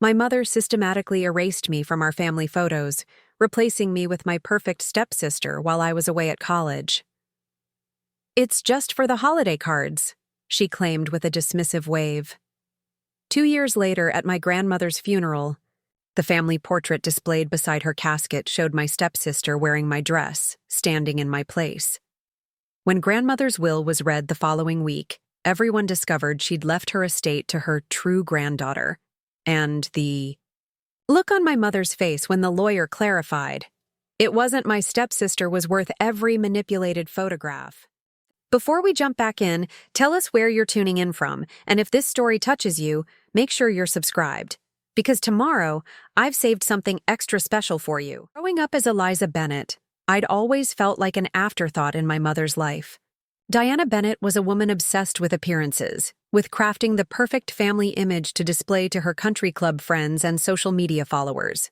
My mother systematically erased me from our family photos, replacing me with my perfect stepsister while I was away at college. "It's just for the holiday cards," she claimed with a dismissive wave. 2 years later, at my grandmother's funeral, the family portrait displayed beside her casket showed my stepsister wearing my dress, standing in my place. When grandmother's will was read the following week, everyone discovered she'd left her estate to her true granddaughter. And the look on my mother's face when the lawyer clarified, it wasn't my stepsister was worth every manipulated photograph. Before we jump back in, tell us where you're tuning in from, and if this story touches you, make sure you're subscribed. Because tomorrow, I've saved something extra special for you. Growing up as Eliza Bennett, I'd always felt like an afterthought in my mother's life. Diana Bennett was a woman obsessed with appearances, with crafting the perfect family image to display to her country club friends and social media followers.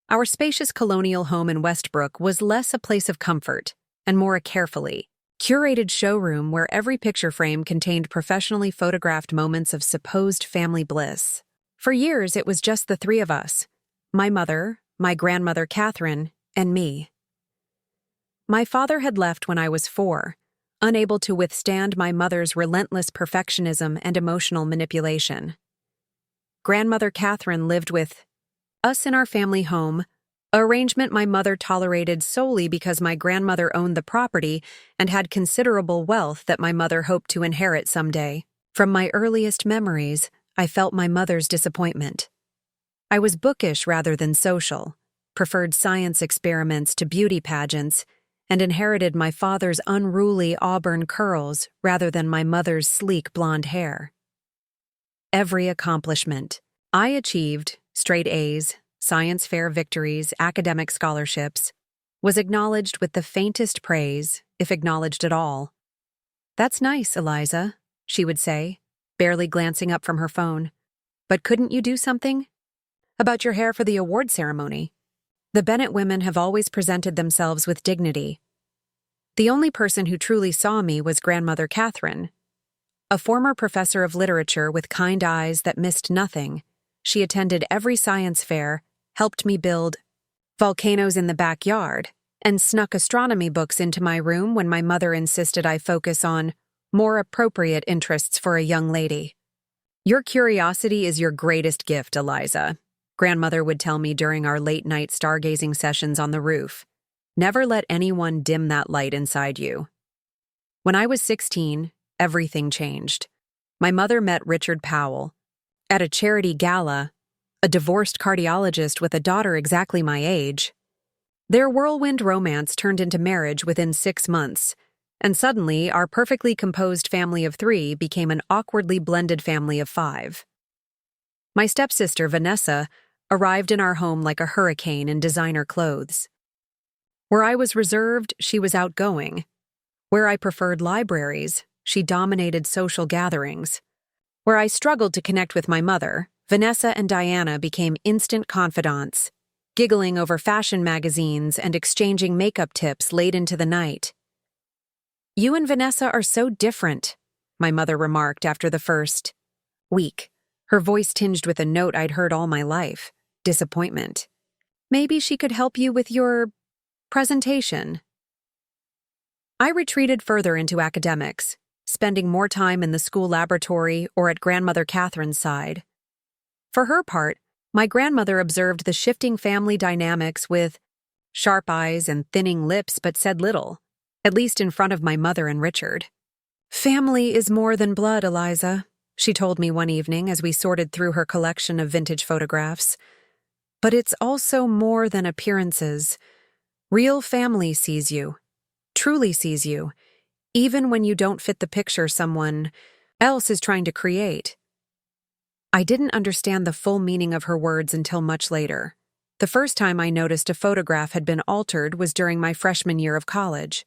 Our spacious colonial home in Westbrook was less a place of comfort and more a carefully curated showroom where every picture frame contained professionally photographed moments of supposed family bliss. For years, it was just the three of us: my mother, my grandmother Catherine, and me. My father had left when I was 4, unable to withstand my mother's relentless perfectionism and emotional manipulation. Grandmother Catherine lived with us in our family home, an arrangement my mother tolerated solely because my grandmother owned the property and had considerable wealth that my mother hoped to inherit someday. From my earliest memories, I felt my mother's disappointment. I was bookish rather than social, preferred science experiments to beauty pageants, and inherited my father's unruly auburn curls rather than my mother's sleek blonde hair. Every accomplishment I achieved, straight A's, science fair victories, academic scholarships, was acknowledged with the faintest praise, if acknowledged at all. "That's nice, Eliza," she would say, barely glancing up from her phone. "But couldn't you do something about your hair for the award ceremony?" The Bennett women have always presented themselves with dignity. The only person who truly saw me was Grandmother Catherine. A former professor of literature with kind eyes that missed nothing, she attended every science fair, helped me build volcanoes in the backyard, and snuck astronomy books into my room when my mother insisted I focus on more appropriate interests for a young lady. "Your curiosity is your greatest gift, Eliza," Grandmother would tell me during our late-night stargazing sessions on the roof. "Never let anyone dim that light inside you." When I was 16, everything changed. My mother met Richard Powell at a charity gala, a divorced cardiologist with a daughter exactly my age. Their whirlwind romance turned into marriage within 6 months, and suddenly our perfectly composed family of 3 became an awkwardly blended family of 5. My stepsister, Vanessa, arrived in our home like a hurricane in designer clothes. Where I was reserved, she was outgoing. Where I preferred libraries, she dominated social gatherings. Where I struggled to connect with my mother, Vanessa and Diana became instant confidants, giggling over fashion magazines and exchanging makeup tips late into the night. "You and Vanessa are so different," my mother remarked after the first week, her voice tinged with a note I'd heard all my life: disappointment. "Maybe she could help you with your presentation." I retreated further into academics, spending more time in the school laboratory or at Grandmother Catherine's side. For her part, my grandmother observed the shifting family dynamics with sharp eyes and thinning lips but said little, at least in front of my mother and Richard. "Family is more than blood, Eliza," she told me one evening as we sorted through her collection of vintage photographs. "But it's also more than appearances. Real family sees you, truly sees you, even when you don't fit the picture someone else is trying to create." I didn't understand the full meaning of her words until much later. The first time I noticed a photograph had been altered was during my freshman year of college.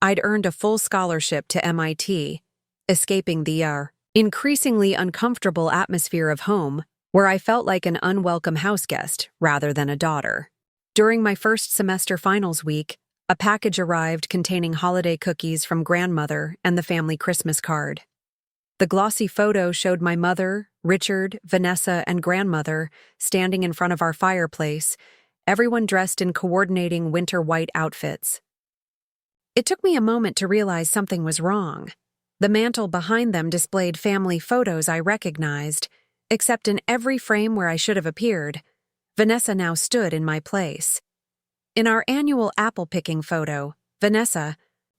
I'd earned a full scholarship to MIT, escaping the increasingly uncomfortable atmosphere of home, where I felt like an unwelcome houseguest rather than a daughter. During my first semester finals week, a package arrived containing holiday cookies from grandmother and the family Christmas card. The glossy photo showed my mother, Richard, Vanessa, and grandmother standing in front of our fireplace, everyone dressed in coordinating winter white outfits. It took me a moment to realize something was wrong. The mantel behind them displayed family photos I recognized, except in every frame where I should have appeared, Vanessa now stood in my place. In our annual apple-picking photo, Vanessa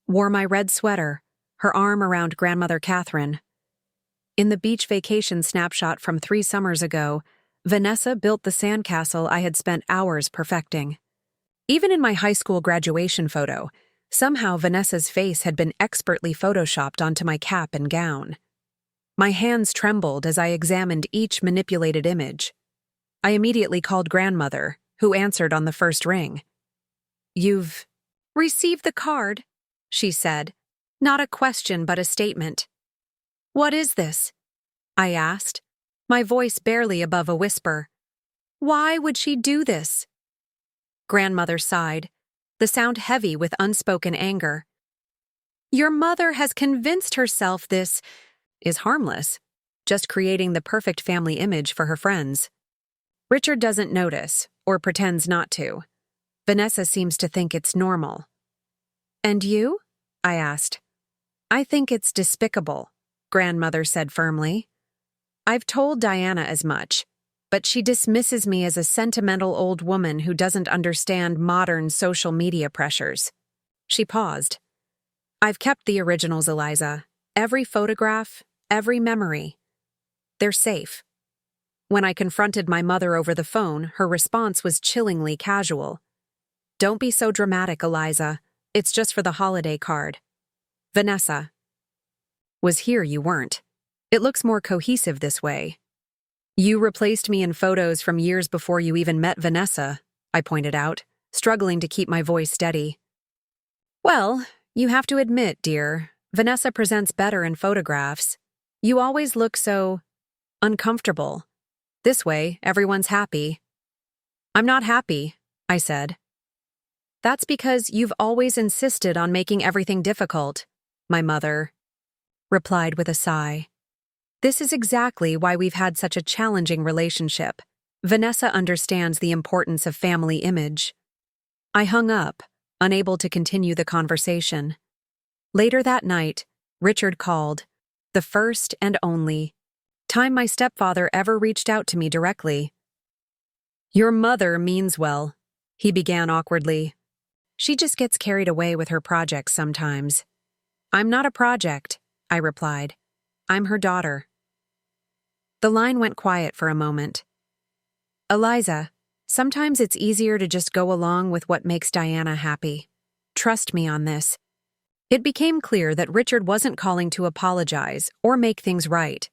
wore my red sweater, her arm around grandmother Catherine. In the beach vacation snapshot from 3 summers ago, Vanessa built the sandcastle I had spent hours perfecting. Even in my high school graduation photo, somehow Vanessa's face had been expertly photoshopped onto my cap and gown. My hands trembled as I examined each manipulated image. I immediately called grandmother, who answered on the first ring. "You've received the card," she said, not a question but a statement. "What is this?" I asked, my voice barely above a whisper. "Why would she do this?" Grandmother sighed, the sound heavy with unspoken anger. "Your mother has convinced herself this is harmless, just creating the perfect family image for her friends. Richard doesn't notice, or pretends not to. Vanessa seems to think it's normal." "And you?" I asked. "I think it's despicable," grandmother said firmly. "I've told Diana as much, but she dismisses me as a sentimental old woman who doesn't understand modern social media pressures." She paused. "I've kept the originals, Eliza. Every photograph, every memory. They're safe." When I confronted my mother over the phone, her response was chillingly casual. "Don't be so dramatic, Eliza. It's just for the holiday card. Vanessa was here, you weren't. It looks more cohesive this way." "You replaced me in photos from years before you even met Vanessa," I pointed out, struggling to keep my voice steady. "Well, you have to admit, dear, Vanessa presents better in photographs. You always look so uncomfortable. This way, everyone's happy." "I'm not happy," I said. "That's because you've always insisted on making everything difficult," my mother replied with a sigh. "This is exactly why we've had such a challenging relationship. Vanessa understands the importance of family image." I hung up, unable to continue the conversation. Later that night, Richard called, the first and only time my stepfather ever reached out to me directly. "Your mother means well," he began awkwardly. "She just gets carried away with her projects sometimes." "I'm not a project," I replied. "I'm her daughter." The line went quiet for a moment. "Eliza, sometimes it's easier to just go along with what makes Diana happy. Trust me on this." It became clear that Richard wasn't calling to apologize or make things right.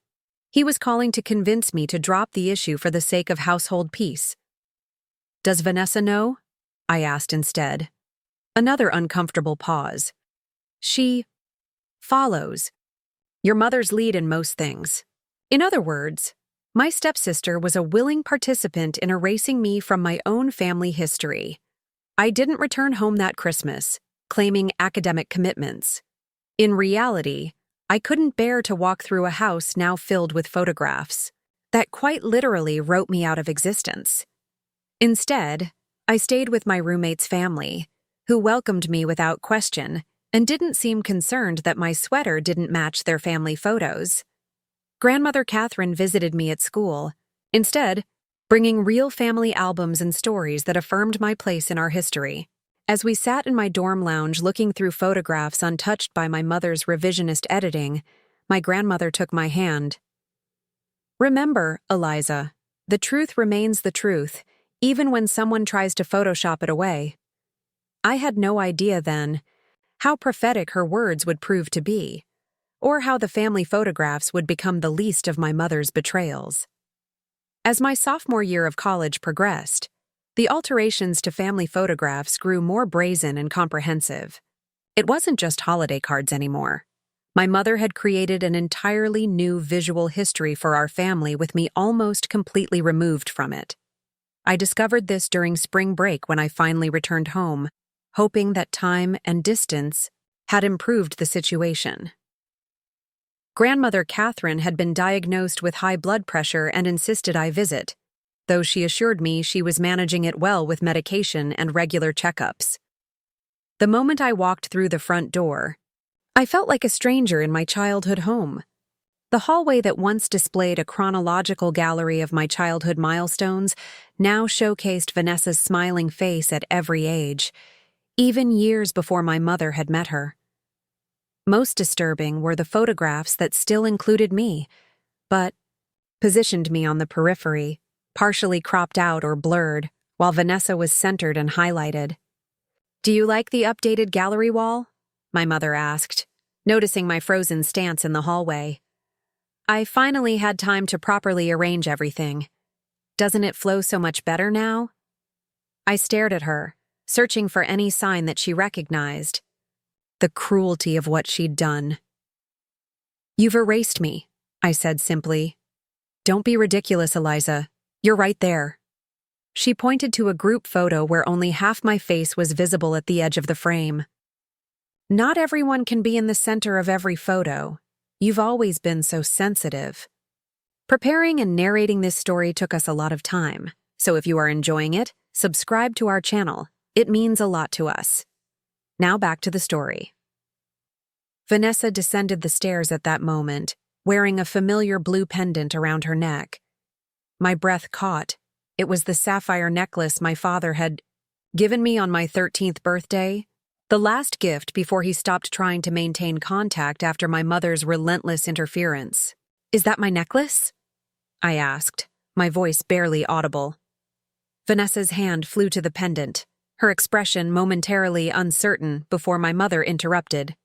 He was calling to convince me to drop the issue for the sake of household peace. "Does Vanessa know?" I asked instead. Another uncomfortable pause. "She follows your mother's lead in most things." In other words, my stepsister was a willing participant in erasing me from my own family history. I didn't return home that Christmas, claiming academic commitments. In reality, I couldn't bear to walk through a house now filled with photographs that quite literally wrote me out of existence. Instead, I stayed with my roommate's family, who welcomed me without question and didn't seem concerned that my sweater didn't match their family photos. Grandmother Catherine visited me at school, instead bringing real family albums and stories that affirmed my place in our history. As we sat in my dorm lounge looking through photographs untouched by my mother's revisionist editing, my grandmother took my hand. "Remember, Eliza, the truth remains the truth, even when someone tries to Photoshop it away." I had no idea then how prophetic her words would prove to be, or how the family photographs would become the least of my mother's betrayals. As my sophomore year of college progressed, the alterations to family photographs grew more brazen and comprehensive. It wasn't just holiday cards anymore. My mother had created an entirely new visual history for our family with me almost completely removed from it. I discovered this during spring break when I finally returned home, hoping that time and distance had improved the situation. Grandmother Catherine had been diagnosed with high blood pressure and insisted I visit, though she assured me she was managing it well with medication and regular checkups. The moment I walked through the front door, I felt like a stranger in my childhood home. The hallway that once displayed a chronological gallery of my childhood milestones now showcased Vanessa's smiling face at every age, even years before my mother had met her. Most disturbing were the photographs that still included me, but positioned me on the periphery, partially cropped out or blurred, while Vanessa was centered and highlighted. "Do you like the updated gallery wall?" my mother asked, noticing my frozen stance in the hallway. I finally had time to properly arrange everything. "Doesn't it flow so much better now?" I stared at her, searching for any sign that she recognized. The cruelty of what she'd done. "You've erased me," I said simply. "Don't be ridiculous, Eliza. You're right there." She pointed to a group photo where only half my face was visible at the edge of the frame. "Not everyone can be in the center of every photo. You've always been so sensitive." Preparing and narrating this story took us a lot of time, so if you are enjoying it, subscribe to our channel. It means a lot to us. Now back to the story. Vanessa descended the stairs at that moment, wearing a familiar blue pendant around her neck. My breath caught. It was the sapphire necklace my father had given me on my 13th birthday, the last gift before he stopped trying to maintain contact after my mother's relentless interference. "Is that my necklace?" I asked, my voice barely audible. Vanessa's hand flew to the pendant, her expression momentarily uncertain before my mother interrupted.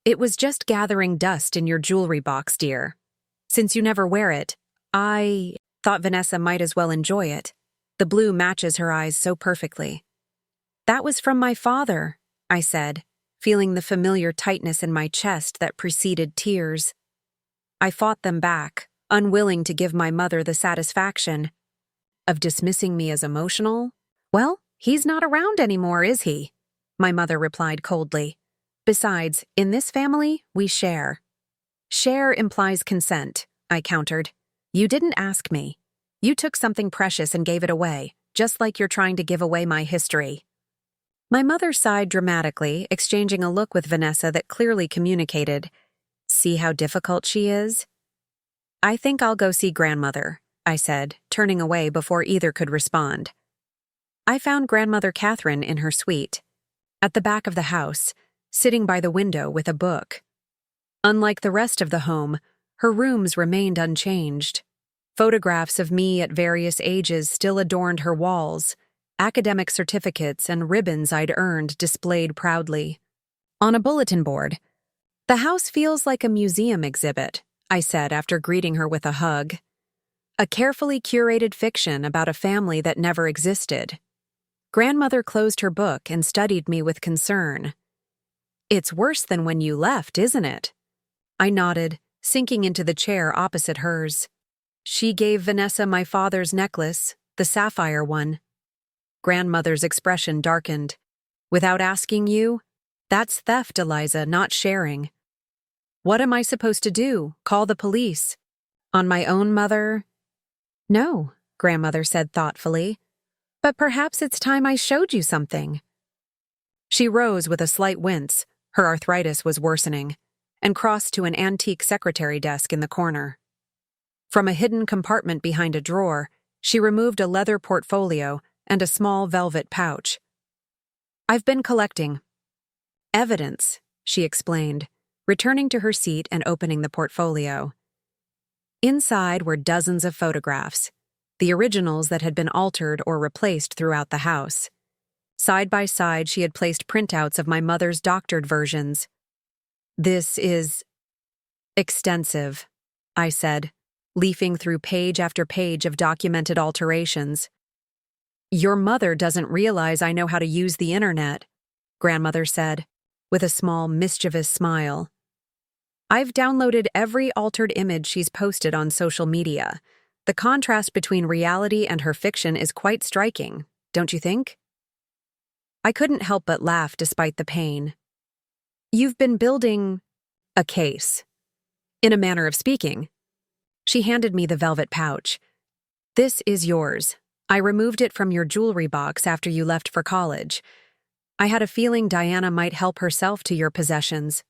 "It was just gathering dust in your jewelry box, dear. Since you never wear it, I thought Vanessa might as well enjoy it. The blue matches her eyes so perfectly." "That was from my father," I said, feeling the familiar tightness in my chest that preceded tears. I fought them back, unwilling to give my mother the satisfaction of dismissing me as emotional. "Well, he's not around anymore, is he?" my mother replied coldly. "Besides, in this family, we share." "Share implies consent," I countered. "You didn't ask me. You took something precious and gave it away, just like you're trying to give away my history." My mother sighed dramatically, exchanging a look with Vanessa that clearly communicated, "See how difficult she is?" "I think I'll go see grandmother," I said, turning away before either could respond. I found Grandmother Catherine in her suite, at the back of the house, sitting by the window with a book. Unlike the rest of the home, her rooms remained unchanged. Photographs of me at various ages still adorned her walls, academic certificates and ribbons I'd earned displayed proudly. On a bulletin board, "The house feels like a museum exhibit," I said after greeting her with a hug. A carefully curated fiction about a family that never existed. Grandmother closed her book and studied me with concern. "It's worse than when you left, isn't it?" I nodded, sinking into the chair opposite hers. "She gave Vanessa my father's necklace, the sapphire one." Grandmother's expression darkened. "Without asking you? That's theft, Eliza, not sharing." "What am I supposed to do? Call the police?" "On my own, Mother?" "No," Grandmother said thoughtfully. "But perhaps it's time I showed you something." She rose with a slight wince, her arthritis was worsening, and crossed to an antique secretary desk in the corner. From a hidden compartment behind a drawer, she removed a leather portfolio and a small velvet pouch. "I've been collecting evidence," she explained, returning to her seat and opening the portfolio. Inside were dozens of photographs, the originals that had been altered or replaced throughout the house. Side by side, she had placed printouts of my mother's doctored versions. "This is extensive," I said, leafing through page after page of documented alterations. "Your mother doesn't realize I know how to use the internet," Grandmother said, with a small, mischievous smile. "I've downloaded every altered image she's posted on social media. The contrast between reality and her fiction is quite striking, don't you think?" I couldn't help but laugh despite the pain. "You've been building a case." in a manner of speaking. She handed me the velvet pouch. This is yours. I removed it from your jewelry box after you left for college. I had a feeling Diana might help herself to your possessions.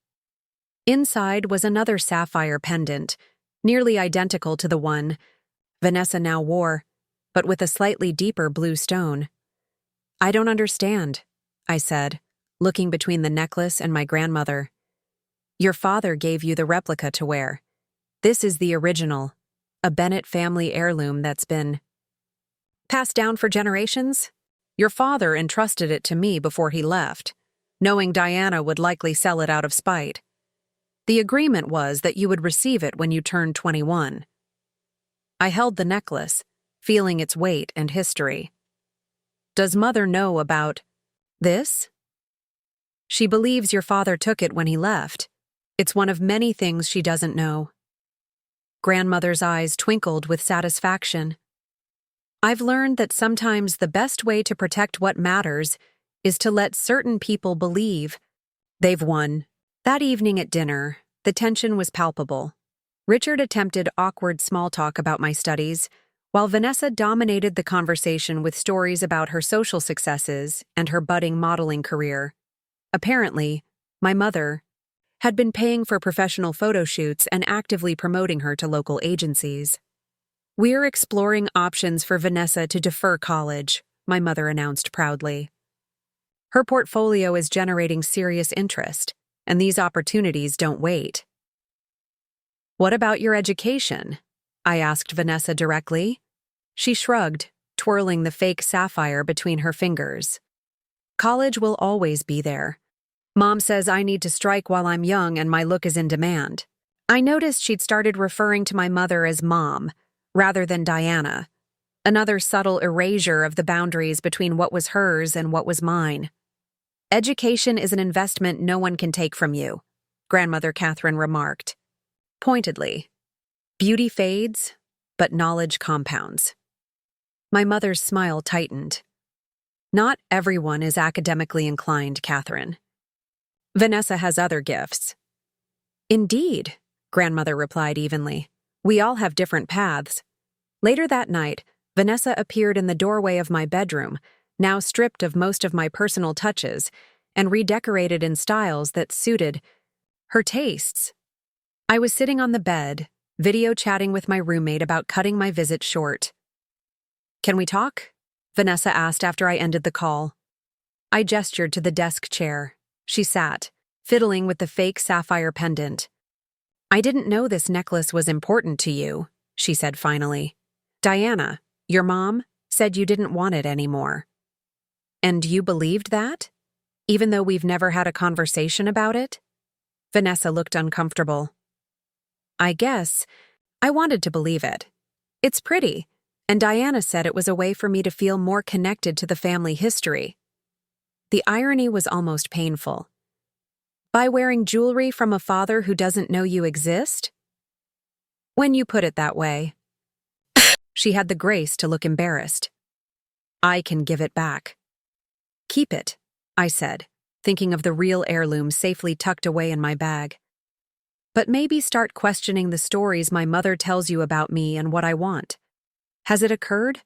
Inside was another sapphire pendant, nearly identical to the one Vanessa now wore, but with a slightly deeper blue stone. I don't understand, I said, looking between the necklace and my grandmother. Your father gave you the replica to wear. This is the original, a Bennett family heirloom that's been passed down for generations. Your father entrusted it to me before he left, knowing Diana would likely sell it out of spite. The agreement was that you would receive it when you turned 21. I held the necklace, feeling its weight and history. Does Mother know about this? She believes your father took it when he left. It's one of many things she doesn't know. Grandmother's eyes twinkled with satisfaction. I've learned that sometimes the best way to protect what matters is to let certain people believe they've won. That evening at dinner, the tension was palpable. Richard attempted awkward small talk about my studies, while Vanessa dominated the conversation with stories about her social successes and her budding modeling career. Apparently, my mother had been paying for professional photo shoots and actively promoting her to local agencies. We're exploring options for Vanessa to defer college, my mother announced proudly. Her portfolio is generating serious interest, and these opportunities don't wait. What about your education? I asked Vanessa directly. She shrugged, twirling the fake sapphire between her fingers. College will always be there. Mom says I need to strike while I'm young and my look is in demand. I noticed she'd started referring to my mother as Mom, rather than Diana, another subtle erasure of the boundaries between what was hers and what was mine. Education is an investment no one can take from you, Grandmother Catherine remarked. Pointedly, beauty fades, but knowledge compounds. My mother's smile tightened. Not everyone is academically inclined, Catherine. Vanessa has other gifts. Indeed, Grandmother replied evenly. We all have different paths. Later that night, Vanessa appeared in the doorway of my bedroom, now stripped of most of my personal touches, and redecorated in styles that suited her tastes. I was sitting on the bed, video chatting with my roommate about cutting my visit short. Can we talk? Vanessa asked after I ended the call. I gestured to the desk chair. She sat, fiddling with the fake sapphire pendant. I didn't know this necklace was important to you, she said finally. Diana, your mom, said you didn't want it anymore. And you believed that? Even though we've never had a conversation about it? Vanessa looked uncomfortable. I guess I wanted to believe it. It's pretty, and Diana said it was a way for me to feel more connected to the family history. The irony was almost painful. By wearing jewelry from a father who doesn't know you exist? When you put it that way. She had the grace to look embarrassed. I can give it back. Keep it, I said, thinking of the real heirloom safely tucked away in my bag. But maybe start questioning the stories my mother tells you about me and what I want. Has it occurred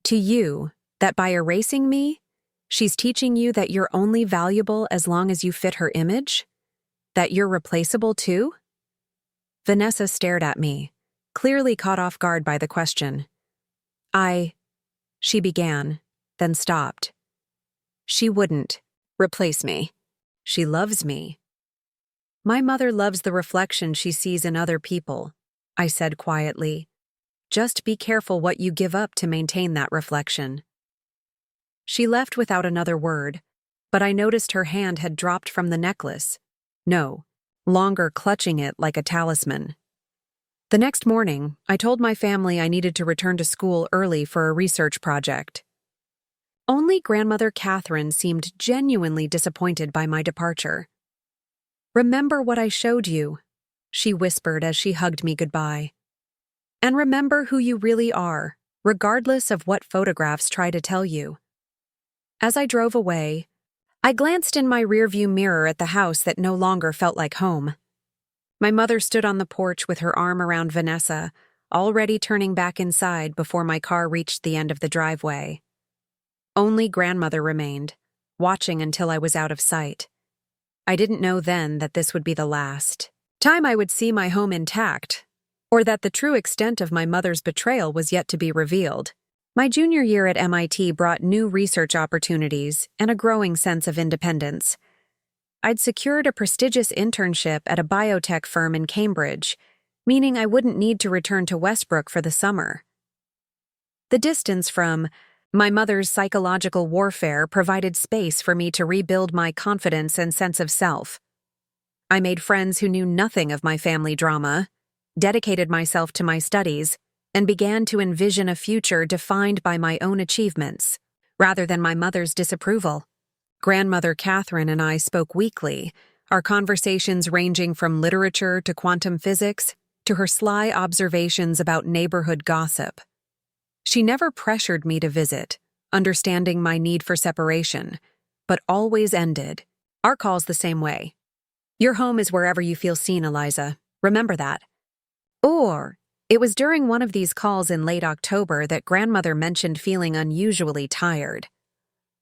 to you that by erasing me, she's teaching you that you're only valuable as long as you fit her image? That you're replaceable too? Vanessa stared at me, clearly caught off guard by the question. She began, then stopped. She wouldn't replace me. She loves me. My mother loves the reflection she sees in other people, I said quietly. Just be careful what you give up to maintain that reflection. She left without another word, but I noticed her hand had dropped from the necklace. No, longer clutching it like a talisman. The next morning, I told my family I needed to return to school early for a research project. Only Grandmother Catherine seemed genuinely disappointed by my departure. Remember what I showed you, she whispered as she hugged me goodbye. And remember who you really are, regardless of what photographs try to tell you. As I drove away, I glanced in my rearview mirror at the house that no longer felt like home. My mother stood on the porch with her arm around Vanessa, already turning back inside before my car reached the end of the driveway. Only grandmother remained, watching until I was out of sight. I didn't know then that this would be the last time I would see my home intact, or that the true extent of my mother's betrayal was yet to be revealed. My junior year at MIT brought new research opportunities and a growing sense of independence. I'd secured a prestigious internship at a biotech firm in Cambridge, meaning I wouldn't need to return to Westbrook for the summer. The distance from my mother's psychological warfare provided space for me to rebuild my confidence and sense of self. I made friends who knew nothing of my family drama, dedicated myself to my studies, and began to envision a future defined by my own achievements, rather than my mother's disapproval. Grandmother Catherine and I spoke weekly, our conversations ranging from literature to quantum physics to her sly observations about neighborhood gossip. She never pressured me to visit, understanding my need for separation, but always ended our calls the same way. Your home is wherever you feel seen, Eliza. Remember that. Or, it was during one of these calls in late October that grandmother mentioned feeling unusually tired.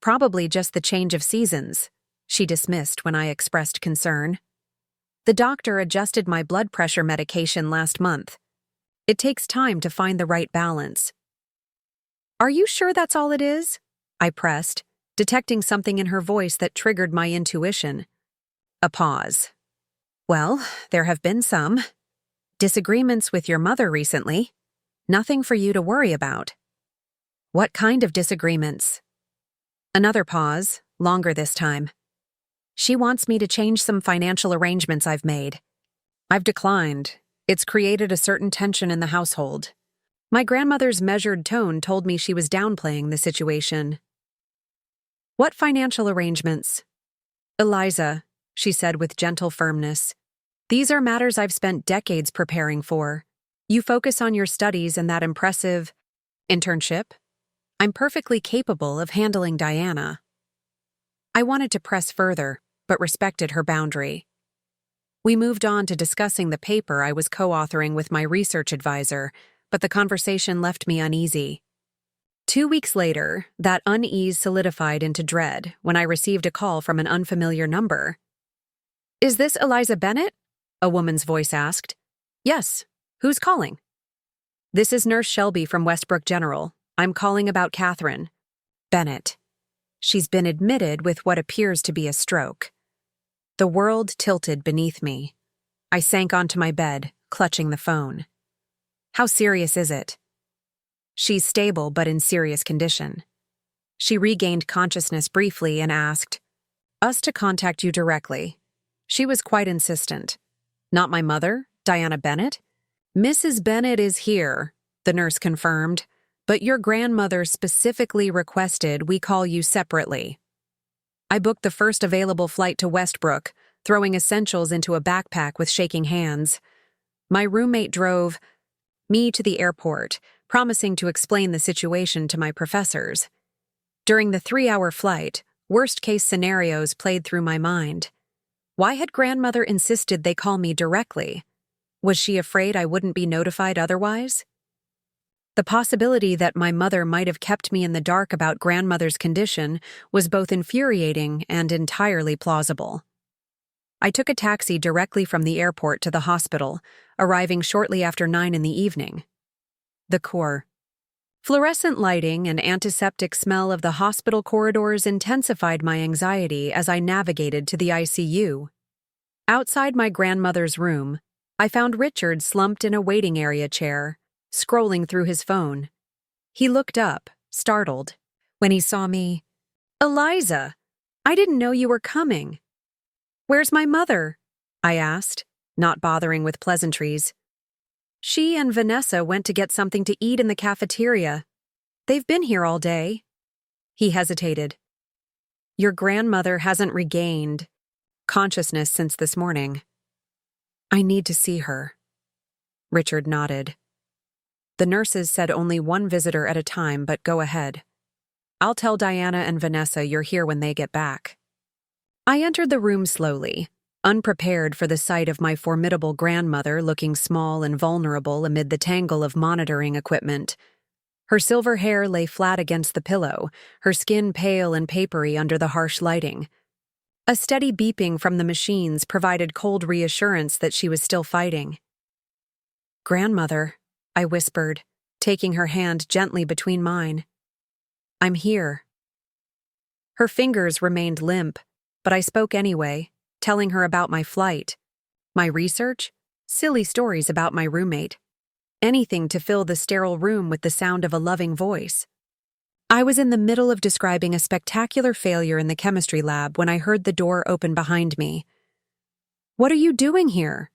Probably just the change of seasons, she dismissed when I expressed concern. The doctor adjusted my blood pressure medication last month. It takes time to find the right balance. Are you sure that's all it is? I pressed, detecting something in her voice that triggered my intuition. A pause. Well, there have been some disagreements with your mother recently. Nothing for you to worry about. What kind of disagreements? Another pause, longer this time. She wants me to change some financial arrangements I've made. I've declined. It's created a certain tension in the household. My grandmother's measured tone told me she was downplaying the situation. What financial arrangements? Eliza, she said with gentle firmness. These are matters I've spent decades preparing for. You focus on your studies and that impressive internship. I'm perfectly capable of handling Diana. I wanted to press further, but respected her boundary. We moved on to discussing the paper I was co-authoring with my research advisor, but the conversation left me uneasy. 2 weeks later, that unease solidified into dread when I received a call from an unfamiliar number. Is this Eliza Bennett? A woman's voice asked. Yes. Who's calling? This is Nurse Shelby from Westbrook General. I'm calling about Catherine. Bennett. She's been admitted with what appears to be a stroke. The world tilted beneath me. I sank onto my bed, clutching the phone. How serious is it? She's stable but in serious condition. She regained consciousness briefly and asked, us to contact you directly. She was quite insistent. Not my mother, Diana Bennett? Mrs. Bennett is here, the nurse confirmed, but your grandmother specifically requested we call you separately. I booked the first available flight to Westbrook, throwing essentials into a backpack with shaking hands. My roommate drove me to the airport, promising to explain the situation to my professors. During the 3-hour flight, worst-case scenarios played through my mind. Why had grandmother insisted they call me directly? Was she afraid I wouldn't be notified otherwise? The possibility that my mother might have kept me in the dark about grandmother's condition was both infuriating and entirely plausible. I took a taxi directly from the airport to the hospital, arriving shortly after 9 in the evening. The core. Fluorescent lighting and antiseptic smell of the hospital corridors intensified my anxiety as I navigated to the ICU. Outside my grandmother's room, I found Richard slumped in a waiting area chair, scrolling through his phone. He looked up, startled, when he saw me. Eliza, I didn't know you were coming. Where's my mother? I asked, not bothering with pleasantries. She and Vanessa went to get something to eat in the cafeteria. They've been here all day. He hesitated. Your grandmother hasn't regained consciousness since this morning. I need to see her. Richard nodded. The nurses said only one visitor at a time, but go ahead. I'll tell Diana and Vanessa you're here when they get back. I entered the room slowly, unprepared for the sight of my formidable grandmother looking small and vulnerable amid the tangle of monitoring equipment. Her silver hair lay flat against the pillow, her skin pale and papery under the harsh lighting. A steady beeping from the machines provided cold reassurance that she was still fighting. "Grandmother," I whispered, taking her hand gently between mine. "I'm here." Her fingers remained limp, but I spoke anyway, telling her about my flight, my research, silly stories about my roommate. Anything to fill the sterile room with the sound of a loving voice. I was in the middle of describing a spectacular failure in the chemistry lab when I heard the door open behind me. "What are you doing here?"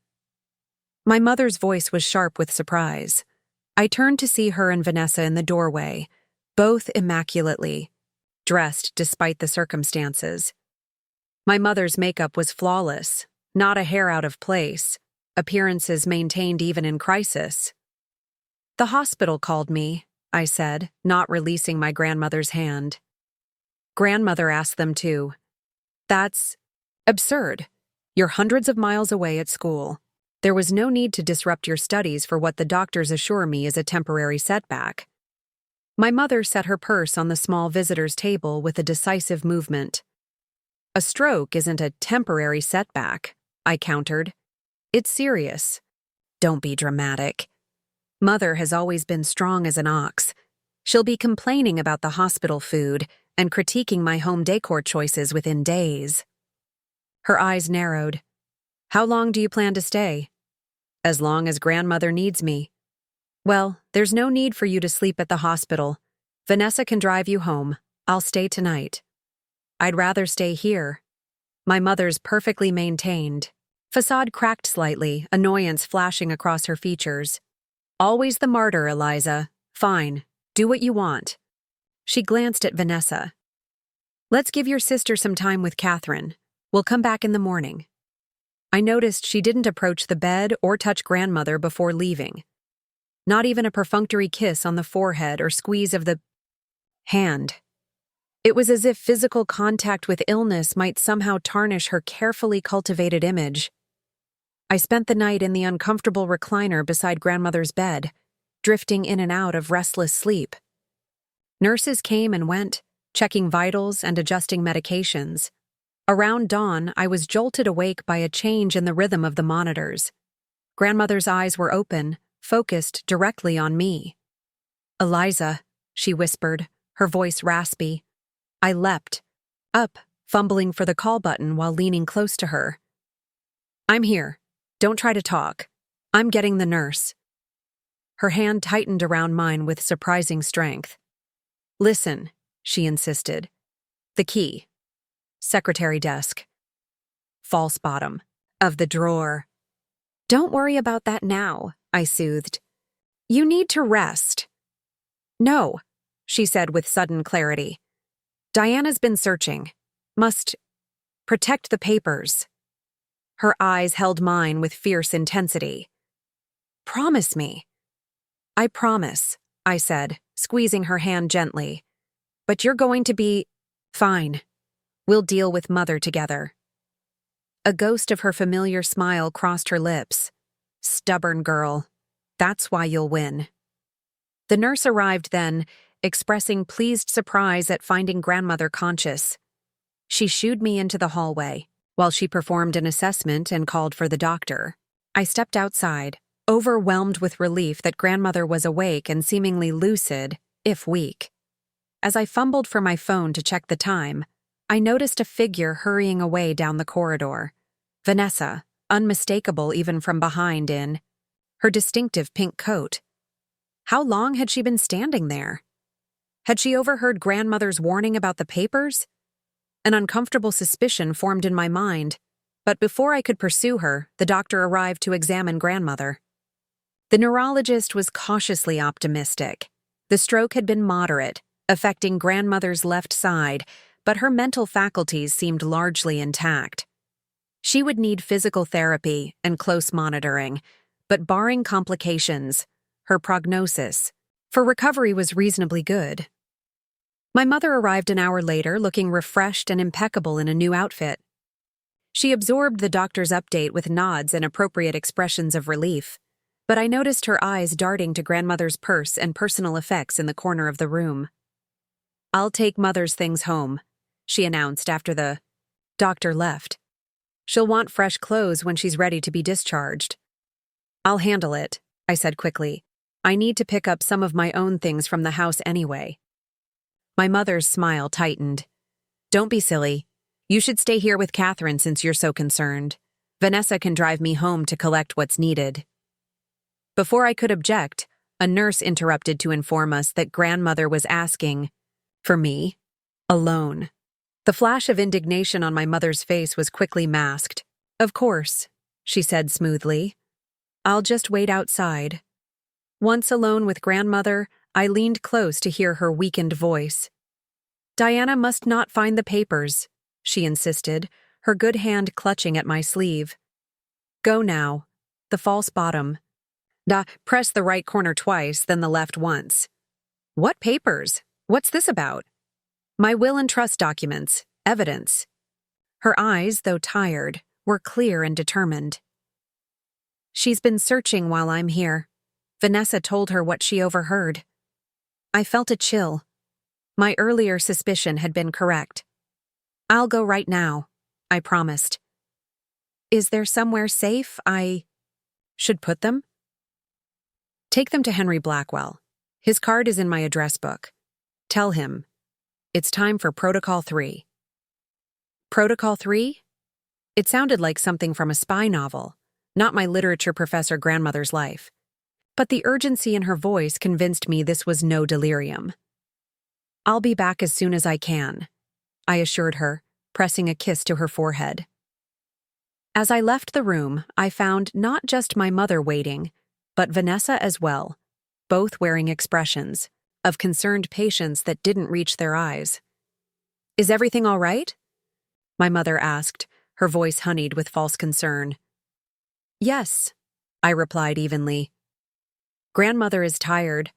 My mother's voice was sharp with surprise. I turned to see her and Vanessa in the doorway, both immaculately dressed despite the circumstances. My mother's makeup was flawless, not a hair out of place, appearances maintained even in crisis. "The hospital called me," I said, not releasing my grandmother's hand. "Grandmother asked them to." "That's absurd. You're hundreds of miles away at school. There was no need to disrupt your studies for what the doctors assure me is a temporary setback." My mother set her purse on the small visitor's table with a decisive movement. "A stroke isn't a temporary setback," I countered. "It's serious." "Don't be dramatic. Mother has always been strong as an ox. She'll be complaining about the hospital food and critiquing my home decor choices within days." Her eyes narrowed. "How long do you plan to stay?" "As long as grandmother needs me." "Well, there's no need for you to sleep at the hospital. Vanessa can drive you home. I'll stay tonight." "I'd rather stay here." My mother's perfectly maintained facade cracked slightly, annoyance flashing across her features. "Always the martyr, Eliza. Fine, do what you want." She glanced at Vanessa. "Let's give your sister some time with Catherine. We'll come back in the morning." I noticed she didn't approach the bed or touch grandmother before leaving. Not even a perfunctory kiss on the forehead or squeeze of the hand. It was as if physical contact with illness might somehow tarnish her carefully cultivated image. I spent the night in the uncomfortable recliner beside grandmother's bed, drifting in and out of restless sleep. Nurses came and went, checking vitals and adjusting medications. Around dawn, I was jolted awake by a change in the rhythm of the monitors. Grandmother's eyes were open, focused directly on me. "Eliza," she whispered, her voice raspy. I leapt up, fumbling for the call button while leaning close to her. "I'm here. Don't try to talk. I'm getting the nurse." Her hand tightened around mine with surprising strength. "Listen," she insisted. "The key. Secretary desk. False bottom. Of the drawer." "Don't worry about that now," I soothed. "You need to rest." "No," she said with sudden clarity. "Diana's been searching. Must protect the papers." Her eyes held mine with fierce intensity. "Promise me." "I promise," I said, squeezing her hand gently. "But you're going to be fine. We'll deal with Mother together." A ghost of her familiar smile crossed her lips. "Stubborn girl. That's why you'll win." The nurse arrived then, expressing pleased surprise at finding grandmother conscious. She shooed me into the hallway, while she performed an assessment and called for the doctor. I stepped outside, overwhelmed with relief that grandmother was awake and seemingly lucid, if weak. As I fumbled for my phone to check the time, I noticed a figure hurrying away down the corridor. Vanessa, unmistakable even from behind in her distinctive pink coat. How long had she been standing there? Had she overheard grandmother's warning about the papers? An uncomfortable suspicion formed in my mind, but before I could pursue her, the doctor arrived to examine grandmother. The neurologist was cautiously optimistic. The stroke had been moderate, affecting grandmother's left side, but her mental faculties seemed largely intact. She would need physical therapy and close monitoring, but barring complications, her prognosis for recovery was reasonably good. My mother arrived an hour later looking refreshed and impeccable in a new outfit. She absorbed the doctor's update with nods and appropriate expressions of relief, but I noticed her eyes darting to grandmother's purse and personal effects in the corner of the room. "I'll take Mother's things home," she announced after the doctor left. "She'll want fresh clothes when she's ready to be discharged." "I'll handle it," I said quickly. "I need to pick up some of my own things from the house anyway." My mother's smile tightened. "Don't be silly. You should stay here with Catherine since you're so concerned. Vanessa can drive me home to collect what's needed." Before I could object, a nurse interrupted to inform us that grandmother was asking for me alone. The flash of indignation on my mother's face was quickly masked. "Of course," she said smoothly. "I'll just wait outside." Once alone with grandmother, I leaned close to hear her weakened voice. "Diana must not find the papers," she insisted, her good hand clutching at my sleeve. "Go now. The false bottom. Press the right corner twice, then the left once." "What papers? What's this about?" "My will and trust documents. Evidence." Her eyes, though tired, were clear and determined. "She's been searching while I'm here. Vanessa told her what she overheard." I felt a chill. My earlier suspicion had been correct. "I'll go right now," I promised. "Is there somewhere safe I should put them?" "Take them to Henry Blackwell. His card is in my address book. Tell him it's time for Protocol 3. Protocol 3? It sounded like something from a spy novel, not my literature professor grandmother's life. But the urgency in her voice convinced me this was no delirium. "I'll be back as soon as I can," I assured her, pressing a kiss to her forehead. As I left the room, I found not just my mother waiting, but Vanessa as well, both wearing expressions of concerned patience that didn't reach their eyes. "Is everything all right?" my mother asked, her voice honeyed with false concern. "Yes," I replied evenly. "Grandmother is tired.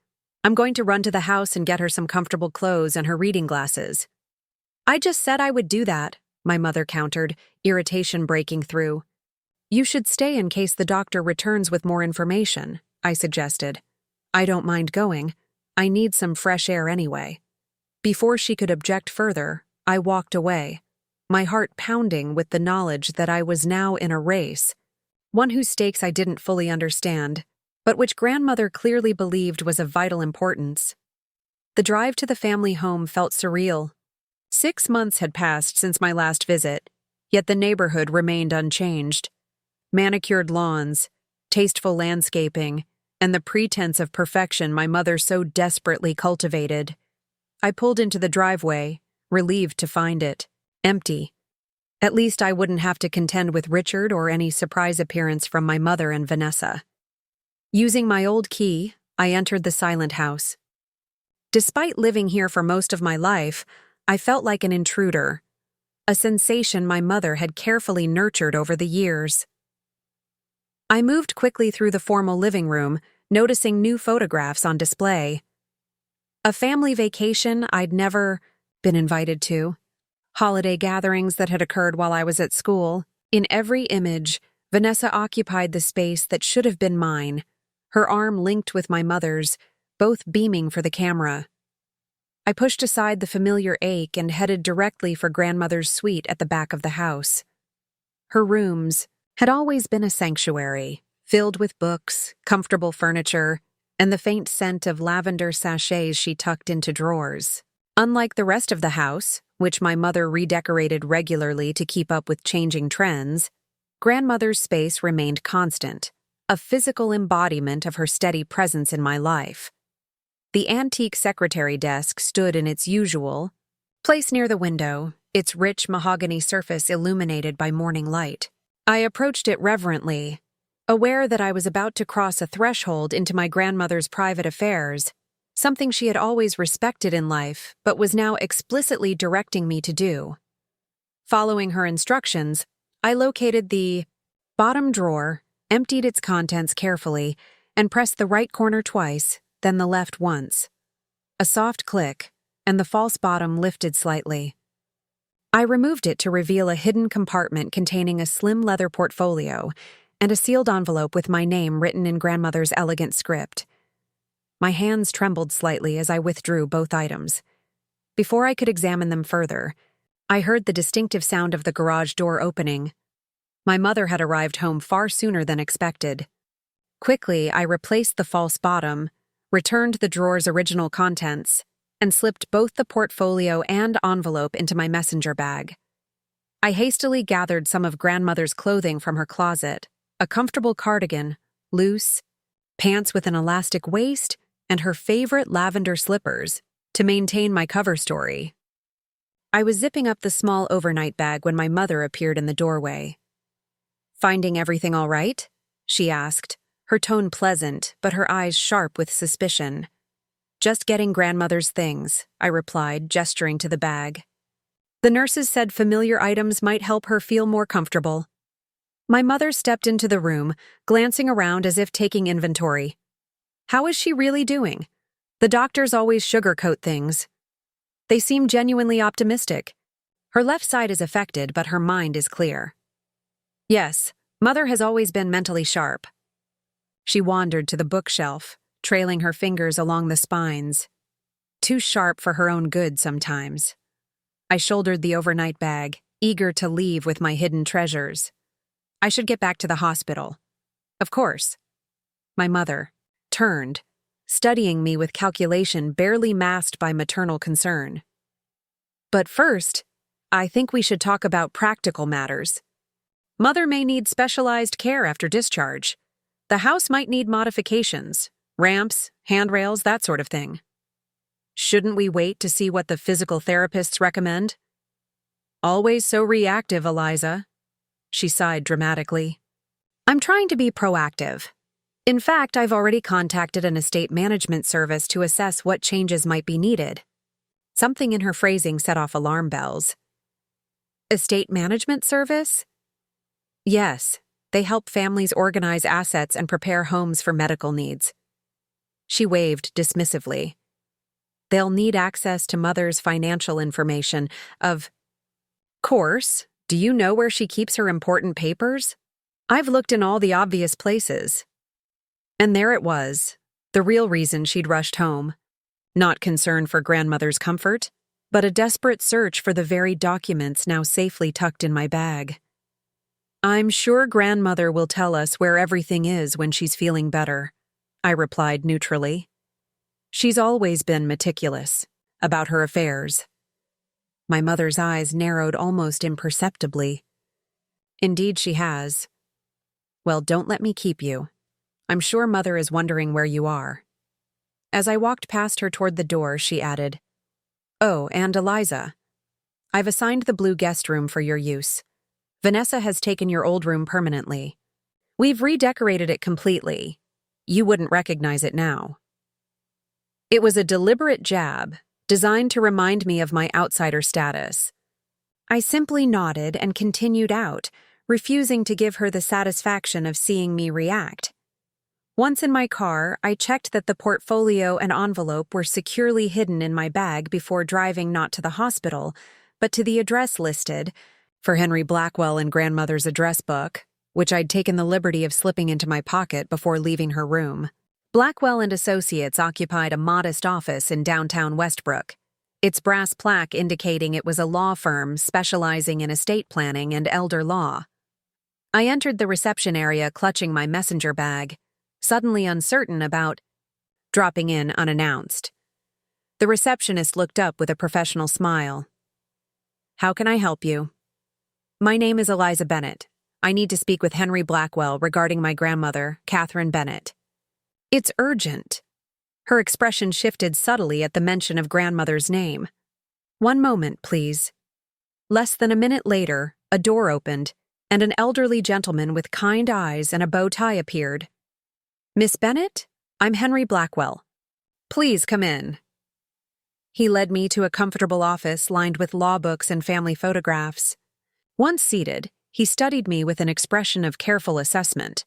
I'm going to run to the house and get her some comfortable clothes and her reading glasses." "I just said I would do that," my mother countered, irritation breaking through. "You should stay in case the doctor returns with more information," I suggested. "I don't mind going. I need some fresh air anyway." Before she could object further, I walked away, my heart pounding with the knowledge that I was now in a race, one whose stakes I didn't fully understand, but which grandmother clearly believed was of vital importance. The drive to the family home felt surreal. 6 months had passed since my last visit, yet the neighborhood remained unchanged. Manicured lawns, tasteful landscaping, and the pretense of perfection my mother so desperately cultivated. I pulled into the driveway, relieved to find it empty. At least I wouldn't have to contend with Richard or any surprise appearance from my mother and Vanessa. Using my old key, I entered the silent house. Despite living here for most of my life, I felt like an intruder, a sensation my mother had carefully nurtured over the years. I moved quickly through the formal living room, noticing new photographs on display. A family vacation I'd never been invited to, holiday gatherings that had occurred while I was at school. In every image, Vanessa occupied the space that should have been mine, her arm linked with my mother's, both beaming for the camera. I pushed aside the familiar ache and headed directly for grandmother's suite at the back of the house. Her rooms had always been a sanctuary, filled with books, comfortable furniture, and the faint scent of lavender sachets she tucked into drawers. Unlike the rest of the house, which my mother redecorated regularly to keep up with changing trends, grandmother's space remained constant, a physical embodiment of her steady presence in my life. The antique secretary desk stood in its usual place near the window, its rich mahogany surface illuminated by morning light. I approached it reverently, aware that I was about to cross a threshold into my grandmother's private affairs, something she had always respected in life but was now explicitly directing me to do. Following her instructions, I located the bottom drawer, emptied its contents carefully, and pressed the right corner twice, then the left once. A soft click, and the false bottom lifted slightly. I removed it to reveal a hidden compartment containing a slim leather portfolio and a sealed envelope with my name written in grandmother's elegant script. My hands trembled slightly as I withdrew both items. Before I could examine them further, I heard the distinctive sound of the garage door opening. My mother had arrived home far sooner than expected. Quickly, I replaced the false bottom, returned the drawer's original contents, and slipped both the portfolio and envelope into my messenger bag. I hastily gathered some of grandmother's clothing from her closet, a comfortable cardigan, loose, pants with an elastic waist, and her favorite lavender slippers, to maintain my cover story. I was zipping up the small overnight bag when my mother appeared in the doorway. "Finding everything all right?" she asked, her tone pleasant, but her eyes sharp with suspicion. "Just getting grandmother's things," I replied, gesturing to the bag. "The nurses said familiar items might help her feel more comfortable." My mother stepped into the room, glancing around as if taking inventory. "How is she really doing? The doctors always sugarcoat things." They seem genuinely optimistic. "Her left side is affected, but her mind is clear." "Yes, Mother has always been mentally sharp." She wandered to the bookshelf, trailing her fingers along the spines. Too sharp for her own good sometimes. I shouldered the overnight bag, eager to leave with my hidden treasures. I should get back to the hospital. Of course. My mother turned, studying me with calculation barely masked by maternal concern. "But first, I think we should talk about practical matters. Mother may need specialized care after discharge. The house might need modifications, ramps, handrails, that sort of thing. Shouldn't we wait to see what the physical therapists recommend?" "Always so reactive, Eliza," she sighed dramatically. "I'm trying to be proactive. In fact, I've already contacted an estate management service to assess what changes might be needed." Something in her phrasing set off alarm bells. "Estate management service?" "Yes, they help families organize assets and prepare homes for medical needs." She waved dismissively. "They'll need access to Mother's financial information. Of course, do you know where she keeps her important papers? I've looked in all the obvious places." And there it was, the real reason she'd rushed home. Not concern for grandmother's comfort, but a desperate search for the very documents now safely tucked in my bag. "I'm sure grandmother will tell us where everything is when she's feeling better," I replied neutrally. "She's always been meticulous about her affairs." My mother's eyes narrowed almost imperceptibly. "Indeed she has. Well, don't let me keep you. I'm sure Mother is wondering where you are." As I walked past her toward the door, she added, "Oh, and Eliza, I've assigned the blue guest room for your use. Vanessa has taken your old room permanently. We've redecorated it completely. You wouldn't recognize it now." It was a deliberate jab, designed to remind me of my outsider status. I simply nodded and continued out, refusing to give her the satisfaction of seeing me react. Once in my car, I checked that the portfolio and envelope were securely hidden in my bag before driving not to the hospital, but to the address listed, for Henry Blackwell in grandmother's address book, which I'd taken the liberty of slipping into my pocket before leaving her room. Blackwell and Associates occupied a modest office in downtown Westbrook, its brass plaque indicating it was a law firm specializing in estate planning and elder law. I entered the reception area clutching my messenger bag, suddenly uncertain about dropping in unannounced. The receptionist looked up with a professional smile. "How can I help you?" "My name is Eliza Bennett. I need to speak with Henry Blackwell regarding my grandmother, Catherine Bennett." "It's urgent." Her expression shifted subtly at the mention of grandmother's name. "One moment, please." Less than a minute later, a door opened, and an elderly gentleman with kind eyes and a bow tie appeared. "Miss Bennett? I'm Henry Blackwell. Please come in." He led me to a comfortable office lined with law books and family photographs. Once seated, he studied me with an expression of careful assessment.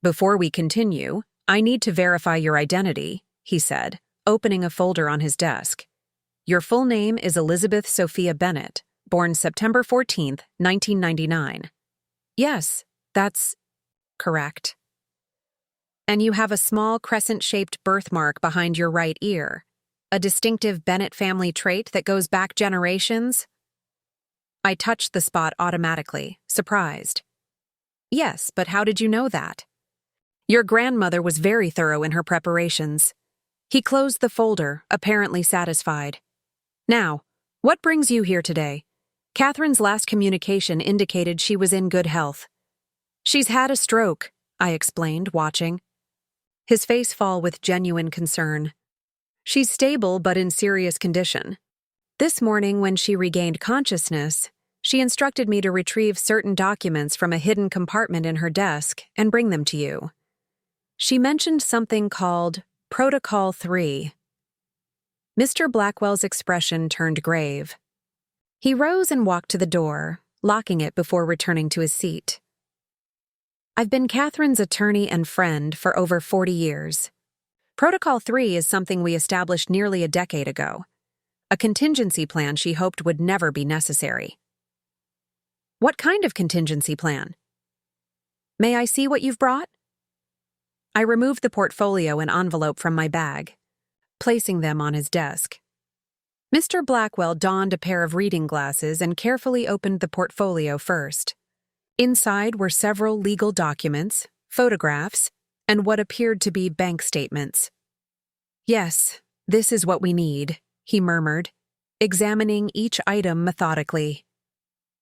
"Before we continue, I need to verify your identity," he said, opening a folder on his desk. "Your full name is Elizabeth Sophia Bennett, born September 14th, 1999. Yes, that's correct. And you have a small crescent-shaped birthmark behind your right ear, a distinctive Bennett family trait that goes back generations? I touched the spot automatically, surprised. Yes, but how did you know that? Your grandmother was very thorough in her preparations. He closed the folder, apparently satisfied. Now, what brings you here today? Catherine's last communication indicated she was in good health. She's had a stroke, I explained, watching. His face fall with genuine concern. She's stable but in serious condition. This morning, when she regained consciousness, she instructed me to retrieve certain documents from a hidden compartment in her desk and bring them to you. She mentioned something called Protocol 3. Mr. Blackwell's expression turned grave. He rose and walked to the door, locking it before returning to his seat. I've been Catherine's attorney and friend for over 40 years. Protocol 3 is something we established nearly a decade ago, a contingency plan she hoped would never be necessary. What kind of contingency plan? May I see what you've brought? I removed the portfolio and envelope from my bag, placing them on his desk. Mr. Blackwell donned a pair of reading glasses and carefully opened the portfolio first. Inside were several legal documents, photographs, and what appeared to be bank statements. Yes, this is what we need, he murmured, examining each item methodically.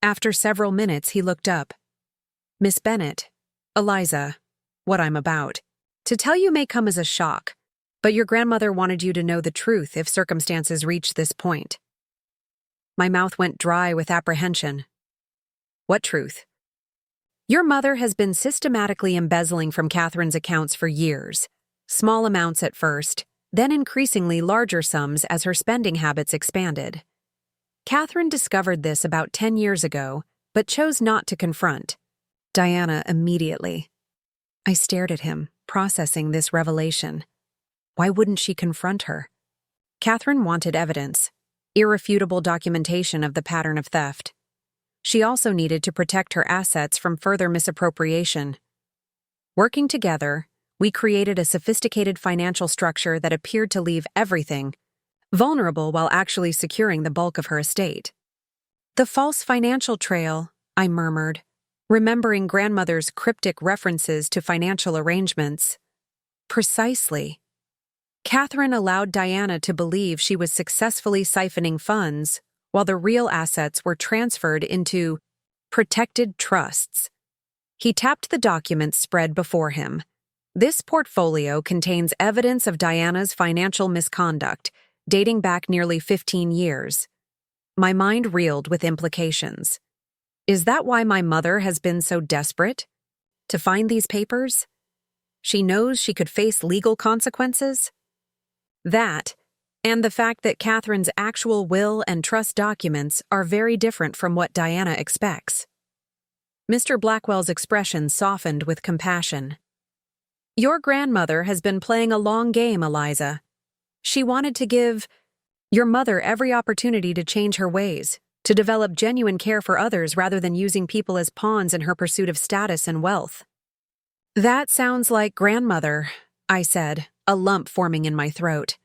After several minutes, he looked up. Miss Bennett, Eliza, what I'm about. To tell you may come as a shock, but your grandmother wanted you to know the truth if circumstances reached this point. My mouth went dry with apprehension. What truth? Your mother has been systematically embezzling from Catherine's accounts for years, small amounts at first, then increasingly larger sums as her spending habits expanded. Catherine discovered this about 10 years ago, but chose not to confront Diana immediately. I stared at him, processing this revelation. Why wouldn't she confront her? Catherine wanted evidence, irrefutable documentation of the pattern of theft. She also needed to protect her assets from further misappropriation. Working together, we created a sophisticated financial structure that appeared to leave everything vulnerable while actually securing the bulk of her estate. The false financial trail, I murmured, remembering grandmother's cryptic references to financial arrangements. Precisely. Catherine allowed Diana to believe she was successfully siphoning funds, while the real assets were transferred into protected trusts. He tapped the documents spread before him. This portfolio contains evidence of Diana's financial misconduct, dating back nearly 15 years. My mind reeled with implications. Is that why my mother has been so desperate? To find these papers? She knows she could face legal consequences? That, and the fact that Catherine's actual will and trust documents are very different from what Diana expects. Mr. Blackwell's expression softened with compassion. Your grandmother has been playing a long game, Eliza. She wanted to give your mother every opportunity to change her ways, to develop genuine care for others rather than using people as pawns in her pursuit of status and wealth. That sounds like grandmother, I said, a lump forming in my throat.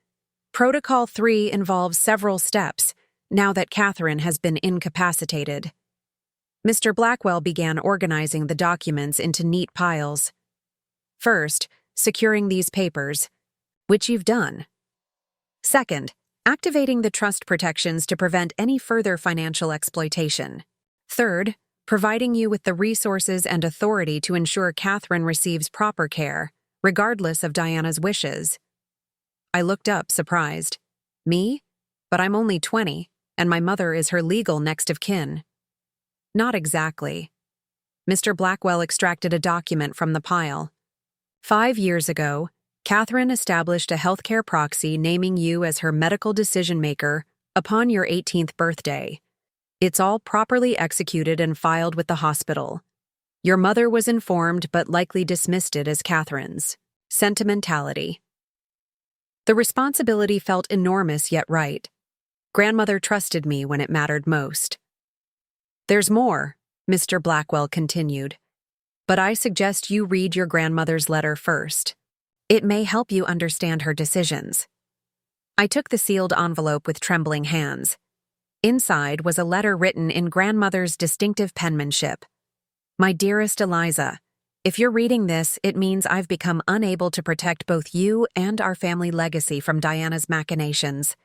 Protocol 3 involves several steps, now that Catherine has been incapacitated. Mr. Blackwell began organizing the documents into neat piles. First, securing these papers, which you've done. Second, activating the trust protections to prevent any further financial exploitation. Third, providing you with the resources and authority to ensure Catherine receives proper care, regardless of Diana's wishes. I looked up, surprised. Me? But I'm only 20, and my mother is her legal next of kin. Not exactly. Mr. Blackwell extracted a document from the pile. 5 years ago, Catherine established a healthcare proxy naming you as her medical decision-maker upon your 18th birthday. It's all properly executed and filed with the hospital. Your mother was informed but likely dismissed it as Catherine's sentimentality. The responsibility felt enormous yet right. Grandmother trusted me when it mattered most. There's more, Mr. Blackwell continued, but I suggest you read your grandmother's letter first. It may help you understand her decisions. I took the sealed envelope with trembling hands. Inside was a letter written in grandmother's distinctive penmanship. My dearest Eliza, if you're reading this, it means I've become unable to protect both you and our family legacy from Diana's machinations.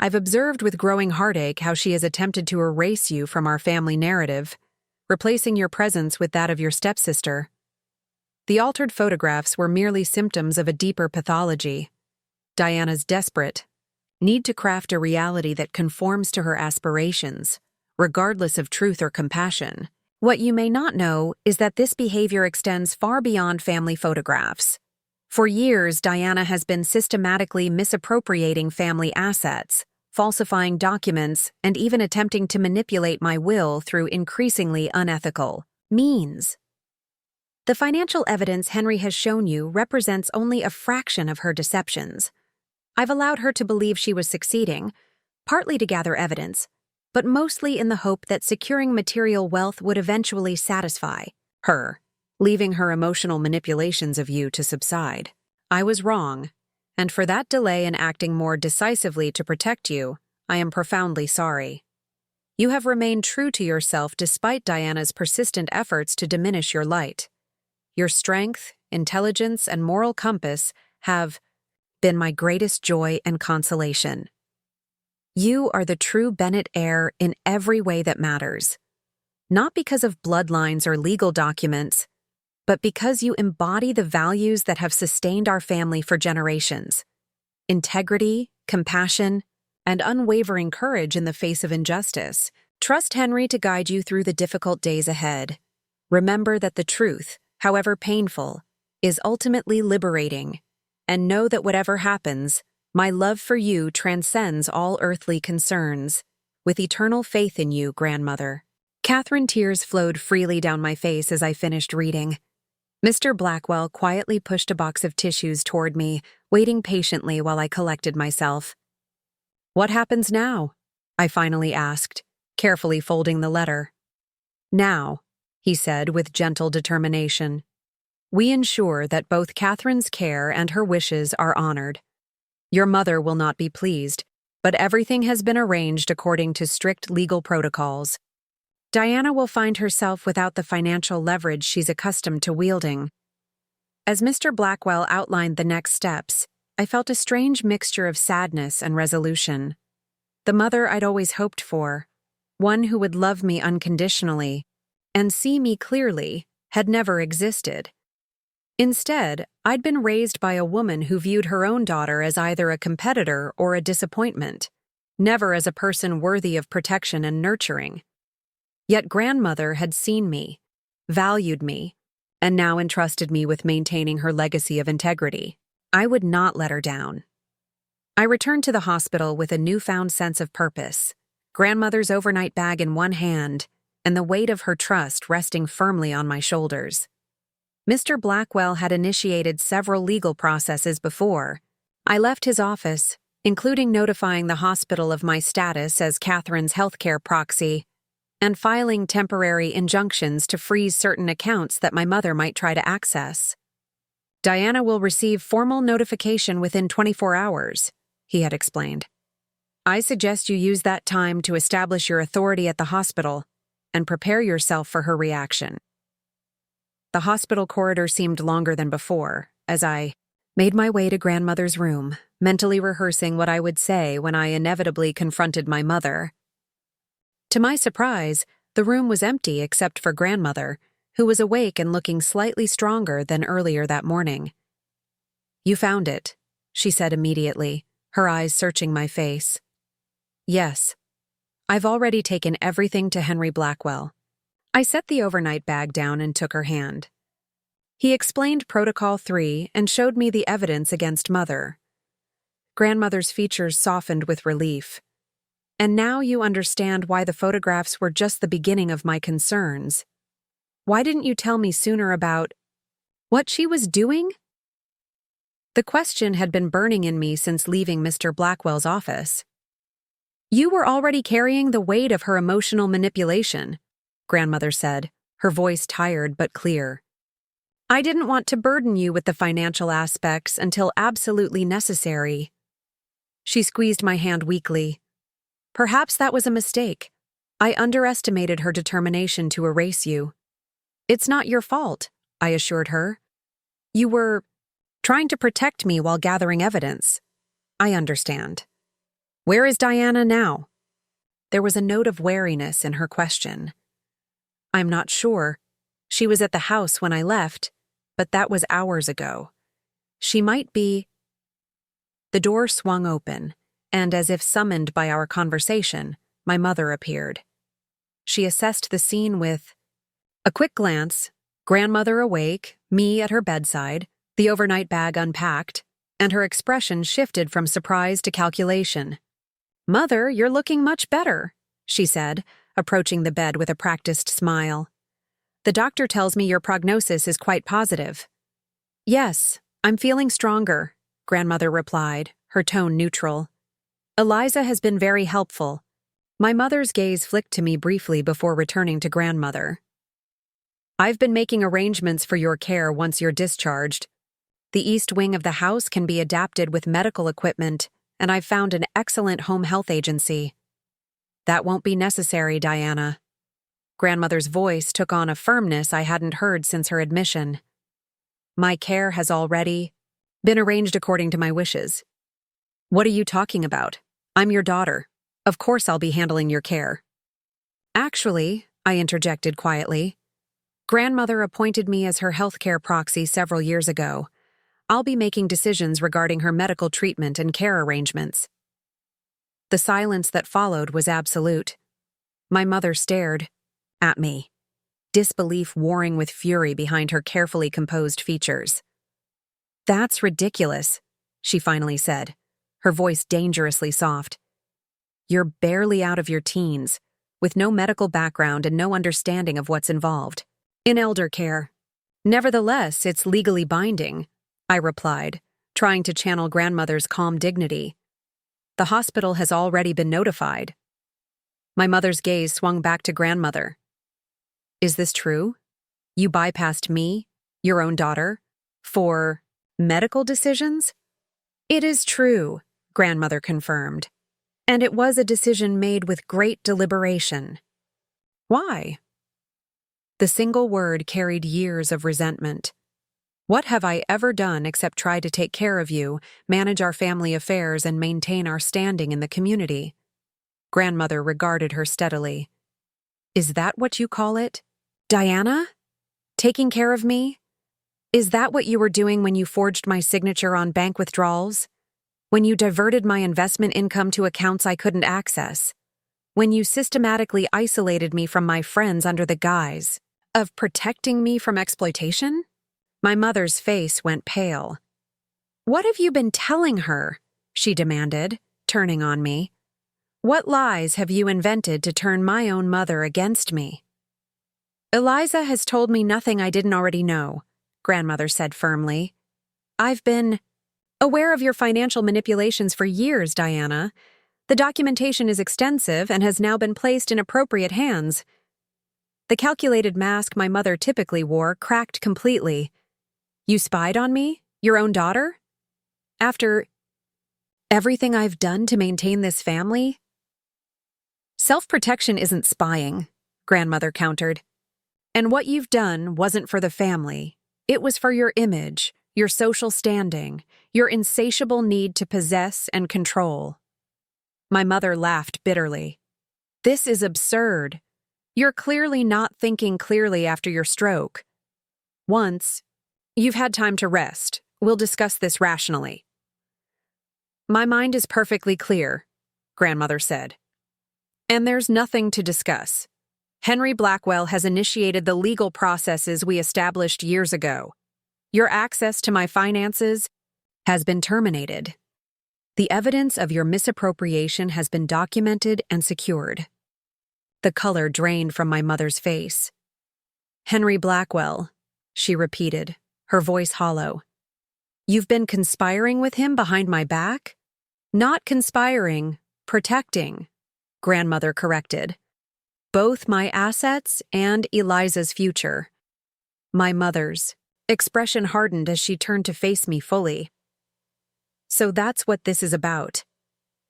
I've observed with growing heartache how she has attempted to erase you from our family narrative, replacing your presence with that of your stepsister. The altered photographs were merely symptoms of a deeper pathology. Diana's desperate need to craft a reality that conforms to her aspirations, regardless of truth or compassion. What you may not know is that this behavior extends far beyond family photographs. For years, Diana has been systematically misappropriating family assets, falsifying documents, and even attempting to manipulate my will through increasingly unethical means. The financial evidence Henry has shown you represents only a fraction of her deceptions. I've allowed her to believe she was succeeding, partly to gather evidence, but mostly in the hope that securing material wealth would eventually satisfy her, leaving her emotional manipulations of you to subside. I was wrong, and for that delay in acting more decisively to protect you, I am profoundly sorry. You have remained true to yourself despite Diana's persistent efforts to diminish your light. Your strength, intelligence, and moral compass have been my greatest joy and consolation. You are the true Bennett heir in every way that matters, not because of bloodlines or legal documents, but because you embody the values that have sustained our family for generations: integrity, compassion, and unwavering courage in the face of injustice. Trust Henry to guide you through the difficult days ahead. Remember that the truth, however painful, is ultimately liberating, and know that whatever happens, my love for you transcends all earthly concerns. With eternal faith in you, grandmother. Catherine, tears flowed freely down my face as I finished reading. Mr. Blackwell quietly pushed a box of tissues toward me, waiting patiently while I collected myself. What happens now? I finally asked, carefully folding the letter. Now, he said with gentle determination, we ensure that both Catherine's care and her wishes are honored. Your mother will not be pleased, but everything has been arranged according to strict legal protocols. Diana will find herself without the financial leverage she's accustomed to wielding. As Mr. Blackwell outlined the next steps, I felt a strange mixture of sadness and resolution. The mother I'd always hoped for, one who would love me unconditionally and see me clearly, had never existed. Instead, I'd been raised by a woman who viewed her own daughter as either a competitor or a disappointment, never as a person worthy of protection and nurturing. Yet grandmother had seen me, valued me, and now entrusted me with maintaining her legacy of integrity. I would not let her down. I returned to the hospital with a newfound sense of purpose, grandmother's overnight bag in one hand, and the weight of her trust resting firmly on my shoulders. Mr. Blackwell had initiated several legal processes before. I left his office, including notifying the hospital of my status as Catherine's healthcare proxy, and filing temporary injunctions to freeze certain accounts that my mother might try to access. Diana will receive formal notification within 24 hours, he had explained. I suggest you use that time to establish your authority at the hospital and prepare yourself for her reaction. The hospital corridor seemed longer than before, as I made my way to grandmother's room, mentally rehearsing what I would say when I inevitably confronted my mother. To my surprise, the room was empty except for grandmother, who was awake and looking slightly stronger than earlier that morning. You found it, she said immediately, her eyes searching my face. Yes. I've already taken everything to Henry Blackwell. I set the overnight bag down and took her hand. He explained Protocol 3 and showed me the evidence against Mother. Grandmother's features softened with relief. And now you understand why the photographs were just the beginning of my concerns. Why didn't you tell me sooner about what she was doing? The question had been burning in me since leaving Mr. Blackwell's office. You were already carrying the weight of her emotional manipulation, grandmother said, her voice tired but clear. I didn't want to burden you with the financial aspects until absolutely necessary. She squeezed my hand weakly. Perhaps that was a mistake. I underestimated her determination to erase you. It's not your fault, I assured her. You were trying to protect me while gathering evidence. I understand. Where is Diana now? There was a note of wariness in her question. I'm not sure. She was at the house when I left, but that was hours ago. She might be. The door swung open, and as if summoned by our conversation, my mother appeared. She assessed the scene with a quick glance, grandmother awake, me at her bedside, the overnight bag unpacked, and her expression shifted from surprise to calculation. Mother, you're looking much better, she said, approaching the bed with a practiced smile. The doctor tells me your prognosis is quite positive. Yes, I'm feeling stronger, grandmother replied, her tone neutral. Eliza has been very helpful. My mother's gaze flicked to me briefly before returning to grandmother. I've been making arrangements for your care once you're discharged. The east wing of the house can be adapted with medical equipment, and I've found an excellent home health agency. That won't be necessary, Diana. Grandmother's voice took on a firmness I hadn't heard since her admission. My care has already been arranged according to my wishes. What are you talking about? I'm your daughter. Of course I'll be handling your care. Actually, I interjected quietly, grandmother appointed me as her healthcare proxy several years ago. I'll be making decisions regarding her medical treatment and care arrangements. The silence that followed was absolute. My mother stared at me, disbelief warring with fury behind her carefully composed features. That's ridiculous, she finally said, her voice dangerously soft. You're barely out of your teens, with no medical background and no understanding of what's involved in elder care. Nevertheless, it's legally binding, I replied, trying to channel grandmother's calm dignity. The hospital has already been notified. My mother's gaze swung back to grandmother. Is this true? You bypassed me, your own daughter, for medical decisions? It is true, grandmother confirmed. And it was a decision made with great deliberation. Why? The single word carried years of resentment. What have I ever done except try to take care of you, manage our family affairs, and maintain our standing in the community? Grandmother regarded her steadily. Is that what you call it? Diana? Taking care of me? Is that what you were doing when you forged my signature on bank withdrawals? When you diverted my investment income to accounts I couldn't access? When you systematically isolated me from my friends under the guise of protecting me from exploitation? My mother's face went pale. What have you been telling her? She demanded, turning on me. What lies have you invented to turn my own mother against me? Eliza has told me nothing I didn't already know, grandmother said firmly. I've been aware of your financial manipulations for years, Diana. The documentation is extensive and has now been placed in appropriate hands. The calculated mask my mother typically wore cracked completely. You spied on me? Your own daughter? After everything I've done to maintain this family? Self-protection isn't spying, grandmother countered. And what you've done wasn't for the family. It was for your image, your social standing, your insatiable need to possess and control. My mother laughed bitterly. This is absurd. You're clearly not thinking clearly after your stroke. Once, you've had time to rest. We'll discuss this rationally. My mind is perfectly clear, grandmother said. And there's nothing to discuss. Henry Blackwell has initiated the legal processes we established years ago. Your access to my finances has been terminated. The evidence of your misappropriation has been documented and secured. The color drained from my mother's face. Henry Blackwell, she repeated, her voice hollow. You've been conspiring with him behind my back? Not conspiring, protecting, grandmother corrected. Both my assets and Eliza's future. My mother's expression hardened as she turned to face me fully. So that's what this is about.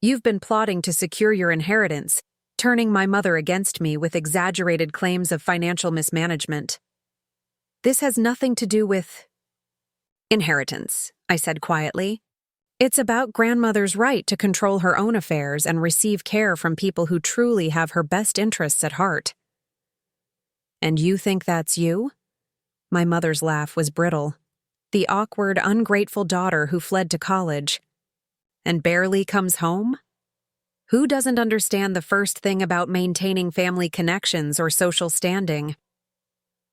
You've been plotting to secure your inheritance, turning my mother against me with exaggerated claims of financial mismanagement. This has nothing to do with inheritance, I said quietly. It's about grandmother's right to control her own affairs and receive care from people who truly have her best interests at heart. And you think that's you? My mother's laugh was brittle. The awkward, ungrateful daughter who fled to college and barely comes home? Who doesn't understand the first thing about maintaining family connections or social standing?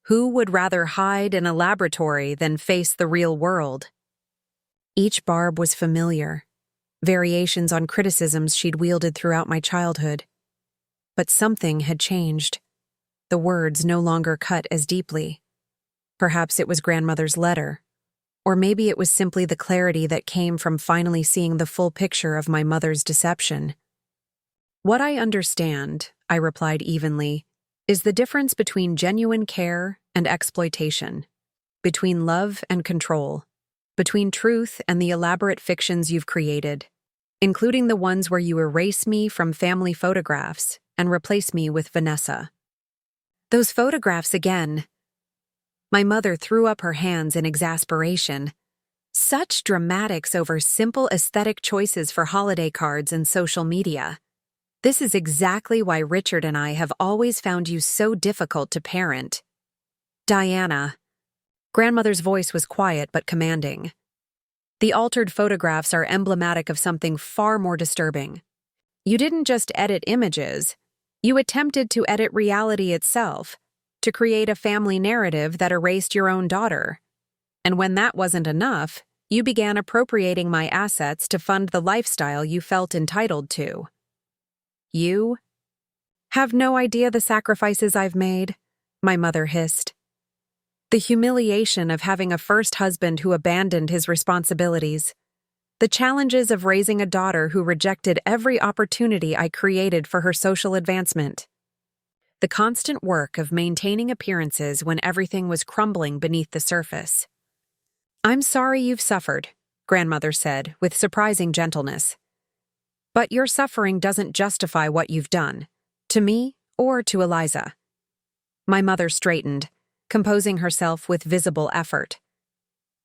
Who would rather hide in a laboratory than face the real world? Each barb was familiar, variations on criticisms she'd wielded throughout my childhood. But something had changed. The words no longer cut as deeply. Perhaps it was grandmother's letter. Or maybe it was simply the clarity that came from finally seeing the full picture of my mother's deception. What I understand, I replied evenly, is the difference between genuine care and exploitation, between love and control, between truth and the elaborate fictions you've created, including the ones where you erase me from family photographs and replace me with Vanessa. Those photographs again. My mother threw up her hands in exasperation. Such dramatics over simple aesthetic choices for holiday cards and social media. This is exactly why Richard and I have always found you so difficult to parent. Diana. Grandmother's voice was quiet but commanding. The altered photographs are emblematic of something far more disturbing. You didn't just edit images, you attempted to edit reality itself, to create a family narrative that erased your own daughter. And when that wasn't enough, you began appropriating my assets to fund the lifestyle you felt entitled to. You have no idea the sacrifices I've made, my mother hissed. The humiliation of having a first husband who abandoned his responsibilities. The challenges of raising a daughter who rejected every opportunity I created for her social advancement. The constant work of maintaining appearances when everything was crumbling beneath the surface. I'm sorry you've suffered, grandmother said with surprising gentleness. But your suffering doesn't justify what you've done, to me or to Eliza. My mother straightened, composing herself with visible effort.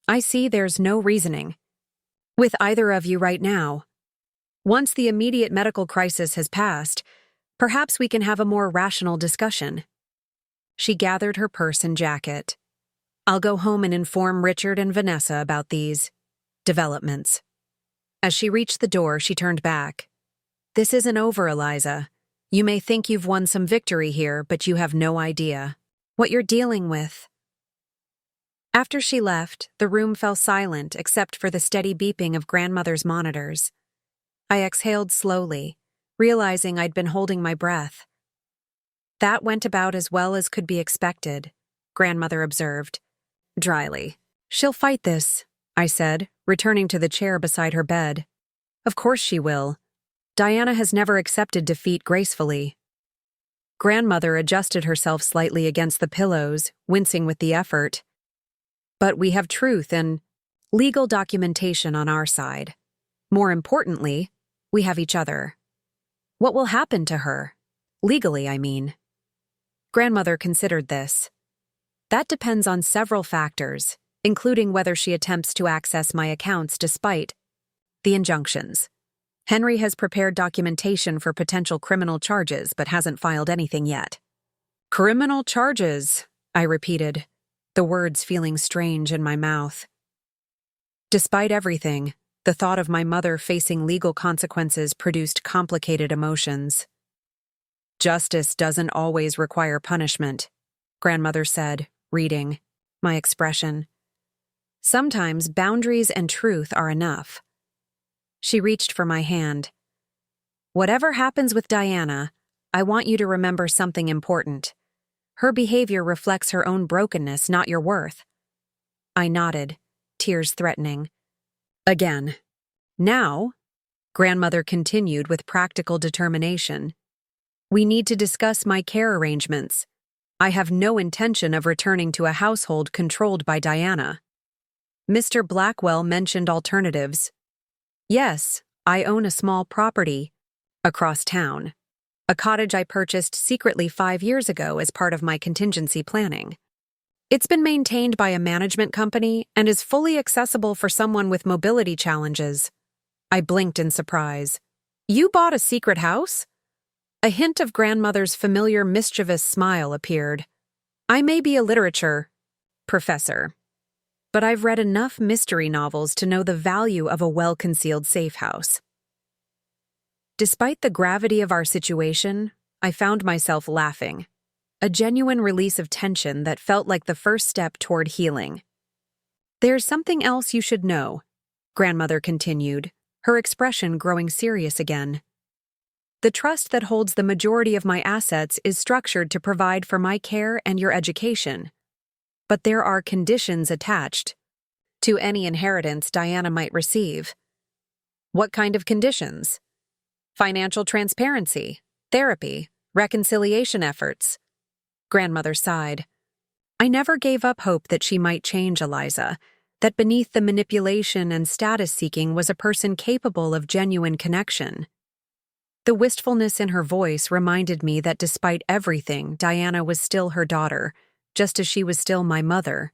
I see there's no reasoning with either of you right now. Once the immediate medical crisis has passed, perhaps we can have a more rational discussion. She gathered her purse and jacket. I'll go home and inform Richard and Vanessa about these developments. As she reached the door, she turned back. This isn't over, Eliza. You may think you've won some victory here, but you have no idea what you're dealing with. After she left, the room fell silent except for the steady beeping of grandmother's monitors. I exhaled slowly, realizing I'd been holding my breath. That went about as well as could be expected, grandmother observed, dryly. She'll fight this, I said, returning to the chair beside her bed. Of course she will. Diana has never accepted defeat gracefully. Grandmother adjusted herself slightly against the pillows, wincing with the effort. But we have truth and legal documentation on our side. More importantly, we have each other. What will happen to her? Legally, I mean. Grandmother considered this. That depends on several factors, including whether she attempts to access my accounts despite the injunctions. Henry has prepared documentation for potential criminal charges but hasn't filed anything yet. Criminal charges, I repeated, the words feeling strange in my mouth. Despite everything, the thought of my mother facing legal consequences produced complicated emotions. Justice doesn't always require punishment, grandmother said, reading my expression. Sometimes boundaries and truth are enough. She reached for my hand. Whatever happens with Diana, I want you to remember something important. Her behavior reflects her own brokenness, not your worth. I nodded, tears threatening. Again. Now, grandmother continued with practical determination, We need to discuss my care arrangements. I have no intention of returning to a household controlled by Diana. Mr. Blackwell mentioned alternatives. Yes, I own a small property across town. A cottage I purchased secretly 5 years ago as part of my contingency planning. It's been maintained by a management company and is fully accessible for someone with mobility challenges. I blinked in surprise. You bought a secret house? A hint of grandmother's familiar mischievous smile appeared. I may be a literature professor, but I've read enough mystery novels to know the value of a well-concealed safe house. Despite the gravity of our situation, I found myself laughing, a genuine release of tension that felt like the first step toward healing. There's something else you should know, grandmother continued, her expression growing serious again. The trust that holds the majority of my assets is structured to provide for my care and your education. But there are conditions attached to any inheritance Diana might receive. What kind of conditions? Financial transparency, therapy, reconciliation efforts. Grandmother sighed. I never gave up hope that she might change Eliza, that beneath the manipulation and status-seeking was a person capable of genuine connection. The wistfulness in her voice reminded me that despite everything, Diana was still her daughter, just as she was still my mother.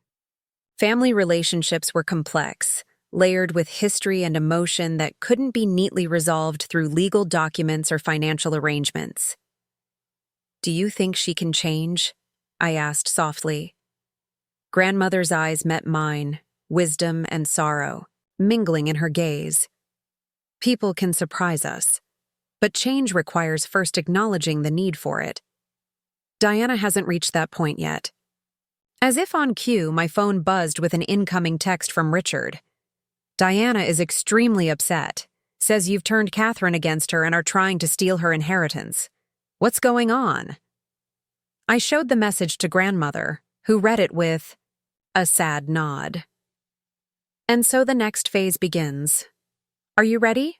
Family relationships were complex, layered with history and emotion that couldn't be neatly resolved through legal documents or financial arrangements. Do you think she can change? I asked softly. Grandmother's eyes met mine, wisdom and sorrow, mingling in her gaze. People can surprise us, but change requires first acknowledging the need for it. Diana hasn't reached that point yet. As if on cue, my phone buzzed with an incoming text from Richard. Diana is extremely upset, says you've turned Catherine against her and are trying to steal her inheritance. What's going on? I showed the message to grandmother, who read it with a sad nod. And so the next phase begins. Are you ready?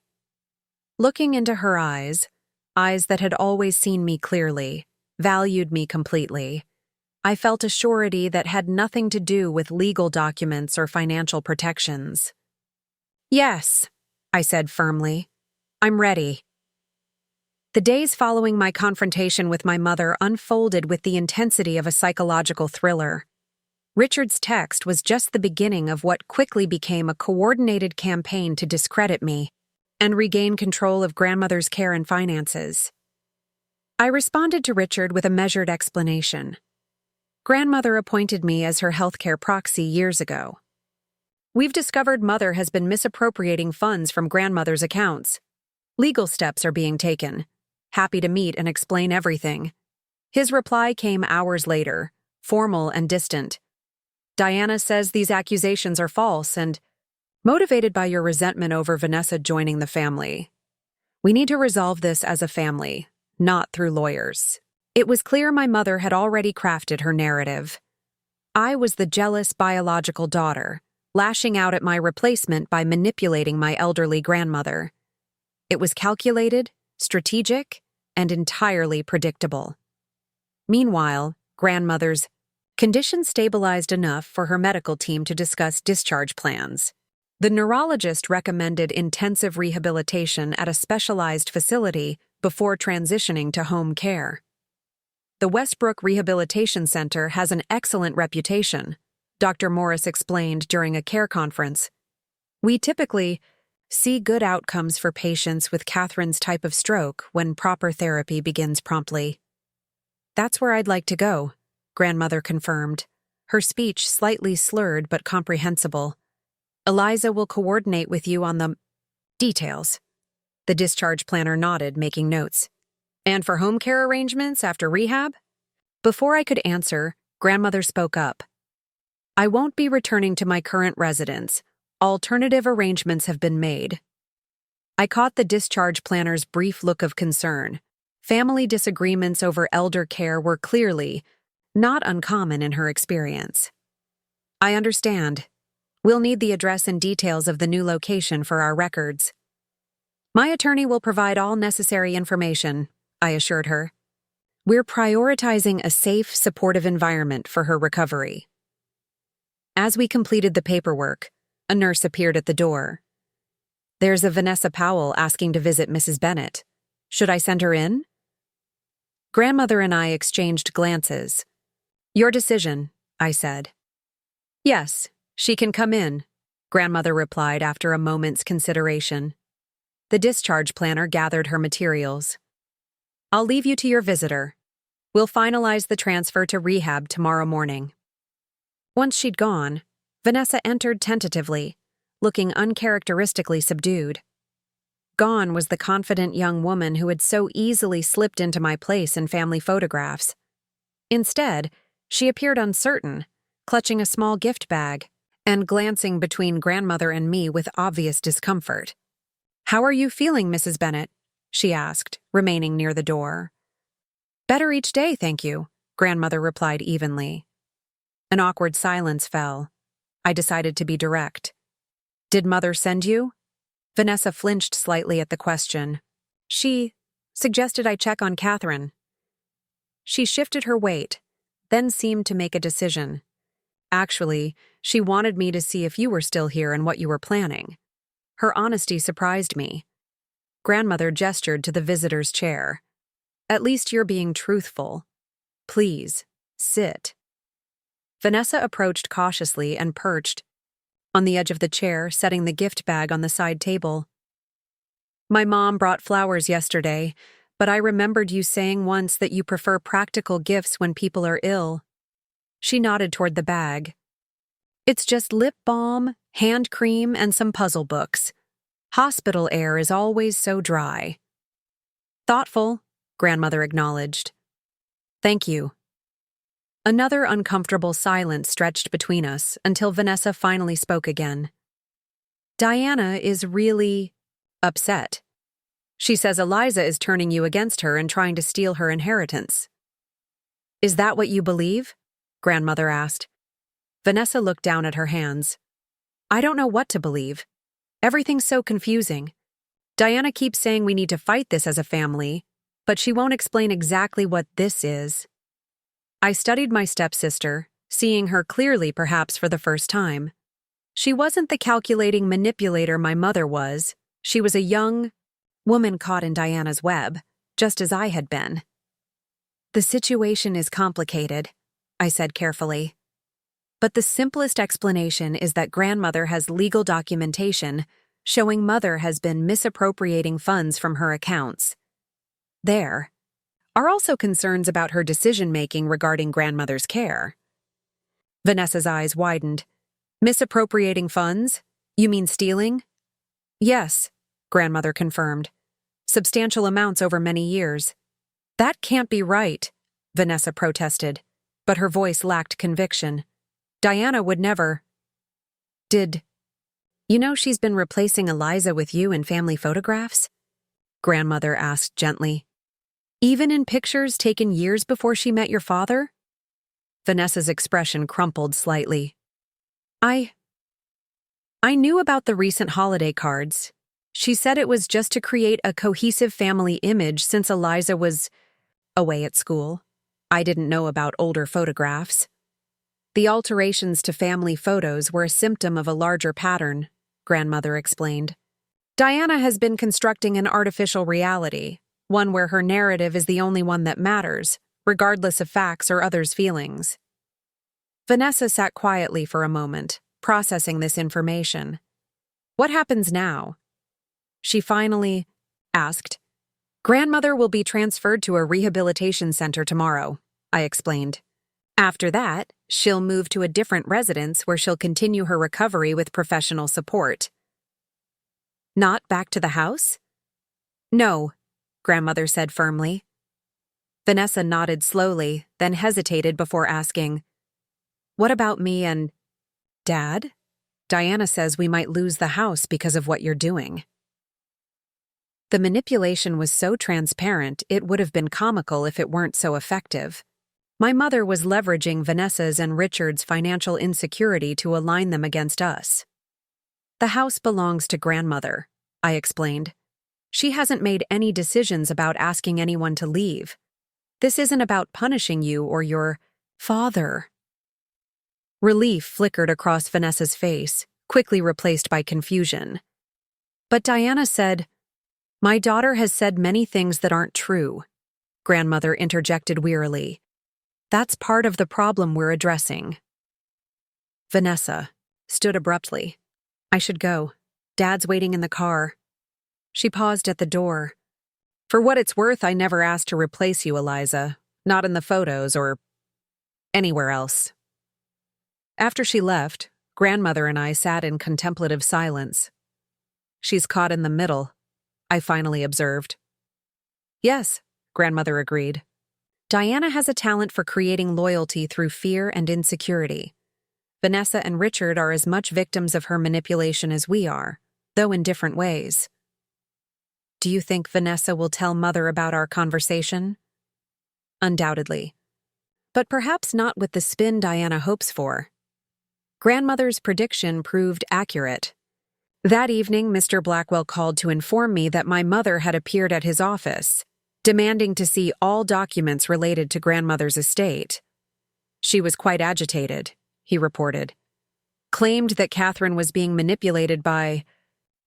Looking into her eyes that had always seen me clearly, valued me completely, I felt a surety that had nothing to do with legal documents or financial protections. Yes, I said firmly. I'm ready. The days following my confrontation with my mother unfolded with the intensity of a psychological thriller. Richard's text was just the beginning of what quickly became a coordinated campaign to discredit me and regain control of grandmother's care and finances. I responded to Richard with a measured explanation. Grandmother appointed me as her healthcare proxy years ago. We've discovered Mother has been misappropriating funds from grandmother's accounts. Legal steps are being taken. Happy to meet and explain everything. His reply came hours later, formal and distant. Diana says these accusations are false and motivated by your resentment over Vanessa joining the family. We need to resolve this as a family, not through lawyers. It was clear my mother had already crafted her narrative. I was the jealous biological daughter, lashing out at my replacement by manipulating my elderly grandmother. It was calculated, strategic, and entirely predictable. Meanwhile, grandmother's condition stabilized enough for her medical team to discuss discharge plans. The neurologist recommended intensive rehabilitation at a specialized facility before transitioning to home care. The Westbrook Rehabilitation Center has an excellent reputation, Dr. Morris explained during a care conference. We typically see good outcomes for patients with Catherine's type of stroke when proper therapy begins promptly. That's where I'd like to go, grandmother confirmed, her speech slightly slurred but comprehensible. Eliza will coordinate with you on the details. The discharge planner nodded, making notes. And for home care arrangements after rehab? Before I could answer, grandmother spoke up. I won't be returning to my current residence. Alternative arrangements have been made. I caught the discharge planner's brief look of concern. Family disagreements over elder care were clearly not uncommon in her experience. I understand. We'll need the address and details of the new location for our records. My attorney will provide all necessary information, I assured her. We're prioritizing a safe, supportive environment for her recovery. As we completed the paperwork, a nurse appeared at the door. There's a Vanessa Powell asking to visit Mrs. Bennett. Should I send her in? Grandmother and I exchanged glances. Your decision, I said. Yes, she can come in, Grandmother replied after a moment's consideration. The discharge planner gathered her materials. I'll leave you to your visitor. We'll finalize the transfer to rehab tomorrow morning. Once she'd gone, Vanessa entered tentatively, looking uncharacteristically subdued. Gone was the confident young woman who had so easily slipped into my place in family photographs. Instead, she appeared uncertain, clutching a small gift bag, and glancing between Grandmother and me with obvious discomfort. How are you feeling, Mrs. Bennett? She asked, remaining near the door. Better each day, thank you, Grandmother replied evenly. An awkward silence fell. I decided to be direct. Did Mother send you? Vanessa flinched slightly at the question. She suggested I check on Catherine. She shifted her weight, then seemed to make a decision. Actually, she wanted me to see if you were still here and what you were planning. Her honesty surprised me. Grandmother gestured to the visitor's chair. At least you're being truthful. Please, sit. Vanessa approached cautiously and perched on the edge of the chair, setting the gift bag on the side table. My mom brought flowers yesterday, but I remembered you saying once that you prefer practical gifts when people are ill. She nodded toward the bag. It's just lip balm, hand cream, and some puzzle books. Hospital air is always so dry. Thoughtful, Grandmother acknowledged. Thank you. Another uncomfortable silence stretched between us until Vanessa finally spoke again. Diana is really upset. She says Eliza is turning you against her and trying to steal her inheritance. Is that what you believe? Grandmother asked. Vanessa looked down at her hands. I don't know what to believe. Everything's so confusing. Diana keeps saying we need to fight this as a family, but she won't explain exactly what this is. I studied my stepsister, seeing her clearly perhaps for the first time. She wasn't the calculating manipulator my mother was. She was a young woman caught in Diana's web, just as I had been. The situation is complicated, I said carefully. But the simplest explanation is that Grandmother has legal documentation showing Mother has been misappropriating funds from her accounts. There are also concerns about her decision-making regarding Grandmother's care. Vanessa's eyes widened. Misappropriating funds? You mean stealing? Yes, Grandmother confirmed. Substantial amounts over many years. That can't be right, Vanessa protested, but her voice lacked conviction. Diana would never. Did you know she's been replacing Eliza with you in family photographs? Grandmother asked gently. Even in pictures taken years before she met your father? Vanessa's expression crumpled slightly. I knew about the recent holiday cards. She said it was just to create a cohesive family image since Eliza was away at school. I didn't know about older photographs. The alterations to family photos were a symptom of a larger pattern, Grandmother explained. Diana has been constructing an artificial reality, one where her narrative is the only one that matters, regardless of facts or others' feelings. Vanessa sat quietly for a moment, processing this information. What happens now? She finally asked. Grandmother will be transferred to a rehabilitation center tomorrow, I explained. After that, she'll move to a different residence where she'll continue her recovery with professional support. Not back to the house? No, Grandmother said firmly. Vanessa nodded slowly, then hesitated before asking, What about me and Dad? Diana says we might lose the house because of what you're doing. The manipulation was so transparent it would have been comical if it weren't so effective. My mother was leveraging Vanessa's and Richard's financial insecurity to align them against us. The house belongs to Grandmother, I explained. She hasn't made any decisions about asking anyone to leave. This isn't about punishing you or your father. Relief flickered across Vanessa's face, quickly replaced by confusion. But Diana said, "My daughter has said many things that aren't true," grandmother interjected wearily. "That's part of the problem we're addressing." Vanessa stood abruptly. "I should go. Dad's waiting in the car." She paused at the door. "For what it's worth, I never asked to replace you, Eliza. Not in the photos or anywhere else." After she left, grandmother and I sat in contemplative silence. "She's caught in the middle," I finally observed. "Yes," grandmother agreed. "Diana has a talent for creating loyalty through fear and insecurity. Vanessa and Richard are as much victims of her manipulation as we are, though in different ways." "Do you think Vanessa will tell Mother about our conversation?" "Undoubtedly. But perhaps not with the spin Diana hopes for." Grandmother's prediction proved accurate. That evening, Mr. Blackwell called to inform me that my mother had appeared at his office, demanding to see all documents related to grandmother's estate. She was quite agitated, he reported. Claimed that Catherine was being manipulated by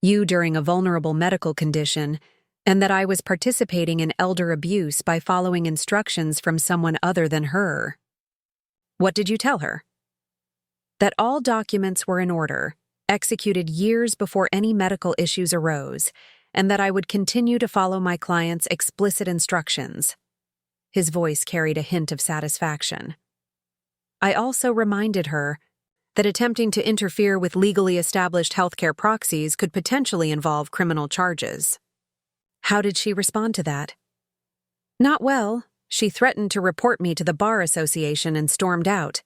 you during a vulnerable medical condition, and that I was participating in elder abuse by following instructions from someone other than her. "What did you tell her?" "That all documents were in order, executed years before any medical issues arose, and that I would continue to follow my client's explicit instructions." His voice carried a hint of satisfaction. I also reminded her that attempting to interfere with legally established healthcare proxies could potentially involve criminal charges. How did she respond to that? "Not well. She threatened to report me to the Bar Association and stormed out."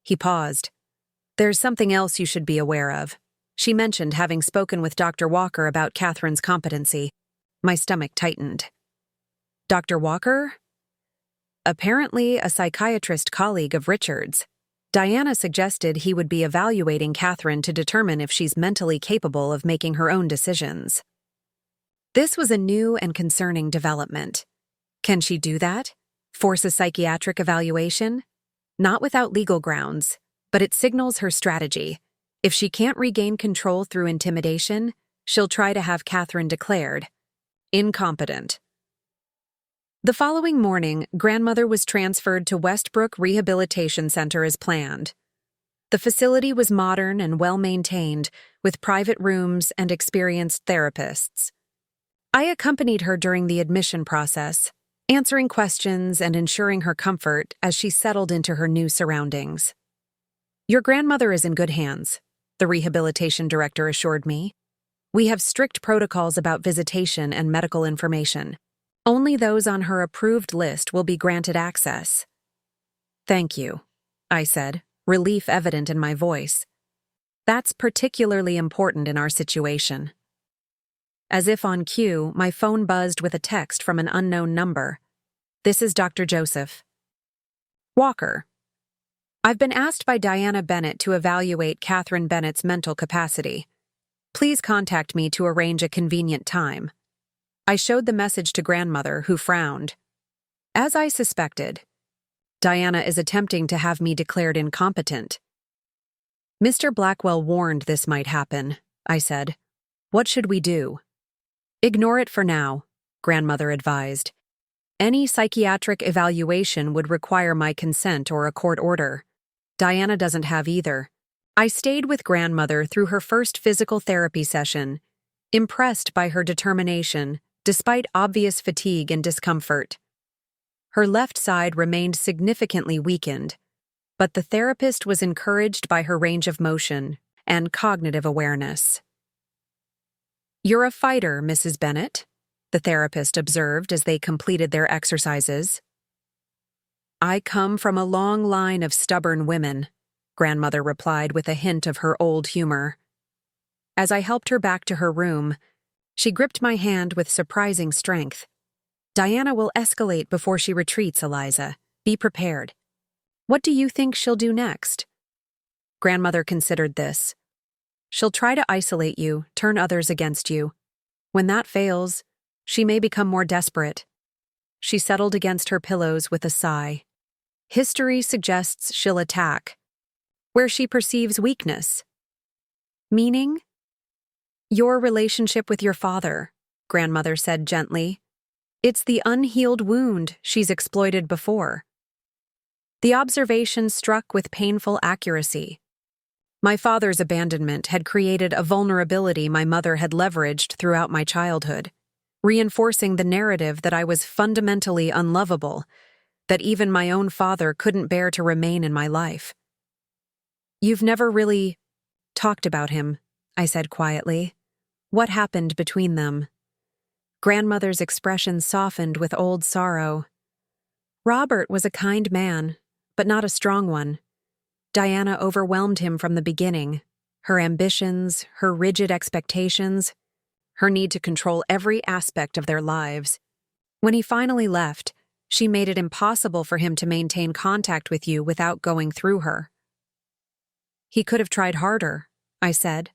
He paused. "There's something else you should be aware of." She mentioned having spoken with Dr. Walker about Catherine's competency. My stomach tightened. "Dr. Walker?" "Apparently a psychiatrist colleague of Richard's. Diana suggested he would be evaluating Catherine to determine if she's mentally capable of making her own decisions." This was a new and concerning development. Can she do that? Force a psychiatric evaluation? Not without legal grounds, but it signals her strategy. If she can't regain control through intimidation, she'll try to have Catherine declared incompetent. The following morning, grandmother was transferred to Westbrook Rehabilitation Center as planned. The facility was modern and well-maintained, with private rooms and experienced therapists. I accompanied her during the admission process, answering questions and ensuring her comfort as she settled into her new surroundings. "Your grandmother is in good hands," the rehabilitation director assured me. "We have strict protocols about visitation and medical information. Only those on her approved list will be granted access." "Thank you," I said, relief evident in my voice. "That's particularly important in our situation." As if on cue, my phone buzzed with a text from an unknown number. "This is Dr. Joseph." "Walker. I've been asked by Diana Bennett to evaluate Catherine Bennett's mental capacity. Please contact me to arrange a convenient time." I showed the message to grandmother, who frowned. As I suspected, Diana is attempting to have me declared incompetent. "Mr. Blackwell warned this might happen," I said. "What should we do?" "Ignore it for now," grandmother advised. "Any psychiatric evaluation would require my consent or a court order. Diana doesn't have either." I stayed with grandmother through her first physical therapy session, impressed by her determination, despite obvious fatigue and discomfort. Her left side remained significantly weakened, but the therapist was encouraged by her range of motion and cognitive awareness. "You're a fighter, Mrs. Bennett," the therapist observed as they completed their exercises. "I come from a long line of stubborn women," grandmother replied with a hint of her old humor. As I helped her back to her room, she gripped my hand with surprising strength. "Diana will escalate before she retreats, Eliza. Be prepared." "What do you think she'll do next?" Grandmother considered this. "She'll try to isolate you, turn others against you. When that fails, she may become more desperate." She settled against her pillows with a sigh. History suggests she'll attack, where she perceives weakness. Meaning? Your relationship with your father, grandmother said gently. It's the unhealed wound she's exploited before. The observation struck with painful accuracy. My father's abandonment had created a vulnerability my mother had leveraged throughout my childhood, reinforcing the narrative that I was fundamentally unlovable, that even my own father couldn't bear to remain in my life. You've never really talked about him, I said quietly. What happened between them? Grandmother's expression softened with old sorrow. Robert was a kind man, but not a strong one. Diana overwhelmed him from the beginning. Her ambitions, her rigid expectations, her need to control every aspect of their lives. When he finally left, she made it impossible for him to maintain contact with you without going through her. He could have tried harder, I said.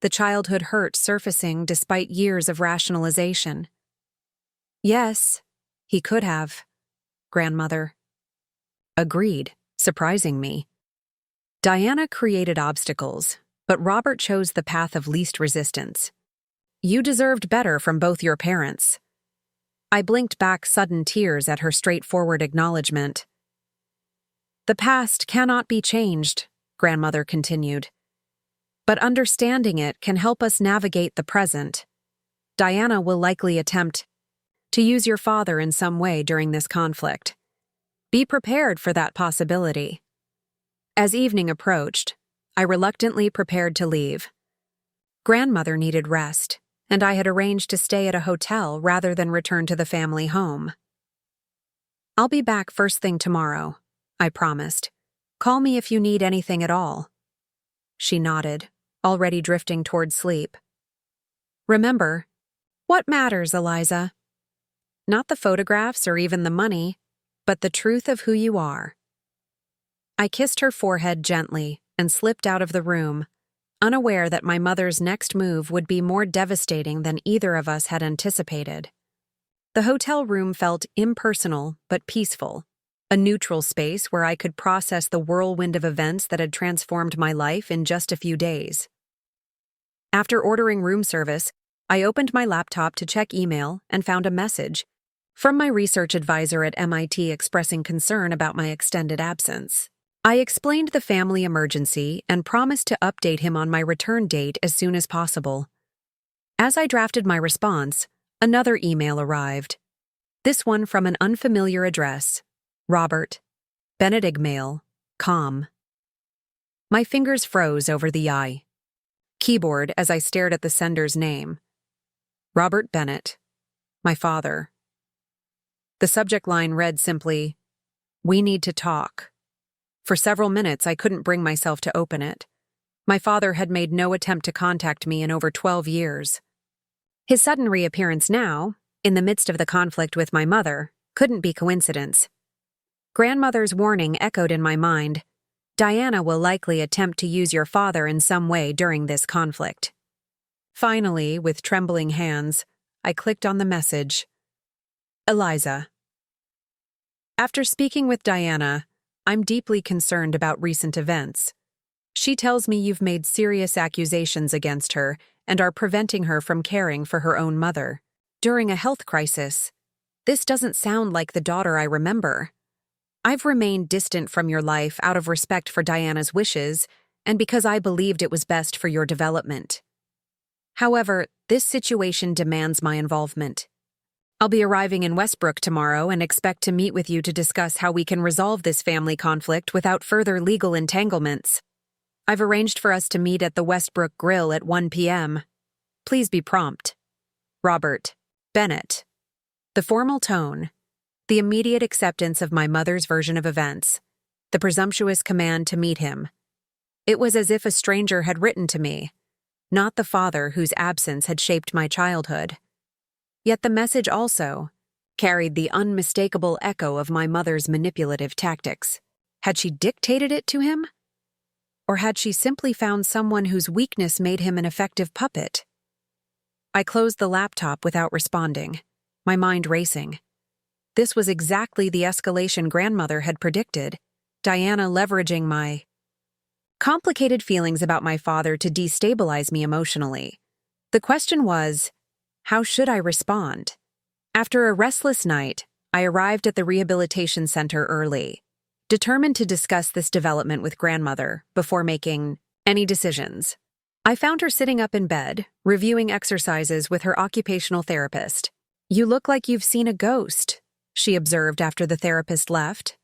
The childhood hurt surfacing despite years of rationalization. Yes, he could have, grandmother. Agreed, surprising me. Diana created obstacles, but Robert chose the path of least resistance. You deserved better from both your parents. I blinked back sudden tears at her straightforward acknowledgement. The past cannot be changed, grandmother continued. But understanding it can help us navigate the present. Diana will likely attempt to use your father in some way during this conflict. Be prepared for that possibility. As evening approached, I reluctantly prepared to leave. Grandmother needed rest, and I had arranged to stay at a hotel rather than return to the family home. I'll be back first thing tomorrow, I promised. Call me if you need anything at all. She nodded, already drifting toward sleep. Remember, what matters, Eliza? Not the photographs or even the money, but the truth of who you are. I kissed her forehead gently and slipped out of the room, unaware that my mother's next move would be more devastating than either of us had anticipated. The hotel room felt impersonal but peaceful, a neutral space where I could process the whirlwind of events that had transformed my life in just a few days. After ordering room service, I opened my laptop to check email and found a message from my research advisor at MIT expressing concern about my extended absence. I explained the family emergency and promised to update him on my return date as soon as possible. As I drafted my response, another email arrived. This one from an unfamiliar address. Robert. Benedict Mail. Com. My fingers froze over the keyboard as I stared at the sender's name. Robert Bennett. My father. The subject line read simply, "We need to talk." For several minutes, I couldn't bring myself to open it. My father had made no attempt to contact me in over 12 years. His sudden reappearance now, in the midst of the conflict with my mother, couldn't be coincidence. Grandmother's warning echoed in my mind. Diana will likely attempt to use your father in some way during this conflict. Finally, with trembling hands, I clicked on the message. Eliza. After speaking with Diana, I'm deeply concerned about recent events. She tells me you've made serious accusations against her and are preventing her from caring for her own mother. During a health crisis, this doesn't sound like the daughter I remember. I've remained distant from your life out of respect for Diana's wishes and because I believed it was best for your development. However, this situation demands my involvement. I'll be arriving in Westbrook tomorrow and expect to meet with you to discuss how we can resolve this family conflict without further legal entanglements. I've arranged for us to meet at the Westbrook Grill at 1 p.m. Please be prompt. Robert. Bennett. The formal tone, the immediate acceptance of my mother's version of events, the presumptuous command to meet him. It was as if a stranger had written to me, not the father whose absence had shaped my childhood. Yet the message also carried the unmistakable echo of my mother's manipulative tactics. Had she dictated it to him? Or had she simply found someone whose weakness made him an effective puppet? I closed the laptop without responding, my mind racing. This was exactly the escalation grandmother had predicted, Diana leveraging my complicated feelings about my father to destabilize me emotionally. The question was, how should I respond? After a restless night, I arrived at the rehabilitation center early, determined to discuss this development with grandmother before making any decisions. I found her sitting up in bed, reviewing exercises with her occupational therapist. "You look like you've seen a ghost," she observed after the therapist left.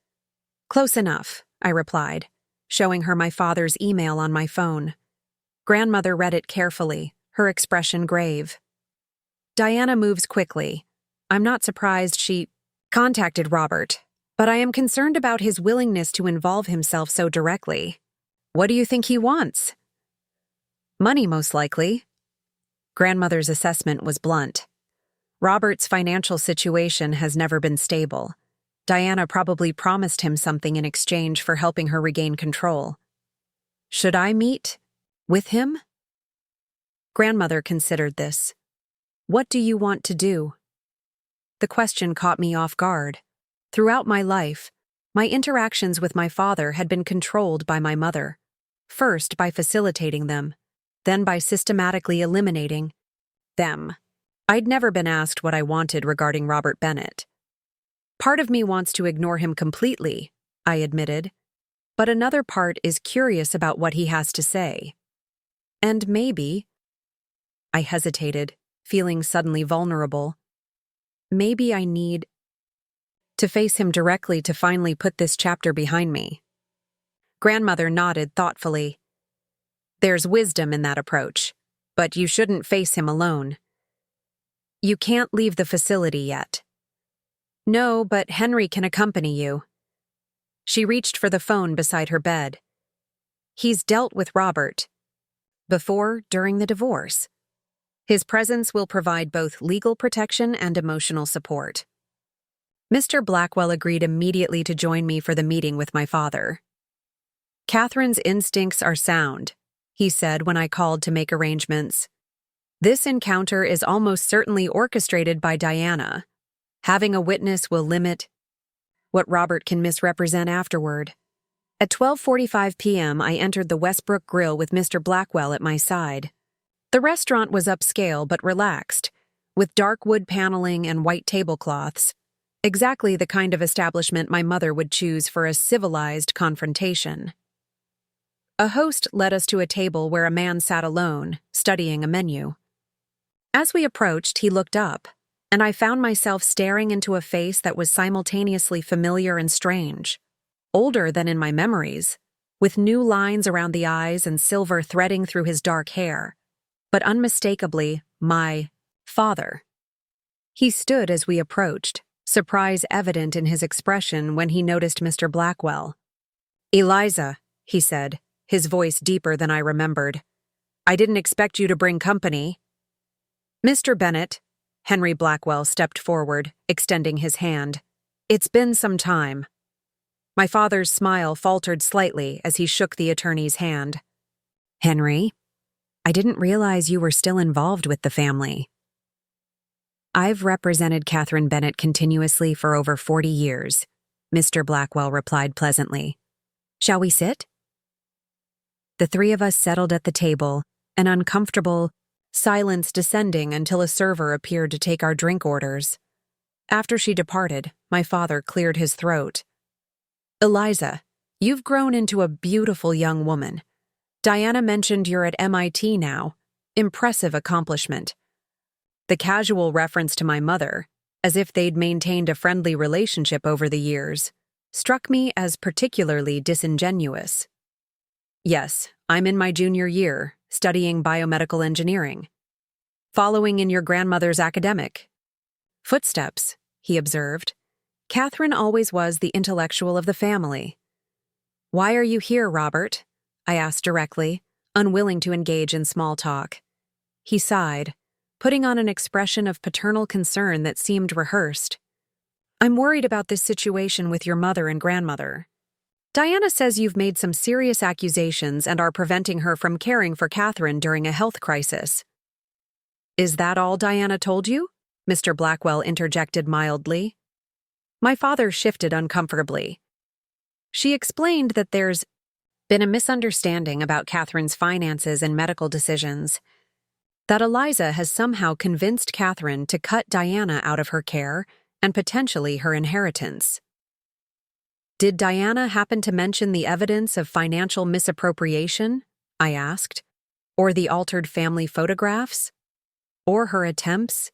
"Close enough," I replied, showing her my father's email on my phone. Grandmother read it carefully, her expression grave. "Diana moves quickly. I'm not surprised she contacted Robert, but I am concerned about his willingness to involve himself so directly. What do you think he wants?" "Money, most likely." Grandmother's assessment was blunt. Robert's financial situation has never been stable. Diana probably promised him something in exchange for helping her regain control. "Should I meet with him?" Grandmother considered this. "What do you want to do?" The question caught me off guard. Throughout my life, my interactions with my father had been controlled by my mother, first by facilitating them, then by systematically eliminating them. I'd never been asked what I wanted regarding Robert Bennett. "Part of me wants to ignore him completely," I admitted, "but another part is curious about what he has to say. And maybe—" I hesitated, feeling suddenly vulnerable. "Maybe I need to face him directly to finally put this chapter behind me." Grandmother nodded thoughtfully. "There's wisdom in that approach, but you shouldn't face him alone. You can't leave the facility yet." "No, but Henry can accompany you." She reached for the phone beside her bed. "He's dealt with Robert before, during the divorce. His presence will provide both legal protection and emotional support." Mr. Blackwell agreed immediately to join me for the meeting with my father. "Catherine's instincts are sound," he said when I called to make arrangements. "This encounter is almost certainly orchestrated by Diana. Having a witness will limit what Robert can misrepresent afterward." At 12:45 p.m., I entered the Westbrook Grill with Mr. Blackwell at my side. The restaurant was upscale but relaxed, with dark wood paneling and white tablecloths, exactly the kind of establishment my mother would choose for a civilized confrontation. A host led us to a table where a man sat alone, studying a menu. As we approached, he looked up, and I found myself staring into a face that was simultaneously familiar and strange. Older than in my memories, with new lines around the eyes and silver threading through his dark hair, but unmistakably my father. He stood as we approached, surprise evident in his expression when he noticed Mr. Blackwell. "Eliza," he said, his voice deeper than I remembered. "I didn't expect you to bring company." "Mr. Bennett," Henry Blackwell stepped forward, extending his hand. "It's been some time." My father's smile faltered slightly as he shook the attorney's hand. "Henry, I didn't realize you were still involved with the family." "I've represented Catherine Bennett continuously for over 40 years, Mr. Blackwell replied pleasantly. "Shall we sit?" The three of us settled at the table, an uncomfortable silence descending until a server appeared to take our drink orders. After she departed, my father cleared his throat. "Eliza, you've grown into a beautiful young woman. Diana mentioned you're at MIT now. Impressive accomplishment." The casual reference to my mother, as if they'd maintained a friendly relationship over the years, struck me as particularly disingenuous. "Yes, I'm in my junior year, studying biomedical engineering." "Following in your grandmother's academic footsteps," he observed. "Catherine always was the intellectual of the family." "Why are you here, Robert?" I asked directly, unwilling to engage in small talk. He sighed, putting on an expression of paternal concern that seemed rehearsed. "I'm worried about this situation with your mother and grandmother. Diana says you've made some serious accusations and are preventing her from caring for Catherine during a health crisis." "Is that all Diana told you?" Mr. Blackwell interjected mildly. My father shifted uncomfortably. She explained that there's been a misunderstanding about Catherine's finances and medical decisions, that Eliza has somehow convinced Catherine to cut Diana out of her care and potentially her inheritance. Did Diana happen to mention the evidence of financial misappropriation? I asked. Or the altered family photographs? Or her attempts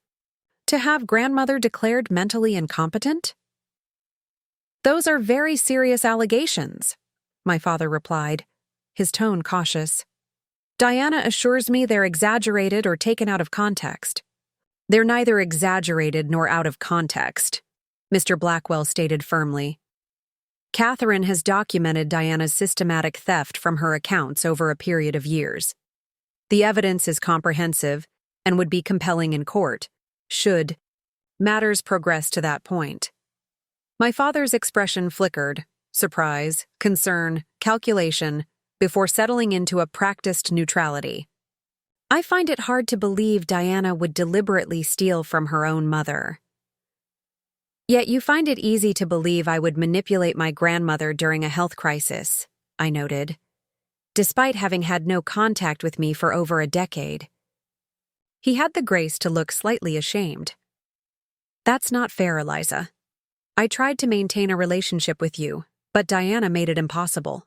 to have grandmother declared mentally incompetent? Those are very serious allegations, my father replied, his tone cautious. Diana assures me they're exaggerated or taken out of context. They're neither exaggerated nor out of context, Mr. Blackwell stated firmly. Catherine has documented Diana's systematic theft from her accounts over a period of years. The evidence is comprehensive and would be compelling in court, should matters progress to that point. My father's expression flickered, surprise, concern, calculation, before settling into a practiced neutrality. I find it hard to believe Diana would deliberately steal from her own mother. Yet you find it easy to believe I would manipulate my grandmother during a health crisis, I noted, despite having had no contact with me for over a decade. He had the grace to look slightly ashamed. That's not fair, Eliza. I tried to maintain a relationship with you, but Diana made it impossible.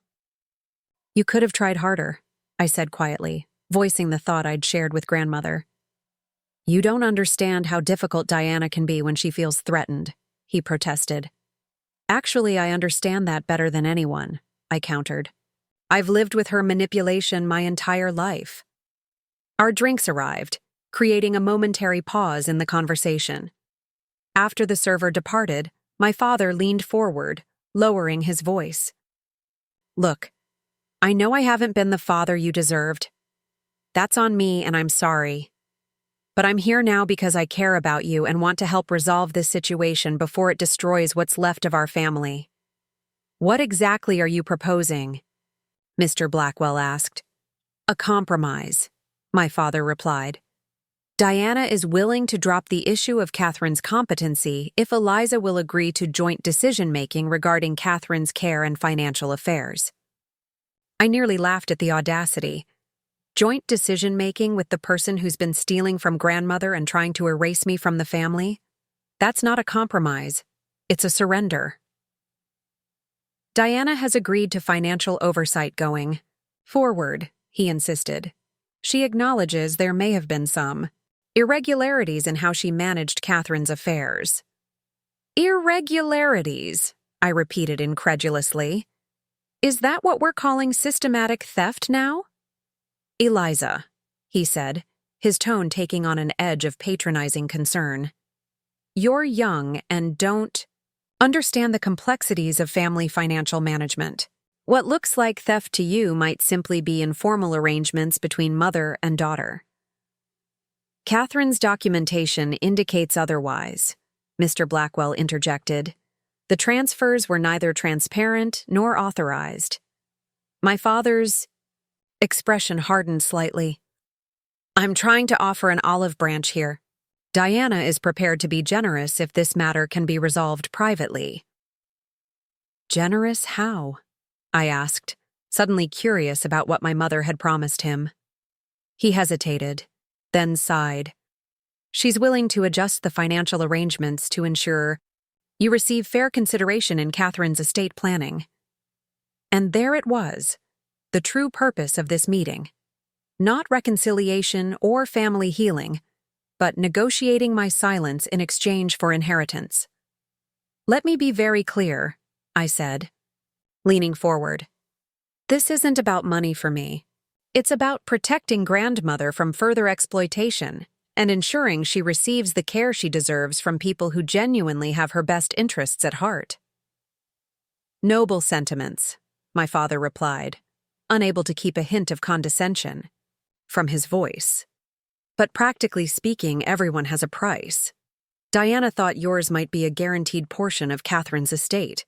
You could have tried harder, I said quietly, voicing the thought I'd shared with grandmother. You don't understand how difficult Diana can be when she feels threatened, he protested. Actually, I understand that better than anyone, I countered. I've lived with her manipulation my entire life. Our drinks arrived, creating a momentary pause in the conversation. After the server departed, my father leaned forward, lowering his voice. Look, I know I haven't been the father you deserved. That's on me, and I'm sorry. But I'm here now because I care about you and want to help resolve this situation before it destroys what's left of our family. What exactly are you proposing? Mr. Blackwell asked. A compromise, my father replied. Diana is willing to drop the issue of Catherine's competency if Eliza will agree to joint decision-making regarding Catherine's care and financial affairs. I nearly laughed at the audacity. Joint decision-making with the person who's been stealing from grandmother and trying to erase me from the family? That's not a compromise. It's a surrender. Diana has agreed to financial oversight going forward, he insisted. She acknowledges there may have been some irregularities in how she managed Catherine's affairs. Irregularities, I repeated incredulously. Is that what we're calling systematic theft now? Eliza, he said, his tone taking on an edge of patronizing concern. You're young and don't understand the complexities of family financial management. What looks like theft to you might simply be informal arrangements between mother and daughter. Catherine's documentation indicates otherwise, Mr. Blackwell interjected. The transfers were neither transparent nor authorized. My father's expression hardened slightly. I'm trying to offer an olive branch here. Diana is prepared to be generous if this matter can be resolved privately. Generous how? I asked, suddenly curious about what my mother had promised him. He hesitated, then sighed. She's willing to adjust the financial arrangements to ensure you receive fair consideration in Catherine's estate planning. And there it was, the true purpose of this meeting. Not reconciliation or family healing, but negotiating my silence in exchange for inheritance. Let me be very clear, I said, leaning forward. This isn't about money for me. It's about protecting grandmother from further exploitation and ensuring she receives the care she deserves from people who genuinely have her best interests at heart. Noble sentiments, my father replied, unable to keep a hint of condescension from his voice. But practically speaking, everyone has a price. Diana thought yours might be a guaranteed portion of Catherine's estate.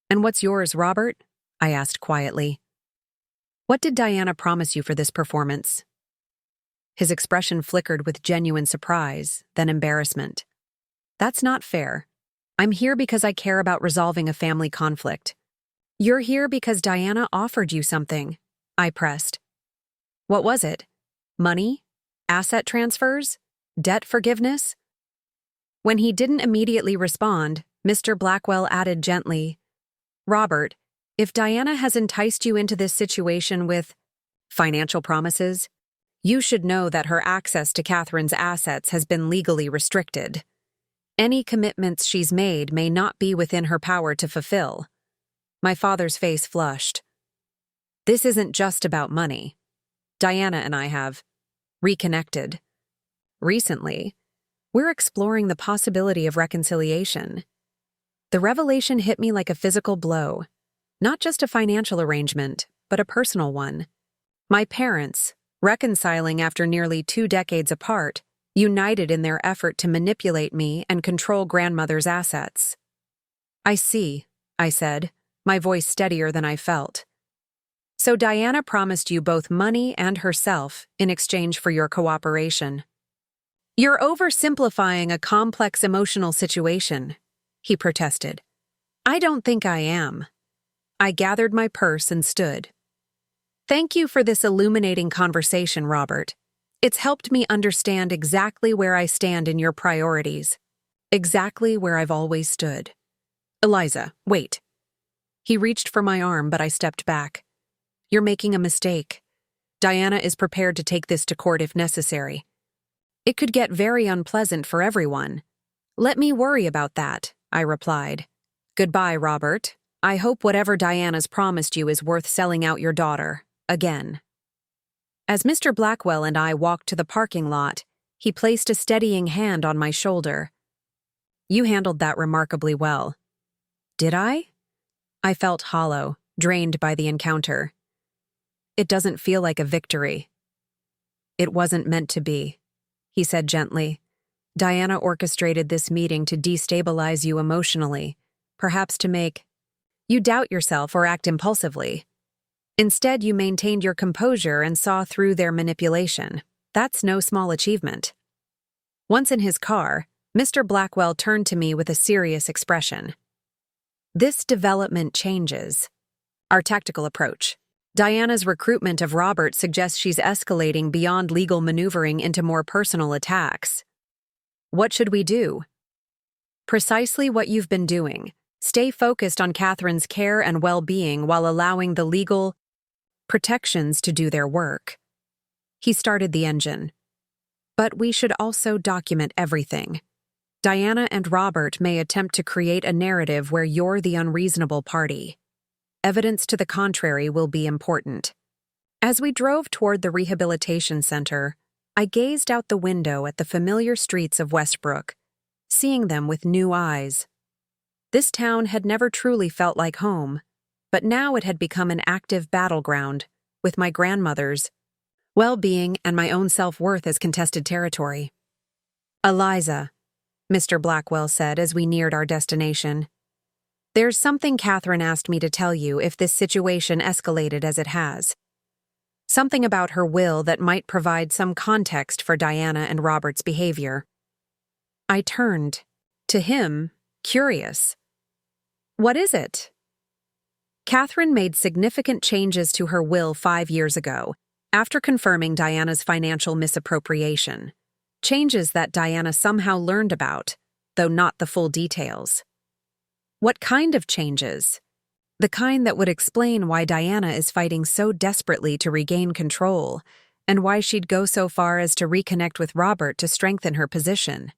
And what's yours, Robert? I asked quietly. What did Diana promise you for this performance? His expression flickered with genuine surprise, then embarrassment. That's not fair. I'm here because I care about resolving a family conflict. You're here because Diana offered you something, I pressed. What was it? Money? Asset transfers? Debt forgiveness? When he didn't immediately respond, Mr. Blackwell added gently, Robert, if Diana has enticed you into this situation with financial promises, you should know that her access to Catherine's assets has been legally restricted. Any commitments she's made may not be within her power to fulfill. My father's face flushed. This isn't just about money. Diana and I have reconnected. Recently, we're exploring the possibility of reconciliation. The revelation hit me like a physical blow, not just a financial arrangement, but a personal one. My parents, reconciling after nearly 2 decades apart, united in their effort to manipulate me and control grandmother's assets. I see, I said, my voice steadier than I felt. So Diana promised you both money and herself in exchange for your cooperation. You're oversimplifying a complex emotional situation, he protested. I don't think I am. I gathered my purse and stood. Thank you for this illuminating conversation, Robert. It's helped me understand exactly where I stand in your priorities. Exactly where I've always stood. Eliza, wait. He reached for my arm, but I stepped back. You're making a mistake. Diana is prepared to take this to court if necessary. It could get very unpleasant for everyone. Let me worry about that, I replied. Goodbye, Robert. I hope whatever Diana's promised you is worth selling out your daughter, again. As Mr. Blackwell and I walked to the parking lot, he placed a steadying hand on my shoulder. You handled that remarkably well. Did I? I felt hollow, drained by the encounter. It doesn't feel like a victory. It wasn't meant to be, he said gently. Diana orchestrated this meeting to destabilize you emotionally, perhaps to make you doubt yourself or act impulsively. Instead, you maintained your composure and saw through their manipulation. That's no small achievement. Once in his car, Mr. Blackwell turned to me with a serious expression. This development changes our tactical approach. Diana's recruitment of Robert suggests she's escalating beyond legal maneuvering into more personal attacks. What should we do? Precisely what you've been doing. Stay focused on Catherine's care and well-being while allowing the legal protections to do their work. He started the engine. But we should also document everything. Diana and Robert may attempt to create a narrative where you're the unreasonable party. Evidence to the contrary will be important. As we drove toward the rehabilitation center, I gazed out the window at the familiar streets of Westbrook, seeing them with new eyes. This town had never truly felt like home, but now it had become an active battleground, with my grandmother's well-being and my own self-worth as contested territory. Eliza, Mr. Blackwell said as we neared our destination. There's something Catherine asked me to tell you if this situation escalated as it has. Something about her will that might provide some context for Diana and Robert's behavior. I turned to him, curious. What is it? Catherine made significant changes to her will 5 years ago, after confirming Diana's financial misappropriation. Changes that Diana somehow learned about, though not the full details. What kind of changes? The kind that would explain why Diana is fighting so desperately to regain control, and why she'd go so far as to reconnect with Robert to strengthen her position.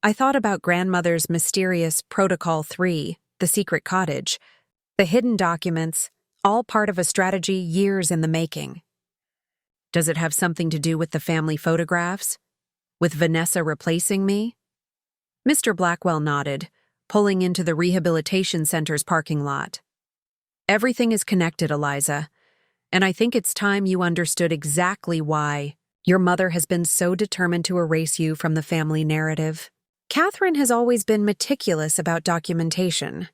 I thought about grandmother's mysterious Protocol 3, the secret cottage, the hidden documents, all part of a strategy years in the making. Does it have something to do with the family photographs? With Vanessa replacing me? Mr. Blackwell nodded, pulling into the rehabilitation center's parking lot. Everything is connected, Eliza, and I think it's time you understood exactly why your mother has been so determined to erase you from the family narrative. Catherine has always been meticulous about documentation,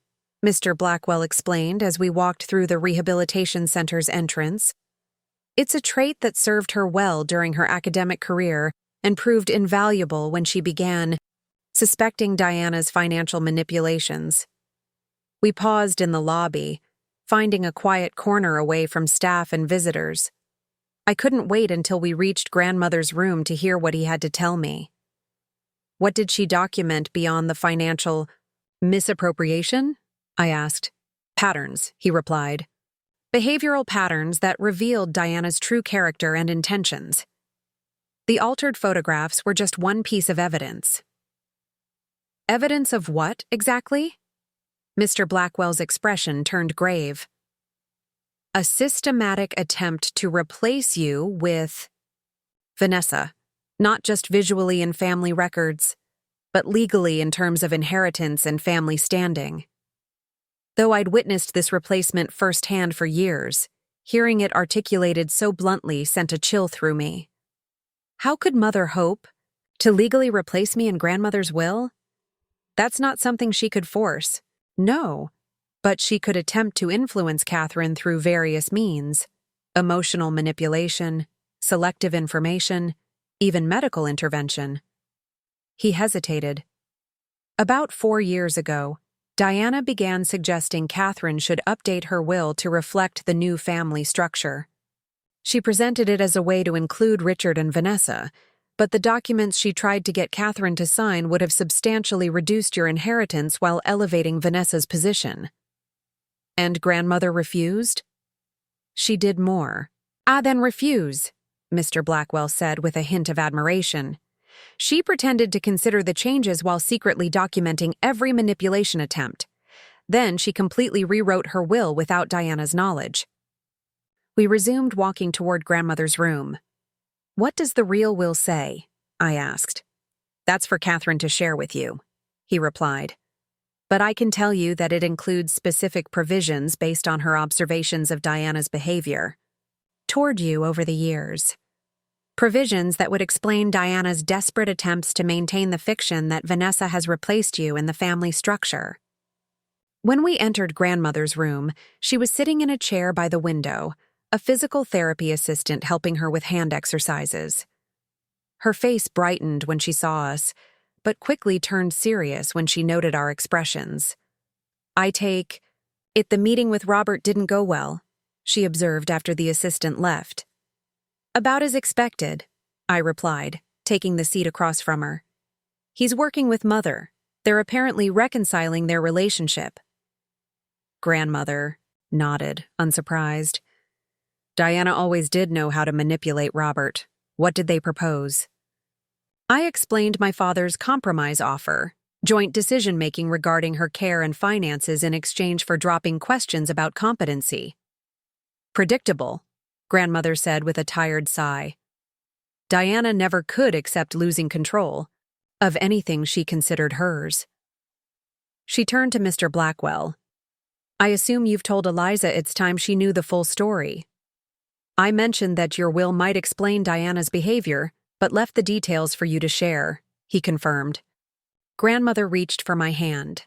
Mr. Blackwell explained as we walked through the rehabilitation center's entrance. It's a trait that served her well during her academic career and proved invaluable when she began suspecting Diana's financial manipulations. We paused in the lobby, finding a quiet corner away from staff and visitors. I couldn't wait until we reached grandmother's room to hear what he had to tell me. What did she document beyond the financial misappropriation? I asked. Patterns, he replied. Behavioral patterns that revealed Diana's true character and intentions. The altered photographs were just one piece of evidence. Evidence of what, exactly? Mr. Blackwell's expression turned grave. A systematic attempt to replace you with Vanessa, not just visually in family records, but legally in terms of inheritance and family standing. Though I'd witnessed this replacement firsthand for years, hearing it articulated so bluntly sent a chill through me. How could Mother hope to legally replace me in grandmother's will? That's not something she could force. No, but she could attempt to influence Catherine through various means: emotional manipulation, selective information, even medical intervention. He hesitated. About 4 years ago, Diana began suggesting Catherine should update her will to reflect the new family structure. She presented it as a way to include Richard and Vanessa, but the documents she tried to get Catherine to sign would have substantially reduced your inheritance while elevating Vanessa's position. And grandmother refused? She did more. Then refuse, Mr. Blackwell said with a hint of admiration. She pretended to consider the changes while secretly documenting every manipulation attempt. Then she completely rewrote her will without Diana's knowledge. We resumed walking toward grandmother's room. What does the real will say? I asked. That's for Catherine to share with you, he replied. But I can tell you that it includes specific provisions based on her observations of Diana's behavior toward you over the years. Provisions that would explain Diana's desperate attempts to maintain the fiction that Vanessa has replaced you in the family structure. When we entered grandmother's room, she was sitting in a chair by the window, a physical therapy assistant helping her with hand exercises. Her face brightened when she saw us, but quickly turned serious when she noted our expressions. I take it the meeting with Robert didn't go well, she observed after the assistant left. About as expected, I replied, taking the seat across from her. He's working with Mother. They're apparently reconciling their relationship. Grandmother nodded, unsurprised. Diana always did know how to manipulate Robert. What did they propose? I explained my father's compromise offer, joint decision-making regarding her care and finances in exchange for dropping questions about competency. Predictable, grandmother said with a tired sigh. Diana never could accept losing control of anything she considered hers. She turned to Mr. Blackwell. I assume you've told Eliza it's time she knew the full story. I mentioned that your will might explain Diana's behavior, but left the details for you to share, he confirmed. Grandmother reached for my hand.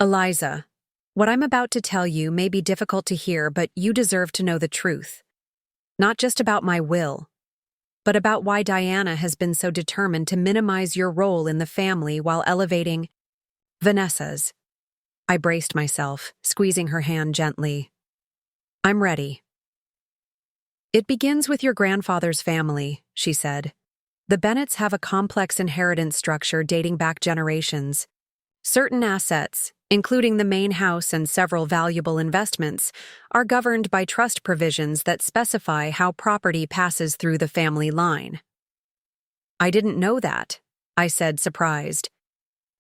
Eliza, what I'm about to tell you may be difficult to hear, but you deserve to know the truth. Not just about my will, but about why Diana has been so determined to minimize your role in the family while elevating Vanessa's. I braced myself, squeezing her hand gently. I'm ready. It begins with your grandfather's family, she said. The Bennetts have a complex inheritance structure dating back generations. Certain assets, including the main house and several valuable investments, are governed by trust provisions that specify how property passes through the family line. I didn't know that, I said, surprised.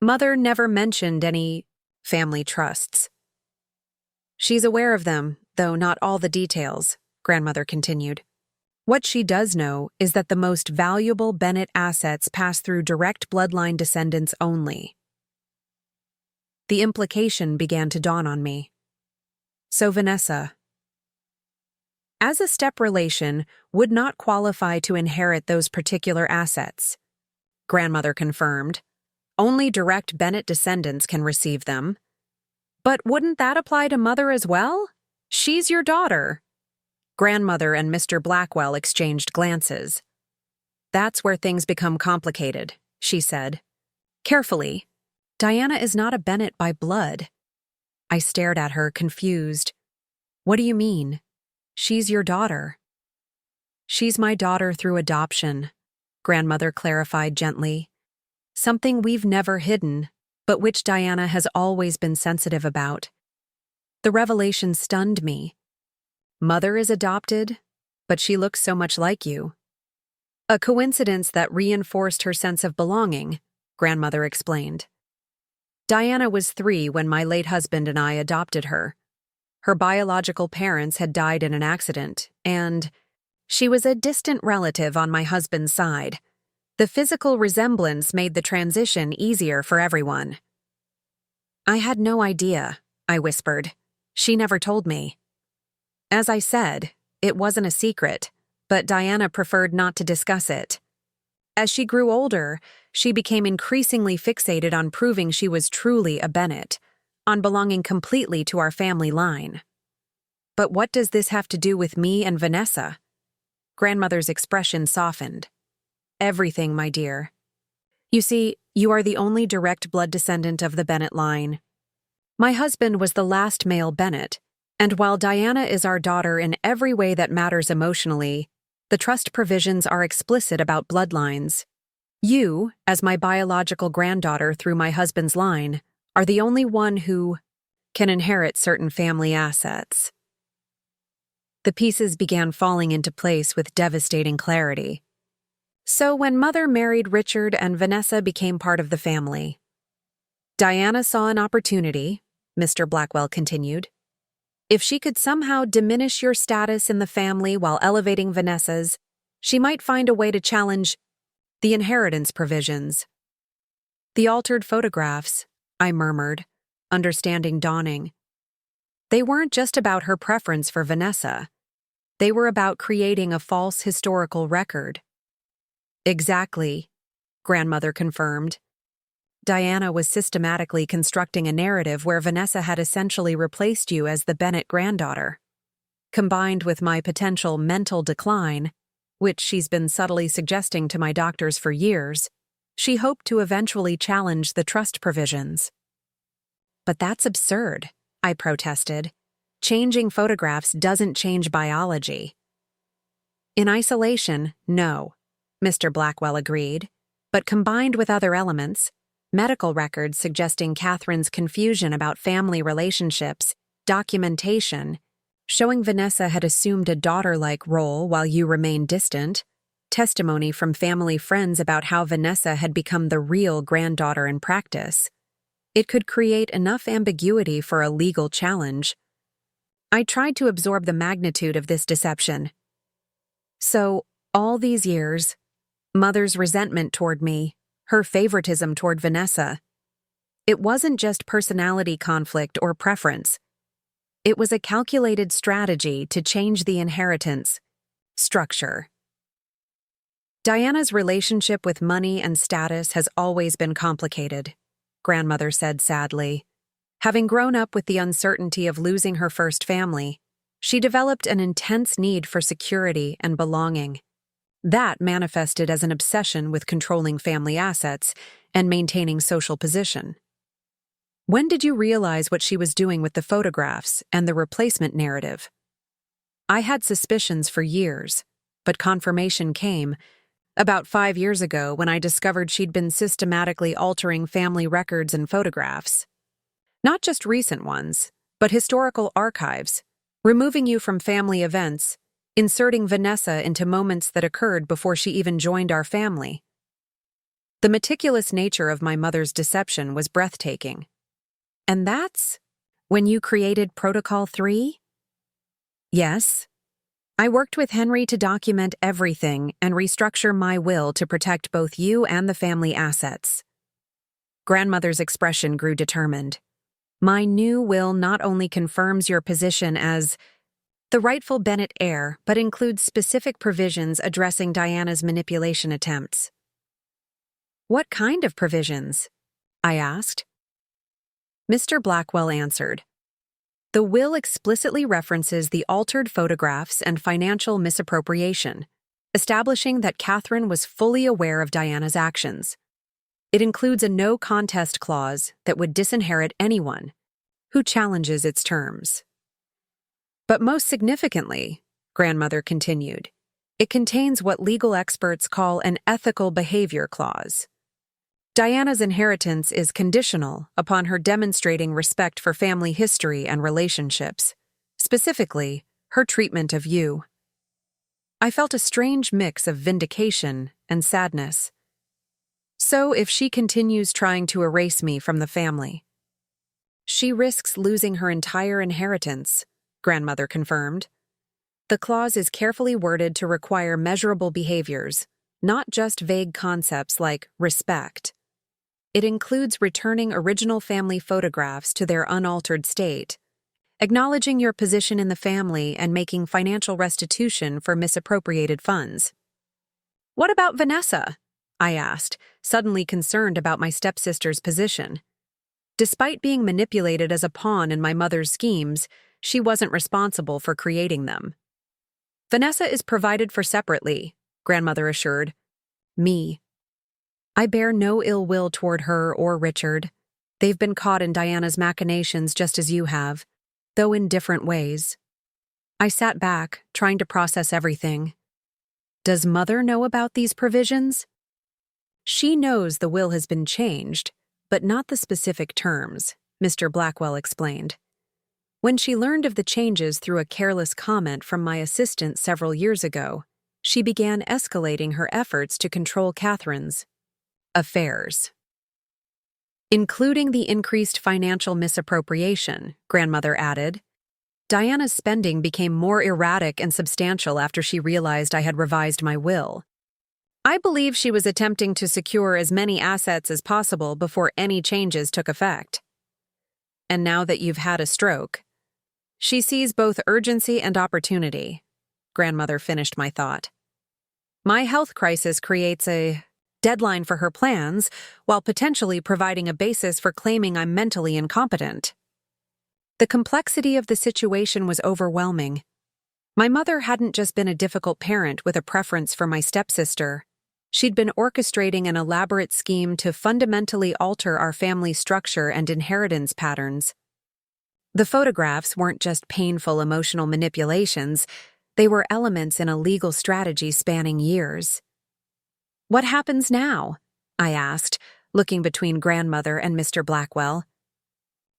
Mother never mentioned any family trusts. She's aware of them, though not all the details, grandmother continued. What she does know is that the most valuable Bennett assets pass through direct bloodline descendants only. The implication began to dawn on me. So Vanessa, as a step relation, would not qualify to inherit those particular assets. Grandmother confirmed. Only direct Bennett descendants can receive them. But wouldn't that apply to Mother as well? She's your daughter. Grandmother and Mr. Blackwell exchanged glances. That's where things become complicated, she said. Carefully. Diana is not a Bennett by blood. I stared at her, confused. What do you mean? She's your daughter. She's my daughter through adoption, grandmother clarified gently. Something we've never hidden, but which Diana has always been sensitive about. The revelation stunned me. Mother is adopted, but she looks so much like you. A coincidence that reinforced her sense of belonging, grandmother explained. Diana was 3 when my late husband and I adopted her. Her biological parents had died in an accident, and she was a distant relative on my husband's side. The physical resemblance made the transition easier for everyone. I had no idea, I whispered. She never told me. As I said, it wasn't a secret, but Diana preferred not to discuss it. As she grew older, she became increasingly fixated on proving she was truly a Bennett, on belonging completely to our family line. But what does this have to do with me and Vanessa? Grandmother's expression softened. Everything, my dear. You see, you are the only direct blood descendant of the Bennett line. My husband was the last male Bennett, and while Diana is our daughter in every way that matters emotionally, the trust provisions are explicit about bloodlines. You, as my biological granddaughter through my husband's line, are the only one who can inherit certain family assets. The pieces began falling into place with devastating clarity. So when Mother married Richard and Vanessa became part of the family, Diana saw an opportunity, Mr. Blackwell continued. If she could somehow diminish your status in the family while elevating Vanessa's, she might find a way to challenge the inheritance provisions. The altered photographs, I murmured, understanding dawning. They weren't just about her preference for Vanessa. They were about creating a false historical record. Exactly, grandmother confirmed. Diana was systematically constructing a narrative where Vanessa had essentially replaced you as the Bennett granddaughter. Combined with my potential mental decline, which she's been subtly suggesting to my doctors for years, she hoped to eventually challenge the trust provisions. But that's absurd, I protested. Changing photographs doesn't change biology. In isolation, no, Mr. Blackwell agreed, but combined with other elements, medical records suggesting Catherine's confusion about family relationships, documentation, showing Vanessa had assumed a daughter-like role while you remained distant, testimony from family friends about how Vanessa had become the real granddaughter in practice. It could create enough ambiguity for a legal challenge. I tried to absorb the magnitude of this deception. So, all these years, Mother's resentment toward me, her favoritism toward Vanessa, it wasn't just personality conflict or preference. It was a calculated strategy to change the inheritance structure. Diana's relationship with money and status has always been complicated, grandmother said sadly. Having grown up with the uncertainty of losing her first family, she developed an intense need for security and belonging. That manifested as an obsession with controlling family assets and maintaining social position. When did you realize what she was doing with the photographs and the replacement narrative? I had suspicions for years, but confirmation came about 5 years ago when I discovered she'd been systematically altering family records and photographs. Not just recent ones, but historical archives, removing you from family events, inserting Vanessa into moments that occurred before she even joined our family. The meticulous nature of my mother's deception was breathtaking. And that's when you created Protocol 3? Yes. I worked with Henry to document everything and restructure my will to protect both you and the family assets. Grandmother's expression grew determined. My new will not only confirms your position as the rightful Bennett heir, but includes specific provisions addressing Diana's manipulation attempts. What kind of provisions? I asked. Mr. Blackwell answered. The will explicitly references the altered photographs and financial misappropriation, establishing that Catherine was fully aware of Diana's actions. It includes a no contest clause that would disinherit anyone who challenges its terms. But most significantly, grandmother continued, it contains what legal experts call an ethical behavior clause. Diana's inheritance is conditional upon her demonstrating respect for family history and relationships, specifically, her treatment of you. I felt a strange mix of vindication and sadness. So if she continues trying to erase me from the family, she risks losing her entire inheritance, grandmother confirmed. The clause is carefully worded to require measurable behaviors, not just vague concepts like respect. It includes returning original family photographs to their unaltered state, acknowledging your position in the family and making financial restitution for misappropriated funds. What about Vanessa? I asked, suddenly concerned about my stepsister's position. Despite being manipulated as a pawn in my mother's schemes, she wasn't responsible for creating them. Vanessa is provided for separately, grandmother assured me. I bear no ill will toward her or Richard. They've been caught in Diana's machinations just as you have, though in different ways. I sat back, trying to process everything. Does Mother know about these provisions? She knows the will has been changed, but not the specific terms, Mr. Blackwell explained. When she learned of the changes through a careless comment from my assistant several years ago, she began escalating her efforts to control Catherine's affairs, including the increased financial misappropriation, grandmother added. Diana's spending became more erratic and substantial after she realized I had revised my will. I believe she was attempting to secure as many assets as possible before any changes took effect. And now that you've had a stroke, she sees both urgency and opportunity, grandmother finished my thought. My health crisis creates a deadline for her plans, while potentially providing a basis for claiming I'm mentally incompetent. The complexity of the situation was overwhelming. My mother hadn't just been a difficult parent with a preference for my stepsister. She'd been orchestrating an elaborate scheme to fundamentally alter our family structure and inheritance patterns. The photographs weren't just painful emotional manipulations, they were elements in a legal strategy spanning years. What happens now? I asked, looking between grandmother and Mr. Blackwell.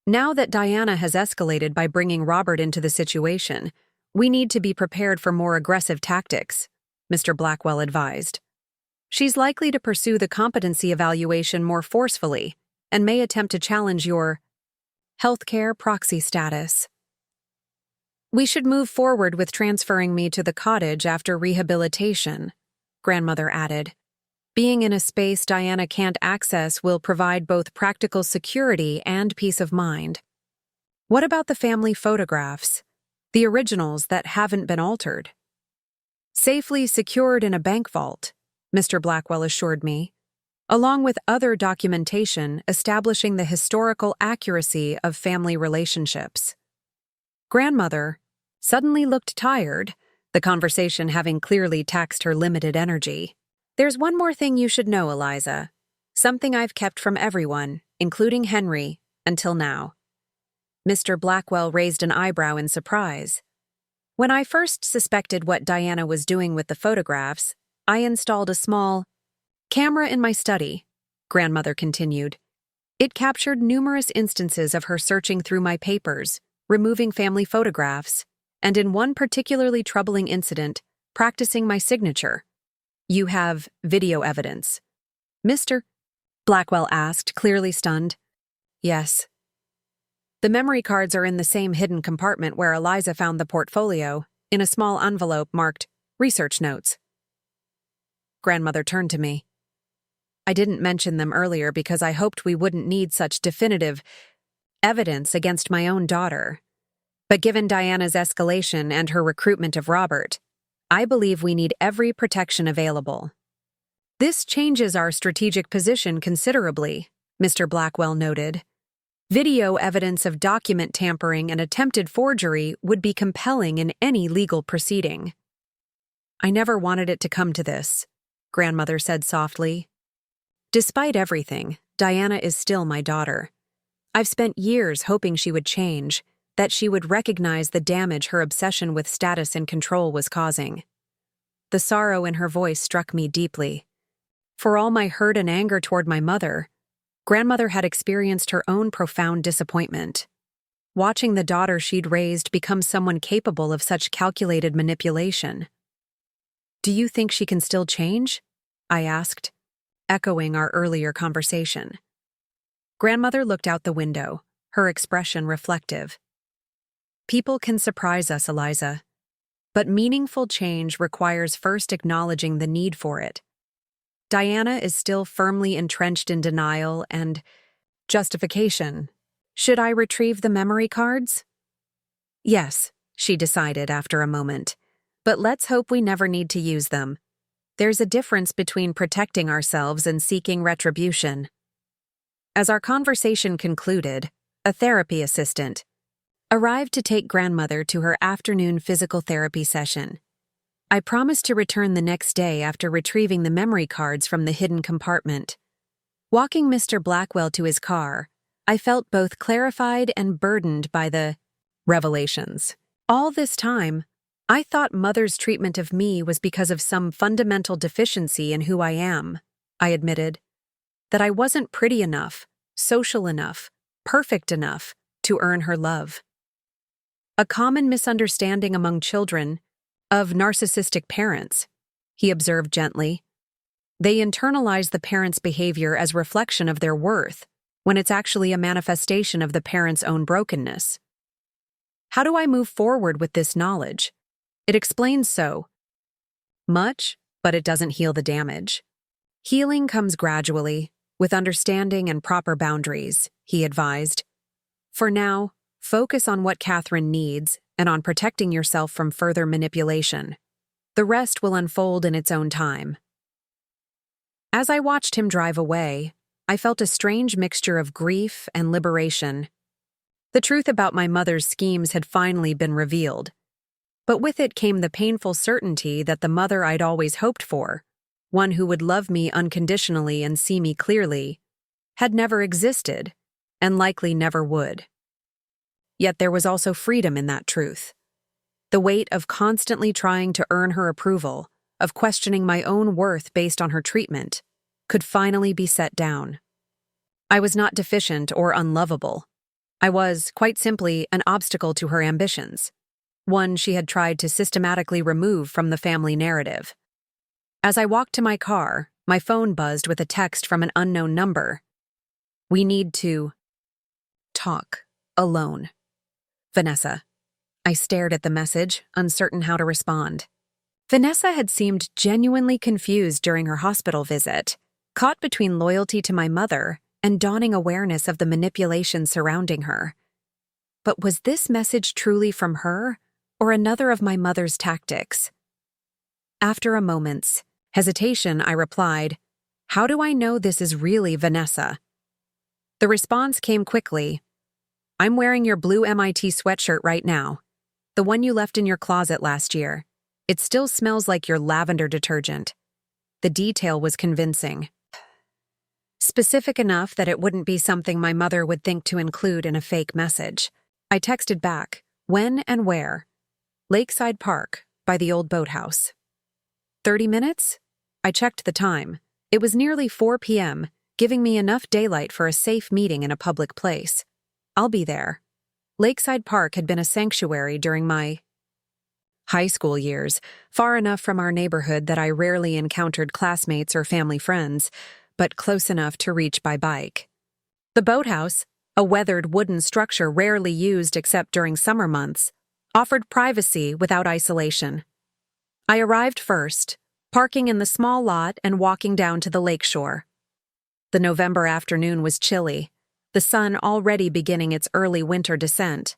Now that Diana has escalated by bringing Robert into the situation, we need to be prepared for more aggressive tactics, Mr. Blackwell advised. She's likely to pursue the competency evaluation more forcefully and may attempt to challenge your healthcare proxy status. We should move forward with transferring me to the cottage after rehabilitation, grandmother added. Being in a space Diana can't access will provide both practical security and peace of mind. What about the family photographs, the originals that haven't been altered? Safely secured in a bank vault, Mr. Blackwell assured me, along with other documentation establishing the historical accuracy of family relationships. Grandmother suddenly looked tired, the conversation having clearly taxed her limited energy. There's one more thing you should know, Eliza. Something I've kept from everyone, including Henry, until now. Mr. Blackwell raised an eyebrow in surprise. When I first suspected what Diana was doing with the photographs, I installed a small camera in my study, grandmother continued. It captured numerous instances of her searching through my papers, removing family photographs, and in one particularly troubling incident, practicing my signature. You have video evidence. Mr. Blackwell asked, clearly stunned. Yes. The memory cards are in the same hidden compartment where Eliza found the portfolio, in a small envelope marked Research Notes. Grandmother turned to me. I didn't mention them earlier because I hoped we wouldn't need such definitive evidence against my own daughter. But given Diana's escalation and her recruitment of Robert, I believe we need every protection available. This changes our strategic position considerably, Mr. Blackwell noted. Video evidence of document tampering and attempted forgery would be compelling in any legal proceeding. I never wanted it to come to this, grandmother said softly. Despite everything, Diana is still my daughter. I've spent years hoping she would change, that she would recognize the damage her obsession with status and control was causing. The sorrow in her voice struck me deeply. For all my hurt and anger toward my mother, grandmother had experienced her own profound disappointment. Watching the daughter she'd raised become someone capable of such calculated manipulation. "Do you think she can still change?" I asked, echoing our earlier conversation. Grandmother looked out the window, her expression reflective. "People can surprise us, Eliza. But meaningful change requires first acknowledging the need for it. Diana is still firmly entrenched in denial and justification. Should I retrieve the memory cards?" "Yes," she decided after a moment. "But let's hope we never need to use them. There's a difference between protecting ourselves and seeking retribution." As our conversation concluded, a therapy assistant arrived to take grandmother to her afternoon physical therapy session. I promised to return the next day after retrieving the memory cards from the hidden compartment. Walking Mr. Blackwell to his car, I felt both clarified and burdened by the revelations. All this time, I thought Mother's treatment of me was because of some fundamental deficiency in who I am, I admitted. That I wasn't pretty enough, social enough, perfect enough to earn her love. A common misunderstanding among children of narcissistic parents, he observed gently. They internalize the parent's behavior as reflection of their worth, when it's actually a manifestation of the parent's own brokenness. How do I move forward with this knowledge? It explains so much, but it doesn't heal the damage. Healing comes gradually, with understanding and proper boundaries, he advised. For now, focus on what Catherine needs and on protecting yourself from further manipulation. The rest will unfold in its own time. As I watched him drive away, I felt a strange mixture of grief and liberation. The truth about my mother's schemes had finally been revealed, but with it came the painful certainty that the mother I'd always hoped for, one who would love me unconditionally and see me clearly, had never existed, and likely never would. Yet there was also freedom in that truth. The weight of constantly trying to earn her approval, of questioning my own worth based on her treatment, could finally be set down. I was not deficient or unlovable. I was, quite simply, an obstacle to her ambitions, one she had tried to systematically remove from the family narrative. As I walked to my car, my phone buzzed with a text from an unknown number. "We need to talk alone. Vanessa." I stared at the message, uncertain how to respond. Vanessa had seemed genuinely confused during her hospital visit, caught between loyalty to my mother and dawning awareness of the manipulation surrounding her. But was this message truly from her, or another of my mother's tactics? After a moment's hesitation, I replied, "How do I know this is really Vanessa?" The response came quickly. "I'm wearing your blue MIT sweatshirt right now, the one you left in your closet last year. It still smells like your lavender detergent." The detail was convincing. Specific enough that it wouldn't be something my mother would think to include in a fake message. I texted back, "When and where?" "Lakeside Park, by the old boathouse." 30 minutes? I checked the time. It was nearly 4 p.m., giving me enough daylight for a safe meeting in a public place. I'll be there. Lakeside Park had been a sanctuary during my high school years, far enough from our neighborhood that I rarely encountered classmates or family friends, but close enough to reach by bike. The boathouse, a weathered wooden structure rarely used except during summer months, offered privacy without isolation. I arrived first, parking in the small lot and walking down to the lakeshore. The November afternoon was chilly, the sun already beginning its early winter descent.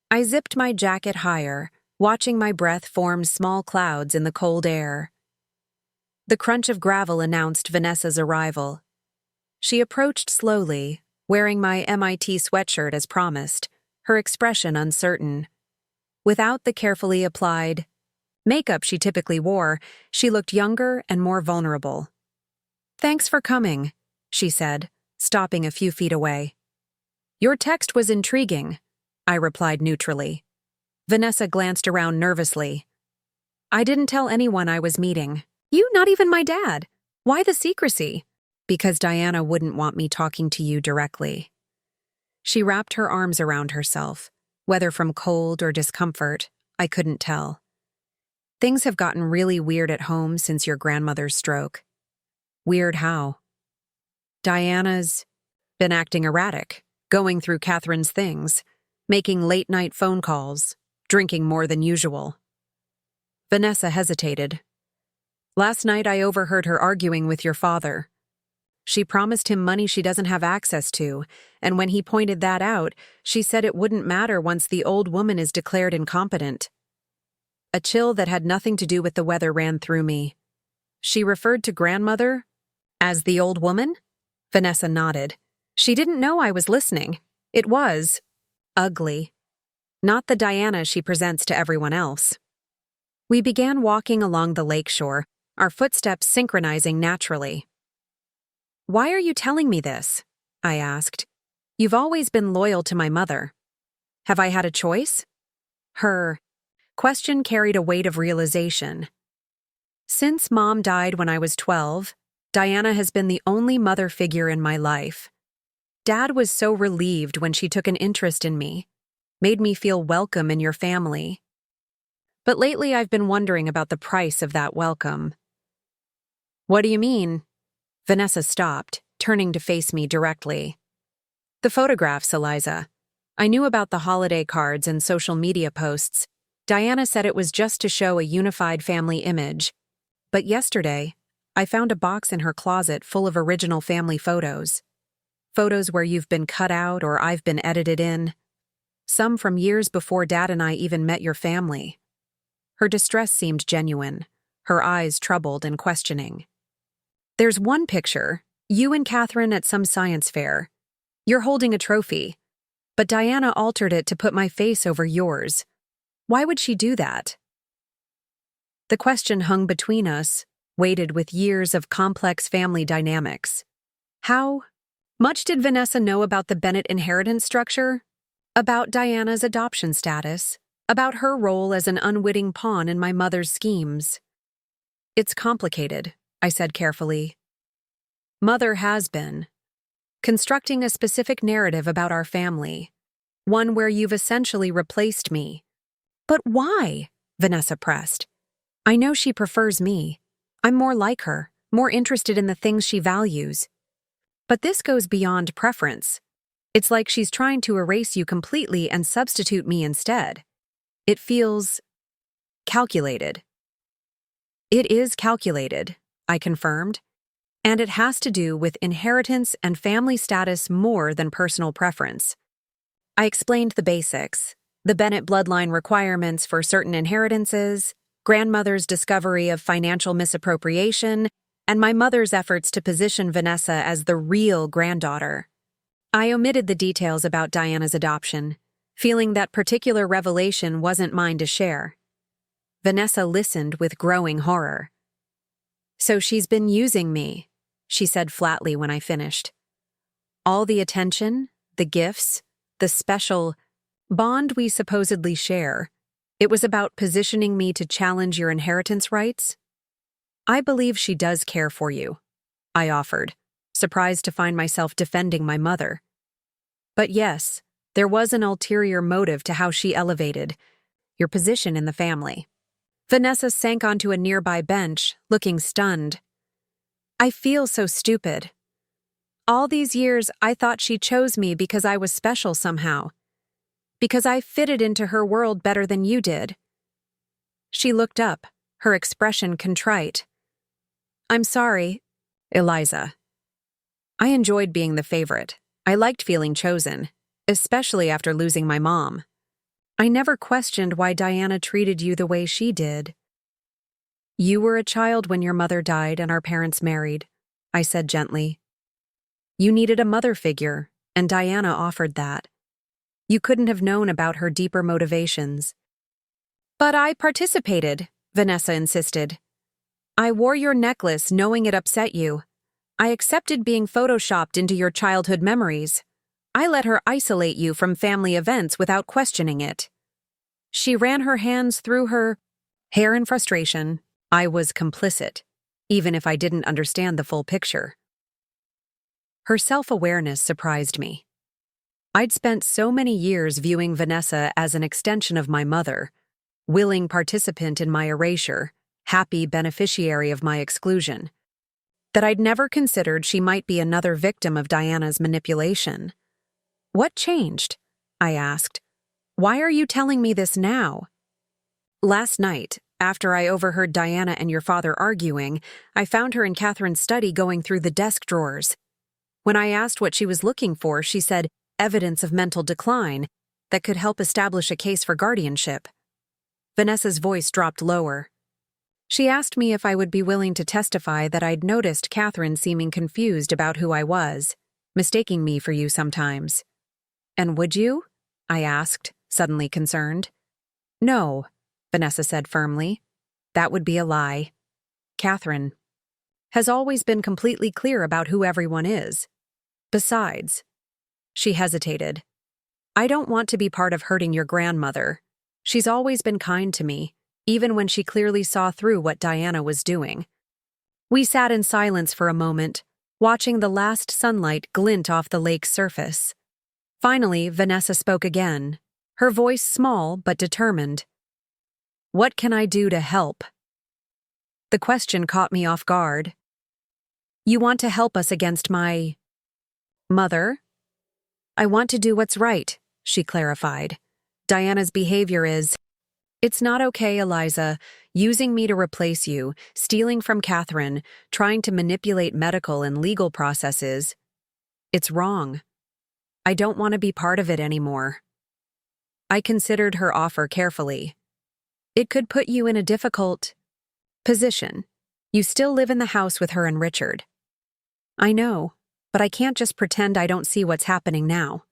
I zipped my jacket higher, watching my breath form small clouds in the cold air. The crunch of gravel announced Vanessa's arrival. She approached slowly, wearing my MIT sweatshirt as promised, her expression uncertain. Without the carefully applied makeup she typically wore, she looked younger and more vulnerable. Thanks for coming, she said, stopping a few feet away. Your text was intriguing, I replied neutrally. Vanessa glanced around nervously. I didn't tell anyone I was meeting. You, not even my dad. Why the secrecy? Because Diana wouldn't want me talking to you directly. She wrapped her arms around herself. Whether from cold or discomfort, I couldn't tell. Things have gotten really weird at home since your grandmother's stroke. Weird how? Diana's been acting erratic, going through Catherine's things, making late-night phone calls, drinking more than usual. Vanessa hesitated. Last night I overheard her arguing with your father. She promised him money she doesn't have access to, and when he pointed that out, she said it wouldn't matter once the old woman is declared incompetent. A chill that had nothing to do with the weather ran through me. She referred to grandmother as the old woman? Vanessa nodded. She didn't know I was listening. It was ugly. Not the Diana she presents to everyone else. We began walking along the lakeshore, our footsteps synchronizing naturally. Why are you telling me this? I asked. You've always been loyal to my mother. Have I had a choice? Her question carried a weight of realization. Since Mom died when I was 12, Diana has been the only mother figure in my life. Dad was so relieved when she took an interest in me, made me feel welcome in your family. But lately I've been wondering about the price of that welcome. What do you mean? Vanessa stopped, turning to face me directly. The photographs, Eliza. I knew about the holiday cards and social media posts. Diana said it was just to show a unified family image. But yesterday, I found a box in her closet full of original family photos. Photos where you've been cut out or I've been edited in. Some from years before Dad and I even met your family. Her distress seemed genuine, her eyes troubled and questioning. There's one picture, you and Catherine at some science fair. You're holding a trophy, but Diana altered it to put my face over yours. Why would she do that? The question hung between us, weighted with years of complex family dynamics. How much did Vanessa know about the Bennett inheritance structure? About Diana's adoption status? About her role as an unwitting pawn in my mother's schemes? It's complicated, I said carefully. Mother has been constructing a specific narrative about our family, one where you've essentially replaced me. But why? Vanessa pressed. I know she prefers me. I'm more like her, more interested in the things she values. But this goes beyond preference. It's like she's trying to erase you completely and substitute me instead. It feels calculated. It is calculated, I confirmed, and it has to do with inheritance and family status more than personal preference. I explained the basics, the Bennett bloodline requirements for certain inheritances, grandmother's discovery of financial misappropriation, and my mother's efforts to position Vanessa as the real granddaughter. I omitted the details about Diana's adoption, feeling that particular revelation wasn't mine to share. Vanessa listened with growing horror. So she's been using me, she said flatly when I finished. All the attention, the gifts, the special bond we supposedly share, it was about positioning me to challenge your inheritance rights? I believe she does care for you, I offered, surprised to find myself defending my mother. But yes, there was an ulterior motive to how she elevated your position in the family. Vanessa sank onto a nearby bench, looking stunned. I feel so stupid. All these years, I thought she chose me because I was special somehow. Because I fitted into her world better than you did. She looked up, her expression contrite. I'm sorry, Eliza. I enjoyed being the favorite. I liked feeling chosen, especially after losing my mom. I never questioned why Diana treated you the way she did. You were a child when your mother died and our parents married, I said gently. You needed a mother figure, and Diana offered that. You couldn't have known about her deeper motivations. But I participated, Vanessa insisted. I wore your necklace knowing it upset you. I accepted being photoshopped into your childhood memories. I let her isolate you from family events without questioning it. She ran her hands through her hair in frustration. I was complicit, even if I didn't understand the full picture. Her self-awareness surprised me. I'd spent so many years viewing Vanessa as an extension of my mother, willing participant in my erasure, happy beneficiary of my exclusion, that I'd never considered she might be another victim of Diana's manipulation. What changed? I asked. Why are you telling me this now? Last night, after I overheard Diana and your father arguing, I found her in Catherine's study going through the desk drawers. When I asked what she was looking for, she said, evidence of mental decline that could help establish a case for guardianship. Vanessa's voice dropped lower. She asked me if I would be willing to testify that I'd noticed Catherine seeming confused about who I was, mistaking me for you sometimes. And would you? I asked, suddenly concerned. No, Vanessa said firmly. That would be a lie. Catherine has always been completely clear about who everyone is. Besides, she hesitated. I don't want to be part of hurting your grandmother. She's always been kind to me, even when she clearly saw through what Diana was doing. We sat in silence for a moment, watching the last sunlight glint off the lake's surface. Finally, Vanessa spoke again, her voice small but determined. What can I do to help? The question caught me off guard. You want to help us against my mother? I want to do what's right, she clarified. Diana's behavior is, it's not okay, Eliza, using me to replace you, stealing from Catherine, trying to manipulate medical and legal processes. It's wrong. I don't want to be part of it anymore. I considered her offer carefully. It could put you in a difficult position. You still live in the house with her and Richard. I know, but I can't just pretend I don't see what's happening now.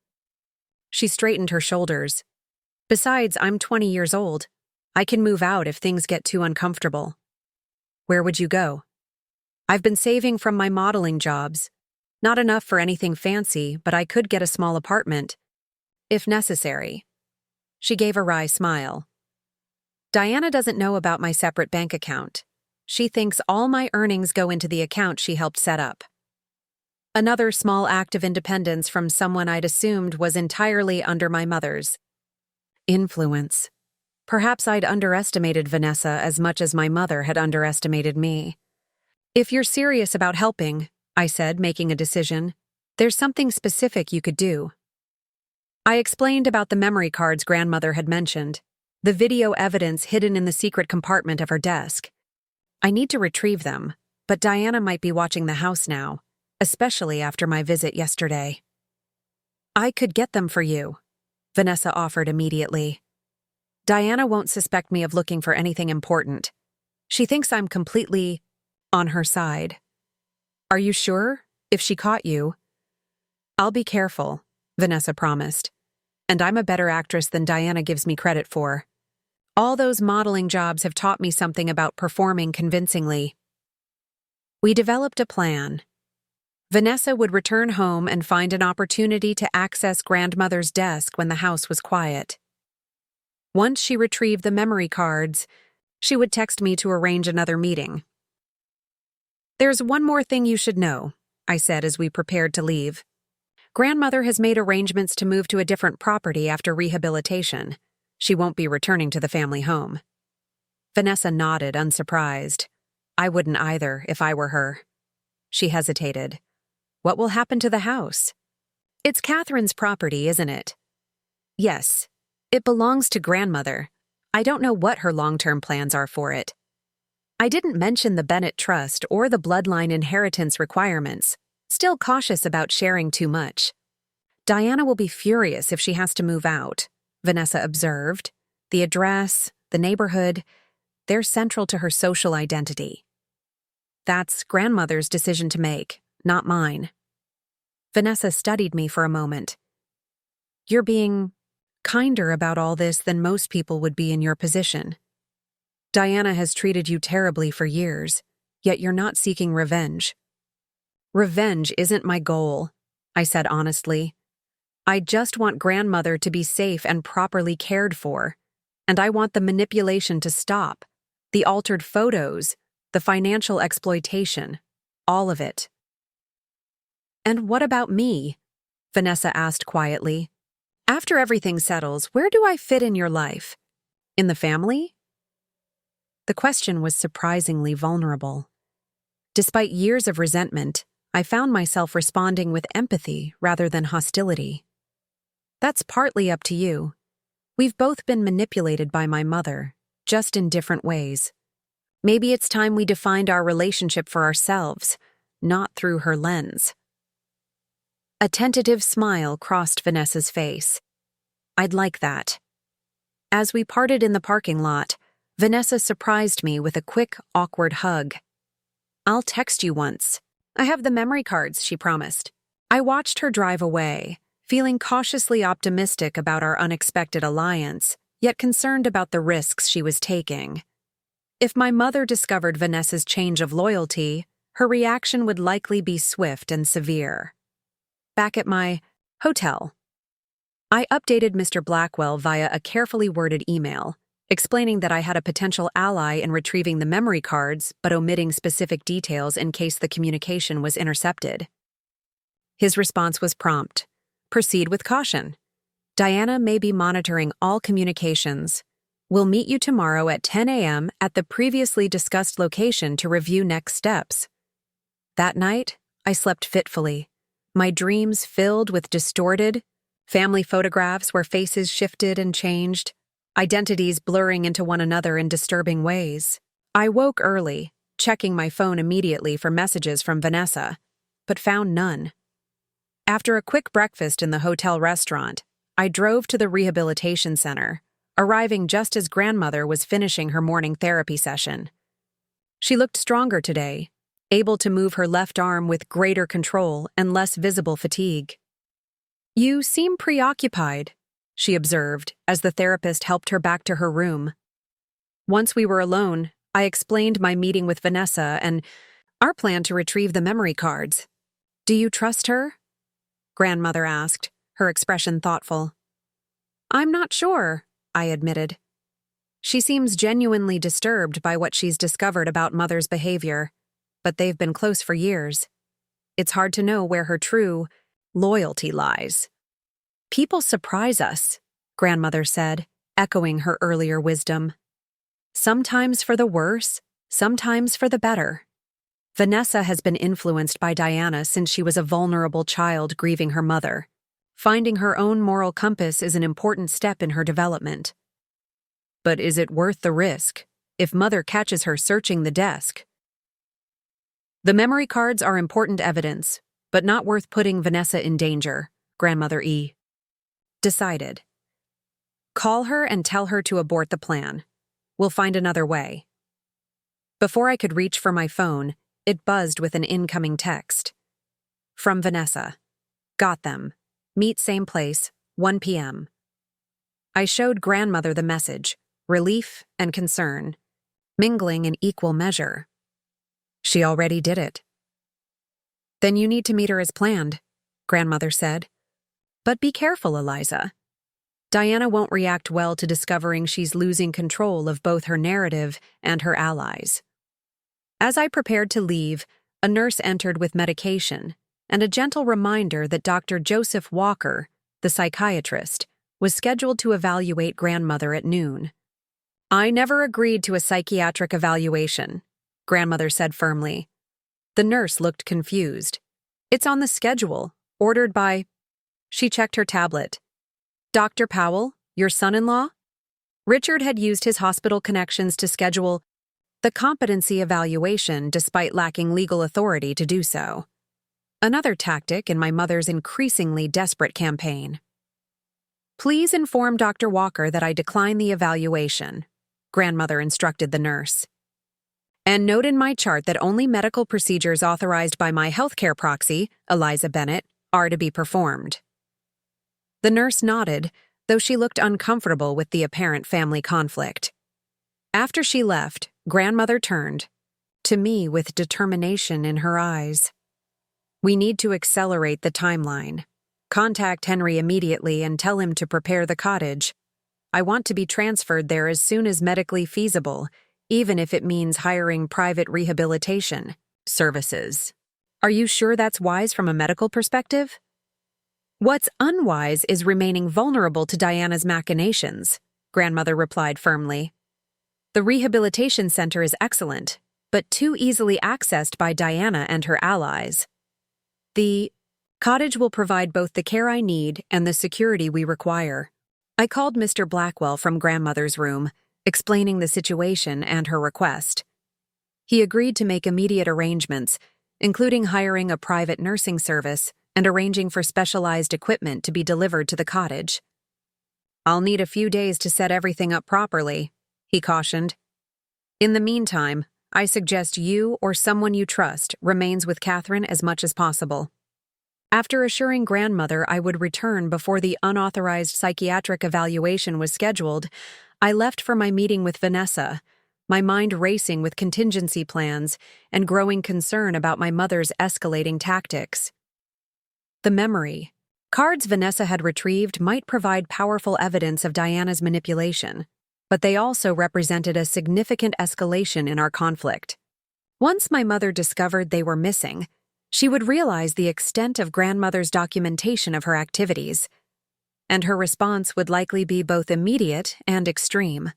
She straightened her shoulders. Besides, I'm 20 years old. I can move out if things get too uncomfortable. Where would you go? I've been saving from my modeling jobs. Not enough for anything fancy, but I could get a small apartment, if necessary. She gave a wry smile. Diana doesn't know about my separate bank account. She thinks all my earnings go into the account she helped set up. Another small act of independence from someone I'd assumed was entirely under my mother's influence. Perhaps I'd underestimated Vanessa as much as my mother had underestimated me. If you're serious about helping, I said, making a decision, there's something specific you could do. I explained about the memory cards grandmother had mentioned, the video evidence hidden in the secret compartment of her desk. I need to retrieve them, but Diana might be watching the house now, especially after my visit yesterday. I could get them for you, Vanessa offered immediately. Diana won't suspect me of looking for anything important. She thinks I'm completely on her side. Are you sure? If she caught you? I'll be careful, Vanessa promised. And I'm a better actress than Diana gives me credit for. All those modeling jobs have taught me something about performing convincingly. We developed a plan. Vanessa would return home and find an opportunity to access grandmother's desk when the house was quiet. Once she retrieved the memory cards, she would text me to arrange another meeting. There's one more thing you should know, I said as we prepared to leave. Grandmother has made arrangements to move to a different property after rehabilitation. She won't be returning to the family home. Vanessa nodded, unsurprised. I wouldn't either if I were her. She hesitated. What will happen to the house? It's Catherine's property, isn't it? Yes. It belongs to grandmother. I don't know what her long-term plans are for it. I didn't mention the Bennett Trust or the bloodline inheritance requirements, still cautious about sharing too much. Diana will be furious if she has to move out, Vanessa observed. The address, the neighborhood, they're central to her social identity. That's grandmother's decision to make, not mine. Vanessa studied me for a moment. You're being kinder about all this than most people would be in your position. Diana has treated you terribly for years, yet you're not seeking revenge. Revenge isn't my goal, I said honestly. I just want grandmother to be safe and properly cared for, and I want the manipulation to stop, the altered photos, the financial exploitation, all of it. And what about me? Vanessa asked quietly. After everything settles, where do I fit in your life? In the family? The question was surprisingly vulnerable. Despite years of resentment, I found myself responding with empathy rather than hostility. That's partly up to you. We've both been manipulated by my mother, just in different ways. Maybe it's time we defined our relationship for ourselves, not through her lens. A tentative smile crossed Vanessa's face. I'd like that. As we parted in the parking lot, Vanessa surprised me with a quick, awkward hug. I'll text you once. I have the memory cards, she promised. I watched her drive away, feeling cautiously optimistic about our unexpected alliance, yet concerned about the risks she was taking. If my mother discovered Vanessa's change of loyalty, her reaction would likely be swift and severe. Back at my hotel, I updated Mr. Blackwell via a carefully worded email, explaining that I had a potential ally in retrieving the memory cards but omitting specific details in case the communication was intercepted. His response was prompt. Proceed with caution. Diana may be monitoring all communications. We'll meet you tomorrow at 10 a.m. at the previously discussed location to review next steps. That night, I slept fitfully, my dreams filled with distorted family photographs where faces shifted and changed, identities blurring into one another in disturbing ways. I woke early, checking my phone immediately for messages from Vanessa, but found none. After a quick breakfast in the hotel restaurant, I drove to the rehabilitation center, arriving just as grandmother was finishing her morning therapy session. She looked stronger today, able to move her left arm with greater control and less visible fatigue. You seem preoccupied, she observed as the therapist helped her back to her room. Once we were alone, I explained my meeting with Vanessa and our plan to retrieve the memory cards. Do you trust her? Grandmother asked, her expression thoughtful. I'm not sure, I admitted. She seems genuinely disturbed by what she's discovered about Mother's behavior, but they've been close for years. It's hard to know where her true loyalty lies. People surprise us, Grandmother said, echoing her earlier wisdom. Sometimes for the worse, sometimes for the better. Vanessa has been influenced by Diana since she was a vulnerable child grieving her mother. Finding her own moral compass is an important step in her development. But is it worth the risk if Mother catches her searching the desk? The memory cards are important evidence, but not worth putting Vanessa in danger, Grandmother E. decided. Call her and tell her to abort the plan. We'll find another way. Before I could reach for my phone, it buzzed with an incoming text. From Vanessa. Got them. Meet same place, 1 p.m. I showed Grandmother the message, relief and concern, mingling in equal measure. She already did it. Then you need to meet her as planned, Grandmother said. But be careful, Eliza. Diana won't react well to discovering she's losing control of both her narrative and her allies. As I prepared to leave, a nurse entered with medication and a gentle reminder that Dr. Joseph Walker, the psychiatrist, was scheduled to evaluate Grandmother at noon. I never agreed to a psychiatric evaluation, Grandmother said firmly. The nurse looked confused. It's on the schedule, ordered by... She checked her tablet. Dr. Powell, your son-in-law? Richard had used his hospital connections to schedule the competency evaluation despite lacking legal authority to do so. Another tactic in my mother's increasingly desperate campaign. Please inform Dr. Walker that I decline the evaluation, Grandmother instructed the nurse. And note in my chart that only medical procedures authorized by my healthcare proxy, Eliza Bennett, are to be performed. The nurse nodded, though she looked uncomfortable with the apparent family conflict. After she left, Grandmother turned, to me with determination in her eyes. We need to accelerate the timeline. Contact Henry immediately and tell him to prepare the cottage. I want to be transferred there as soon as medically feasible, even if it means hiring private rehabilitation services. Are you sure that's wise from a medical perspective? What's unwise is remaining vulnerable to Diana's machinations, Grandmother replied firmly. The rehabilitation center is excellent, but too easily accessed by Diana and her allies. The cottage will provide both the care I need and the security we require. I called Mr. Blackwell from Grandmother's room, explaining the situation and her request. He agreed to make immediate arrangements, including hiring a private nursing service and arranging for specialized equipment to be delivered to the cottage. I'll need a few days to set everything up properly, he cautioned. In the meantime, I suggest you or someone you trust remains with Catherine as much as possible. After assuring Grandmother I would return before the unauthorized psychiatric evaluation was scheduled, I left for my meeting with Vanessa, my mind racing with contingency plans and growing concern about my mother's escalating tactics. The memory cards Vanessa had retrieved might provide powerful evidence of Diana's manipulation, but they also represented a significant escalation in our conflict. Once my mother discovered they were missing, she would realize the extent of Grandmother's documentation of her activities, and her response would likely be both immediate and extreme.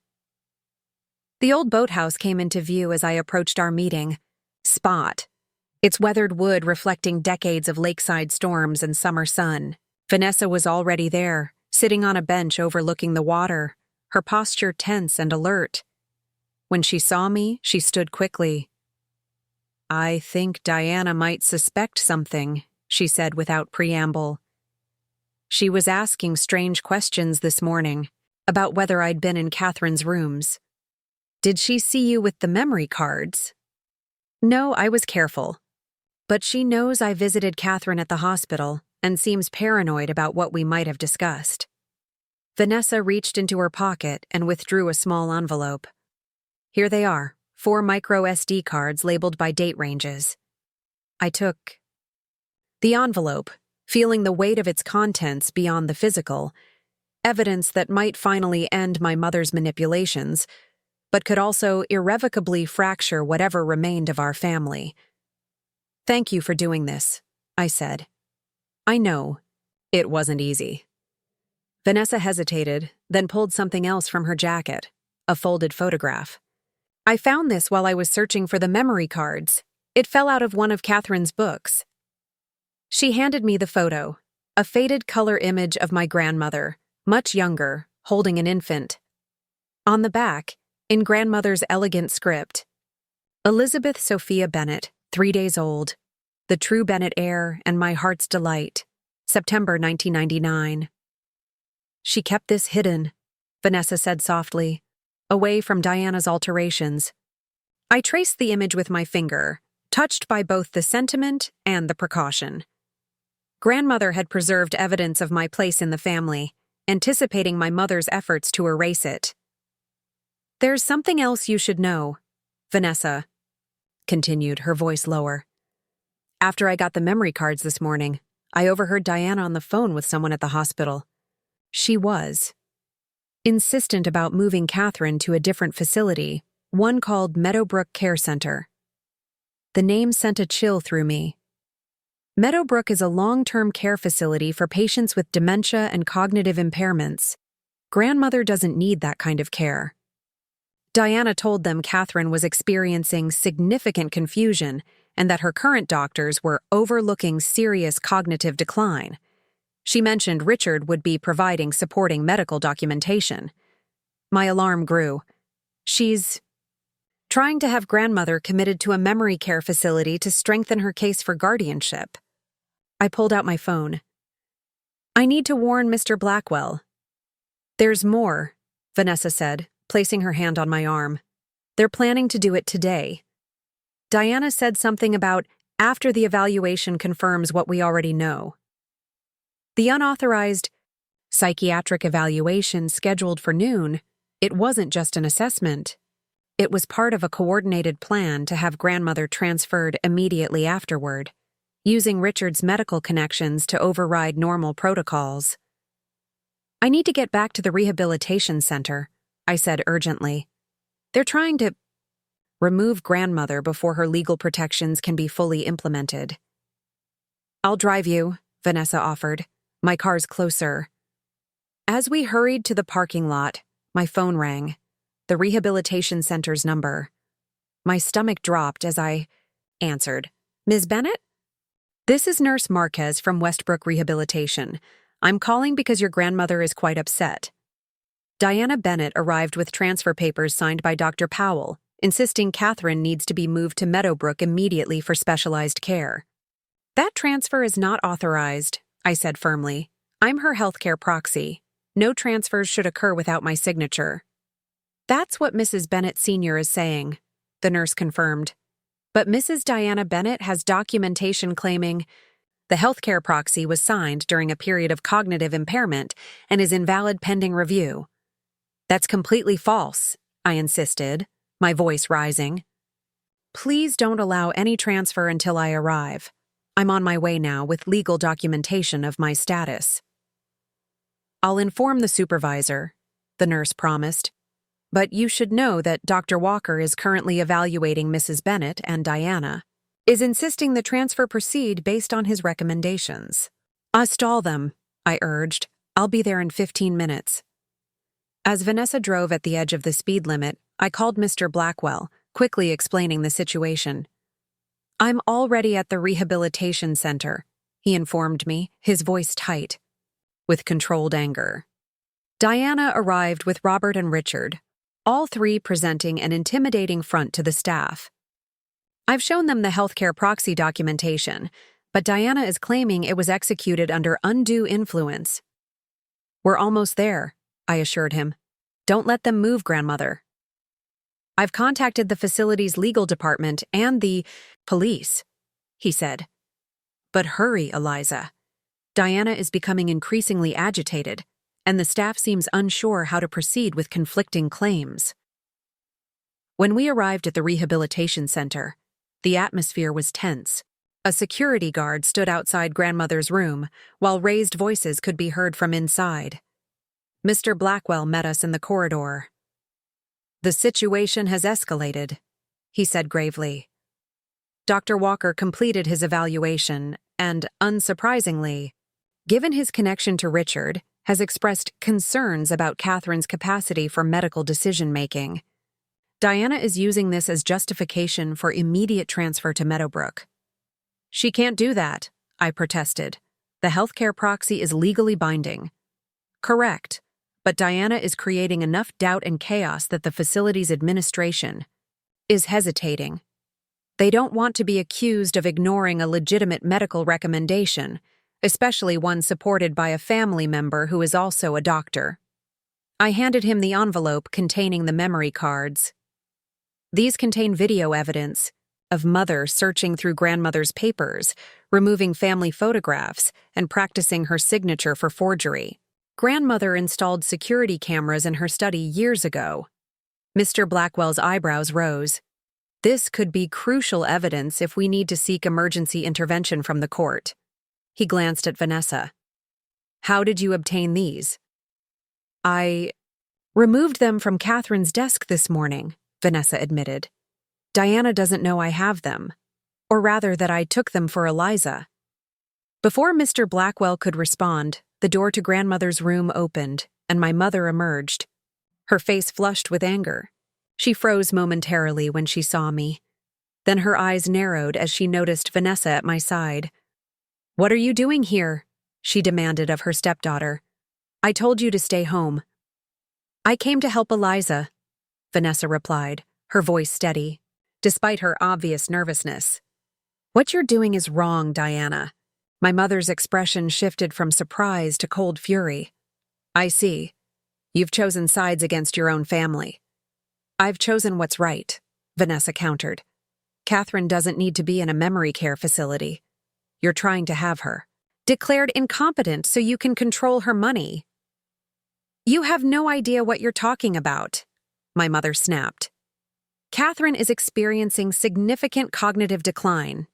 The old boathouse came into view as I approached our meeting. Spot. Its weathered wood reflecting decades of lakeside storms and summer sun. Vanessa was already there, sitting on a bench overlooking the water, her posture tense and alert. When she saw me, she stood quickly. I think Diana might suspect something, she said without preamble. She was asking strange questions this morning about whether I'd been in Catherine's rooms. Did she see you with the memory cards? No, I was careful. But she knows I visited Catherine at the hospital and seems paranoid about what we might have discussed. Vanessa reached into her pocket and withdrew a small envelope. Here they are, 4 micro SD cards labeled by date ranges. I took the envelope, feeling the weight of its contents beyond the physical, evidence that might finally end my mother's manipulations, but could also irrevocably fracture whatever remained of our family. Thank you for doing this, I said. I know. It wasn't easy. Vanessa hesitated, then pulled something else from her jacket, a folded photograph. I found this while I was searching for the memory cards. It fell out of one of Catherine's books. She handed me the photo, a faded color image of my grandmother, much younger, holding an infant. On the back, in Grandmother's elegant script, Elizabeth Sophia Bennet, 3 days old, the true Bennet heir and my heart's delight, September 1999. She kept this hidden, Vanessa said softly, away from Diana's alterations. I traced the image with my finger, touched by both the sentiment and the precaution. Grandmother had preserved evidence of my place in the family, anticipating my mother's efforts to erase it. There's something else you should know, Vanessa continued, her voice lower. After I got the memory cards this morning, I overheard Diana on the phone with someone at the hospital. She was insistent about moving Catherine to a different facility, one called Meadowbrook Care Center. The name sent a chill through me. Meadowbrook is a long-term care facility for patients with dementia and cognitive impairments. Grandmother doesn't need that kind of care. Diana told them Catherine was experiencing significant confusion and that her current doctors were overlooking serious cognitive decline. She mentioned Richard would be providing supporting medical documentation. My alarm grew. She's trying to have Grandmother committed to a memory care facility to strengthen her case for guardianship. I pulled out my phone. I need to warn Mr. Blackwell. There's more, Vanessa said, placing her hand on my arm. They're planning to do it today. Diana said something about after the evaluation confirms what we already know. The unauthorized psychiatric evaluation scheduled for noon, it wasn't just an assessment. It was part of a coordinated plan to have Grandmother transferred immediately afterward. using Richard's medical connections to override normal protocols. "I need to get back to the rehabilitation center," I said urgently. "They're trying to remove grandmother before her legal protections can be fully implemented." "I'll drive you," Vanessa offered. "My car's closer." As we hurried to the parking lot, my phone rang. The rehabilitation center's number. My stomach dropped as I answered. "Ms. Bennett?" "This is Nurse Marquez from Westbrook Rehabilitation. I'm calling because your grandmother is quite upset." Diana Bennett arrived with transfer papers signed by Dr. Powell, insisting Catherine needs to be moved to Meadowbrook immediately for specialized care. "That transfer is not authorized," I said firmly. "I'm her healthcare proxy. No transfers should occur without my signature." "That's what Mrs. Bennett Sr. is saying," the nurse confirmed. "But Mrs. Diana Bennett has documentation claiming the healthcare proxy was signed during a period of cognitive impairment and is invalid pending review." "That's completely false," I insisted, my voice rising. "Please don't allow any transfer until I arrive. I'm on my way now with legal documentation of my status." "I'll inform the supervisor," the nurse promised. "But you should know that Dr. Walker is currently evaluating Mrs. Bennett, and Diana is insisting the transfer proceed based on his recommendations." "Stall them," I urged. "I'll be there in 15 minutes. As Vanessa drove at the edge of the speed limit, I called Mr. Blackwell, quickly explaining the situation. "I'm already at the rehabilitation center," he informed me, his voice tight, with controlled anger. Diana arrived with Robert and Richard, all three presenting an intimidating front to the staff. I've shown them the healthcare proxy documentation, but Diana is claiming it was executed under undue influence. "We're almost there," I assured him. "Don't let them move grandmother." "I've contacted the facility's legal department and the police," he said. "But hurry, Eliza. Diana is becoming increasingly agitated, and the staff seems unsure how to proceed with conflicting claims." When we arrived at the rehabilitation center, the atmosphere was tense. A security guard stood outside grandmother's room, while raised voices could be heard from inside. Mr. Blackwell met us in the corridor. "The situation has escalated," he said gravely. Dr. Walker completed his evaluation and, unsurprisingly, given his connection to Richard, has expressed concerns about Catherine's capacity for medical decision-making. Diana is using this as justification for immediate transfer to Meadowbrook. "She can't do that," I protested. "The healthcare proxy is legally binding." "Correct, but Diana is creating enough doubt and chaos that the facility's administration is hesitating. They don't want to be accused of ignoring a legitimate medical recommendation, especially one supported by a family member who is also a doctor." I handed him the envelope containing the memory cards. "These contain video evidence of Mother searching through grandmother's papers, removing family photographs, and practicing her signature for forgery. Grandmother installed security cameras in her study years ago." Mr. Blackwell's eyebrows rose. "This could be crucial evidence if we need to seek emergency intervention from the court." He glanced at Vanessa. "How did you obtain these?" "I removed them from Catherine's desk this morning," Vanessa admitted. "Diana doesn't know I have them, or rather that I took them for Eliza." Before Mr. Blackwell could respond, the door to grandmother's room opened, and my mother emerged. Her face flushed with anger. She froze momentarily when she saw me. Then her eyes narrowed as she noticed Vanessa at my side. "What are you doing here?" she demanded of her stepdaughter. "I told you to stay home." "I came to help Eliza," Vanessa replied, her voice steady, despite her obvious nervousness. "What you're doing is wrong, Diana." My mother's expression shifted from surprise to cold fury. "I see. You've chosen sides against your own family." "I've chosen what's right," Vanessa countered. "Catherine doesn't need to be in a memory care facility. You're trying to have her declared incompetent so you can control her money." "You have no idea what you're talking about," my mother snapped. "Catherine is experiencing significant cognitive decline.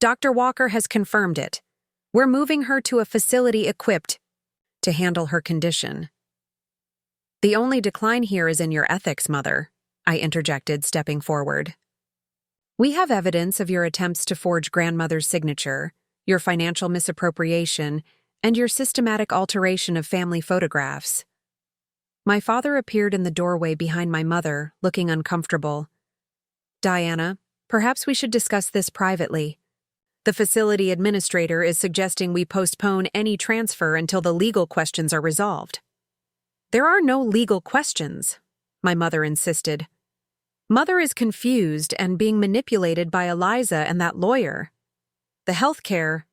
Dr. Walker has confirmed it. We're moving her to a facility equipped to handle her condition. The only decline here is in your ethics, Mother, I interjected, stepping forward. We have evidence of your attempts to forge grandmother's signature, your financial misappropriation, and your systematic alteration of family photographs. My father appeared in the doorway behind my mother, looking uncomfortable. Diana, perhaps we should discuss this privately. The facility administrator is suggesting we postpone any transfer until the legal questions are resolved. There are no legal questions, my mother insisted. Mother is confused and being manipulated by Eliza and that lawyer. The healthcare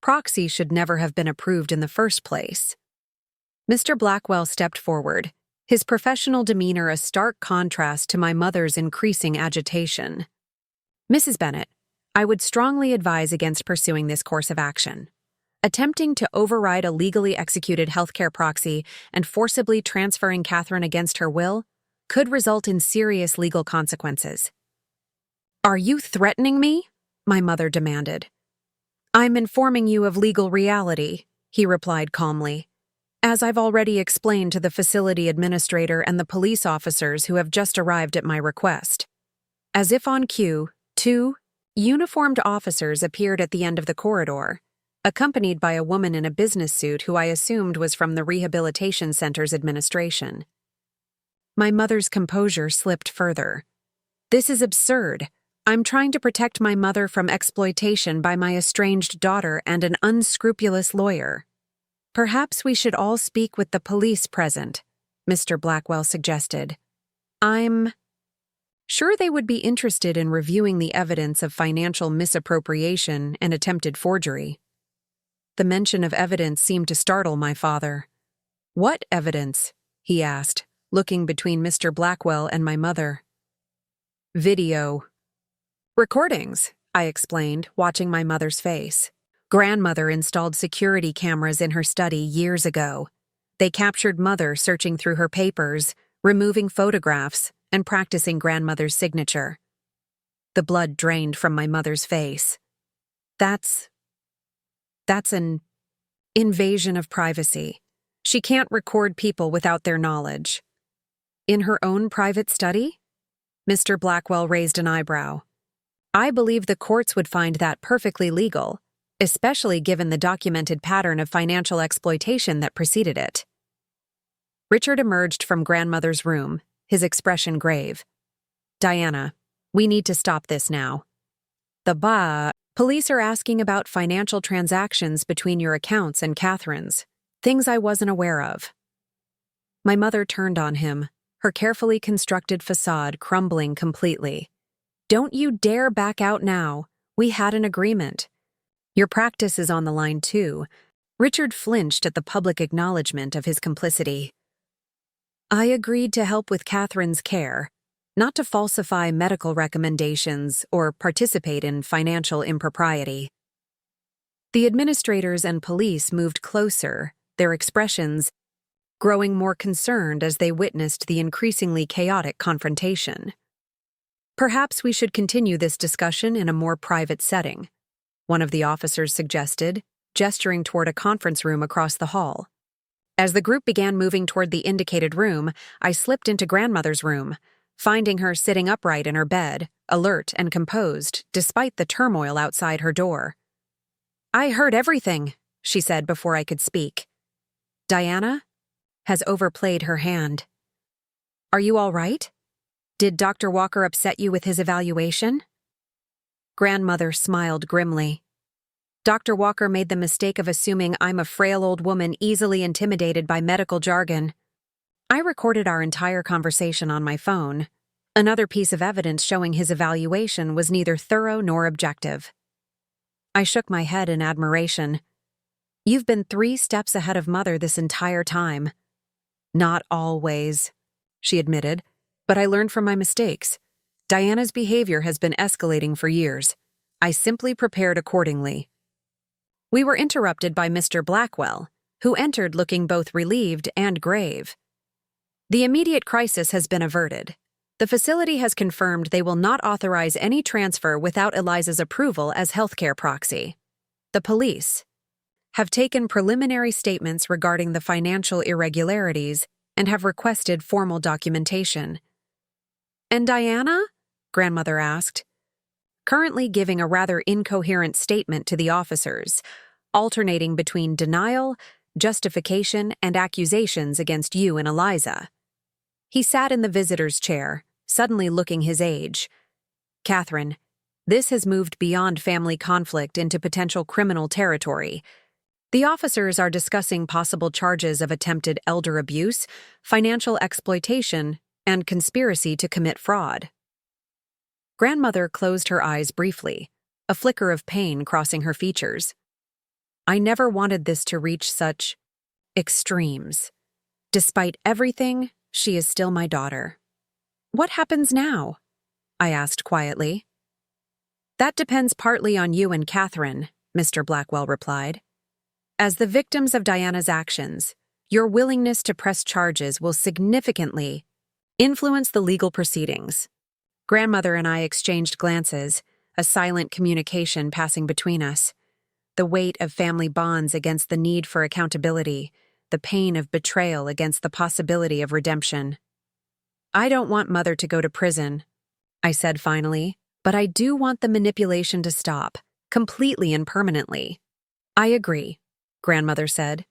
proxy should never have been approved in the first place. Mr. Blackwell stepped forward, his professional demeanor a stark contrast to my mother's increasing agitation. Mrs. Bennett, I would strongly advise against pursuing this course of action. Attempting to override a legally executed healthcare proxy and forcibly transferring Catherine against her will could result in serious legal consequences. Are you threatening me? My mother demanded. I'm informing you of legal reality, he replied calmly. As I've already explained to the facility administrator and the police officers who have just arrived at my request. As if on cue, 2 uniformed officers appeared at the end of the corridor, accompanied by a woman in a business suit who I assumed was from the rehabilitation center's administration. My mother's composure slipped further. This is absurd. I'm trying to protect my mother from exploitation by my estranged daughter and an unscrupulous lawyer. Perhaps we should all speak with the police present, Mr. Blackwell suggested. I'm sure they would be interested in reviewing the evidence of financial misappropriation and attempted forgery. The mention of evidence seemed to startle my father. What evidence? He asked, looking between Mr. Blackwell and my mother. Video. Recordings, I explained, watching my mother's face. Grandmother installed security cameras in her study years ago. They captured Mother searching through her papers, removing photographs, and practicing grandmother's signature. The blood drained from my mother's face. That's an invasion of privacy. She can't record people without their knowledge. In her own private study? Mr. Blackwell raised an eyebrow. I believe the courts would find that perfectly legal, especially given the documented pattern of financial exploitation that preceded it. Richard emerged from grandmother's room, his expression grave. Diana, we need to stop this now. Police are asking about financial transactions between your accounts and Catherine's, things I wasn't aware of. My mother turned on him, her carefully constructed facade crumbling completely. Don't you dare back out now. We had an agreement. Your practice is on the line too. Richard flinched at the public acknowledgement of his complicity. I agreed to help with Catherine's care, not to falsify medical recommendations or participate in financial impropriety. The administrators and police moved closer, their expressions growing more concerned as they witnessed the increasingly chaotic confrontation. Perhaps we should continue this discussion in a more private setting, one of the officers suggested, gesturing toward a conference room across the hall. As the group began moving toward the indicated room, I slipped into grandmother's room, finding her sitting upright in her bed, alert and composed, despite the turmoil outside her door. I heard everything, she said before I could speak. Diana has overplayed her hand. Are you all right? Did Dr. Walker upset you with his evaluation? Grandmother smiled grimly. Dr. Walker made the mistake of assuming I'm a frail old woman easily intimidated by medical jargon. I recorded our entire conversation on my phone. Another piece of evidence showing his evaluation was neither thorough nor objective. I shook my head in admiration. You've been 3 steps ahead of Mother this entire time. Not always, she admitted, but I learned from my mistakes. Diana's behavior has been escalating for years. I simply prepared accordingly. We were interrupted by Mr. Blackwell, who entered looking both relieved and grave. The immediate crisis has been averted. The facility has confirmed they will not authorize any transfer without Eliza's approval as healthcare proxy. The police have taken preliminary statements regarding the financial irregularities and have requested formal documentation. And Diana? Grandmother asked, currently giving a rather incoherent statement to the officers, alternating between denial, justification, and accusations against you and Eliza. He sat in the visitor's chair, suddenly looking his age. Catherine, this has moved beyond family conflict into potential criminal territory. The officers are discussing possible charges of attempted elder abuse, financial exploitation, and conspiracy to commit fraud. Grandmother closed her eyes briefly, a flicker of pain crossing her features. I never wanted this to reach such extremes. Despite everything, she is still my daughter. What happens now? I asked quietly. That depends partly on you and Catherine, Mr. Blackwell replied. As the victims of Diana's actions, your willingness to press charges will significantly influence the legal proceedings. Grandmother and I exchanged glances, a silent communication passing between us. The weight of family bonds against the need for accountability, the pain of betrayal against the possibility of redemption. I don't want Mother to go to prison, I said finally, but I do want the manipulation to stop, completely and permanently. I agree, Grandmother said.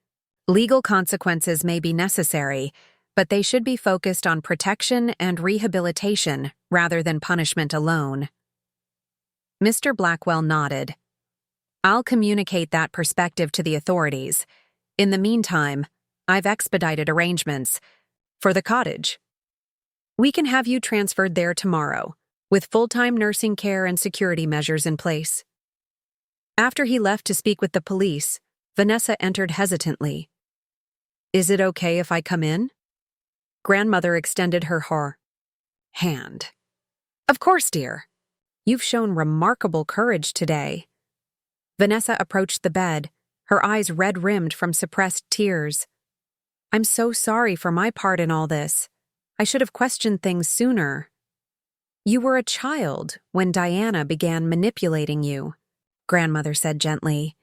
Legal consequences may be necessary, but they should be focused on protection and rehabilitation rather than punishment alone. Mr. Blackwell nodded. I'll communicate that perspective to the authorities. In the meantime, I've expedited arrangements for the cottage. We can have you transferred there tomorrow, with full-time nursing care and security measures in place. After he left to speak with the police, Vanessa entered hesitantly. Is it okay if I come in? Grandmother extended her hand. Of course, dear. You've shown remarkable courage today. Vanessa approached the bed, her eyes red-rimmed from suppressed tears. I'm so sorry for my part in all this. I should have questioned things sooner. You were a child when Diana began manipulating you, Grandmother said gently.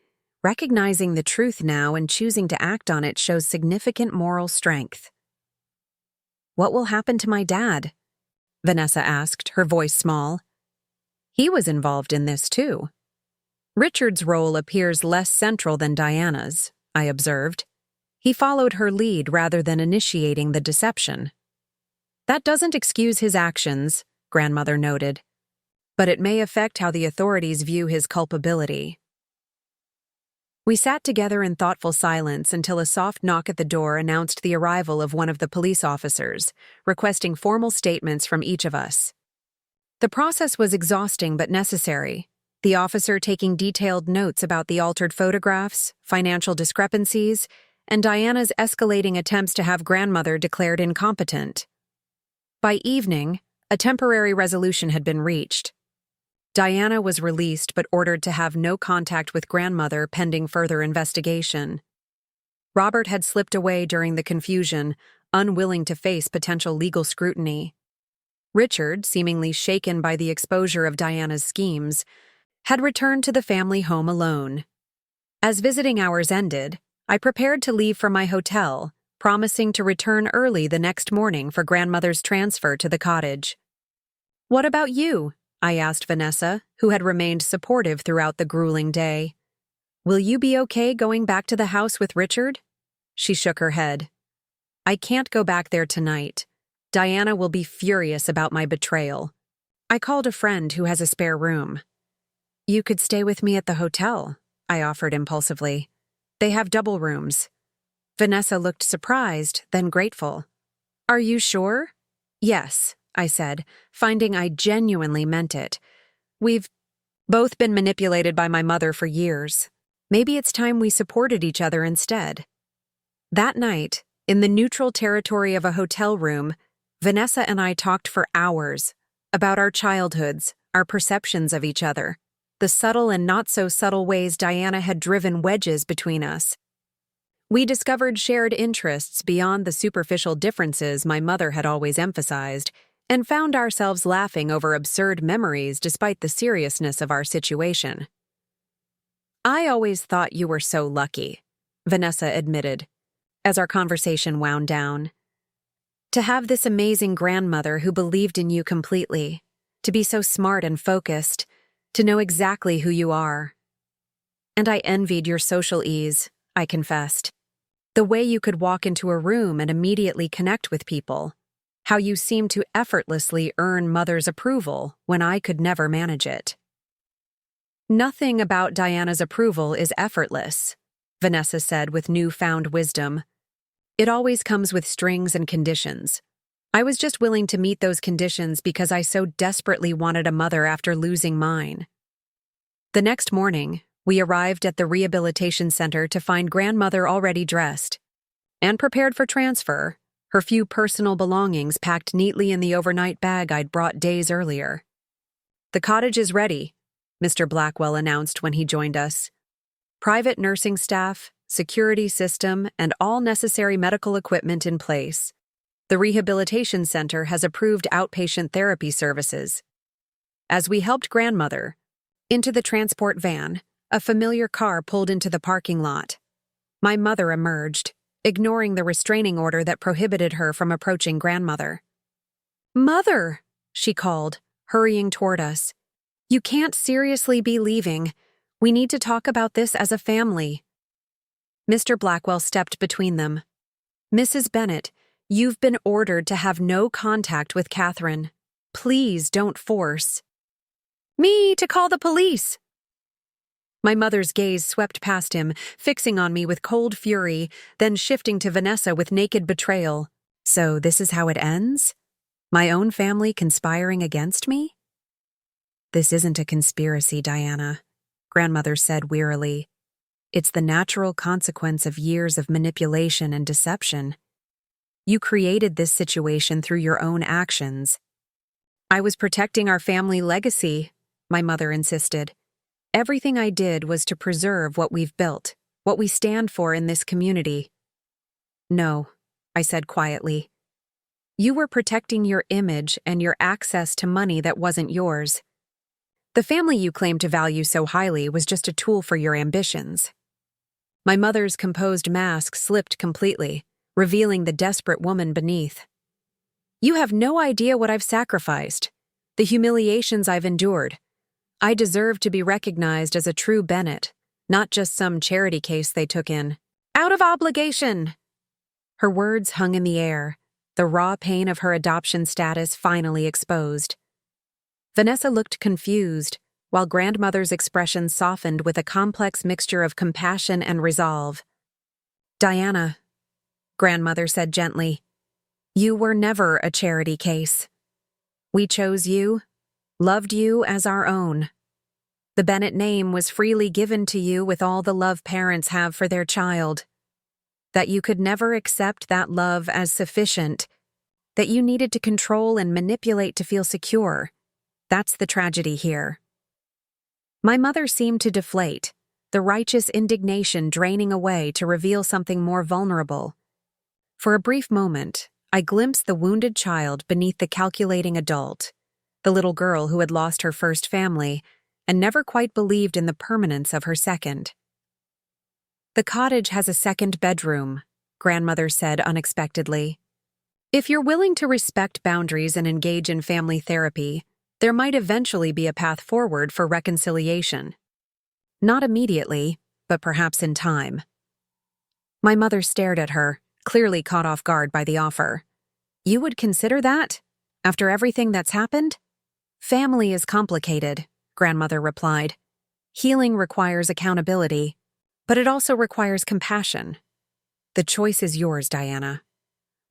Recognizing the truth now and choosing to act on it shows significant moral strength. What will happen to my dad? Vanessa asked, her voice small. He was involved in this too. Richard's role appears less central than Diana's, I observed. He followed her lead rather than initiating the deception. That doesn't excuse his actions, Grandmother noted, but it may affect how the authorities view his culpability. We sat together in thoughtful silence until a soft knock at the door announced the arrival of one of the police officers, requesting formal statements from each of us. The process was exhausting but necessary, the officer taking detailed notes about the altered photographs, financial discrepancies, and Diana's escalating attempts to have Grandmother declared incompetent. By evening, a temporary resolution had been reached. Diana was released but ordered to have no contact with Grandmother pending further investigation. Robert had slipped away during the confusion, unwilling to face potential legal scrutiny. Richard, seemingly shaken by the exposure of Diana's schemes, had returned to the family home alone. As visiting hours ended, I prepared to leave for my hotel, promising to return early the next morning for Grandmother's transfer to the cottage. What about you? I asked Vanessa, who had remained supportive throughout the grueling day. Will you be okay going back to the house with Richard? She shook her head. I can't go back there tonight. Diana will be furious about my betrayal. I called a friend who has a spare room. You could stay with me at the hotel, I offered impulsively. They have double rooms. Vanessa looked surprised, then grateful. Are you sure? Yes, I said, finding I genuinely meant it. We've both been manipulated by my mother for years. Maybe it's time we supported each other instead. That night, in the neutral territory of a hotel room, Vanessa and I talked for hours about our childhoods, our perceptions of each other, the subtle and not-so-subtle ways Diana had driven wedges between us. We discovered shared interests beyond the superficial differences my mother had always emphasized, and found ourselves laughing over absurd memories despite the seriousness of our situation. "I always thought you were so lucky," Vanessa admitted, as our conversation wound down. "To have this amazing grandmother who believed in you completely, to be so smart and focused, to know exactly who you are. And I envied your social ease," I confessed. "The way you could walk into a room and immediately connect with people. How you seemed to effortlessly earn Mother's approval when I could never manage it." "Nothing about Diana's approval is effortless," Vanessa said with newfound wisdom. "It always comes with strings and conditions. I was just willing to meet those conditions because I so desperately wanted a mother after losing mine." The next morning, we arrived at the rehabilitation center to find grandmother already dressed and prepared for transfer, her few personal belongings packed neatly in the overnight bag I'd brought days earlier. "The cottage is ready," Mr. Blackwell announced when he joined us. "Private nursing staff, security system, and all necessary medical equipment in place. The rehabilitation center has approved outpatient therapy services." As we helped grandmother into the transport van, a familiar car pulled into the parking lot. My mother emerged, ignoring the restraining order that prohibited her from approaching grandmother. "Mother," she called, hurrying toward us. "You can't seriously be leaving. We need to talk about this as a family." Mr. Blackwell stepped between them. "Mrs. Bennett, you've been ordered to have no contact with Catherine. Please don't force." "Me to call the police!" My mother's gaze swept past him, fixing on me with cold fury, then shifting to Vanessa with naked betrayal. "So this is how it ends? My own family conspiring against me?" "This isn't a conspiracy, Diana," grandmother said wearily. "It's the natural consequence of years of manipulation and deception. You created this situation through your own actions." "I was protecting our family legacy," my mother insisted. "Everything I did was to preserve what we've built, what we stand for in this community." "No," I said quietly. "You were protecting your image and your access to money that wasn't yours. The family you claim to value so highly was just a tool for your ambitions." My mother's composed mask slipped completely, revealing the desperate woman beneath. "You have no idea what I've sacrificed, the humiliations I've endured. I deserve to be recognized as a true Bennett, not just some charity case they took in. Out of obligation!" Her words hung in the air, the raw pain of her adoption status finally exposed. Vanessa looked confused, while grandmother's expression softened with a complex mixture of compassion and resolve. "Diana," grandmother said gently, "you were never a charity case. We chose you, loved you as our own. The Bennett name was freely given to you with all the love parents have for their child. That you could never accept that love as sufficient, that you needed to control and manipulate to feel secure. That's the tragedy here." My mother seemed to deflate, the righteous indignation draining away to reveal something more vulnerable. For a brief moment, I glimpsed the wounded child beneath the calculating adult, the little girl who had lost her first family and never quite believed in the permanence of her second. "The cottage has a second bedroom," grandmother said unexpectedly. "If you're willing to respect boundaries and engage in family therapy, there might eventually be a path forward for reconciliation. Not immediately, but perhaps in time." My mother stared at her, clearly caught off guard by the offer. "You would consider that? After everything that's happened?" "Family is complicated," grandmother replied. "Healing requires accountability, but it also requires compassion. The choice is yours, Diana."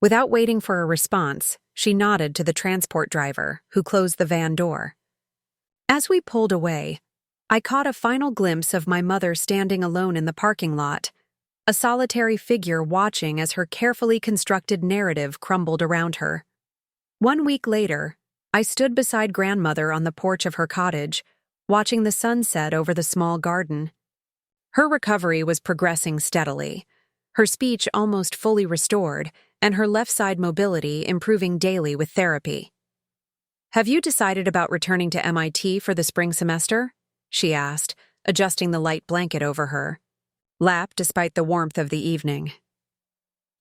Without waiting for a response, she nodded to the transport driver, who closed the van door. As we pulled away, I caught a final glimpse of my mother standing alone in the parking lot, a solitary figure watching as her carefully constructed narrative crumbled around her. 1 week later, I stood beside grandmother on the porch of her cottage, watching the sunset over the small garden. Her recovery was progressing steadily, her speech almost fully restored, and her left side mobility improving daily with therapy. Have you decided about returning to MIT for the spring semester? She asked, adjusting the light blanket over her lap despite the warmth of the evening.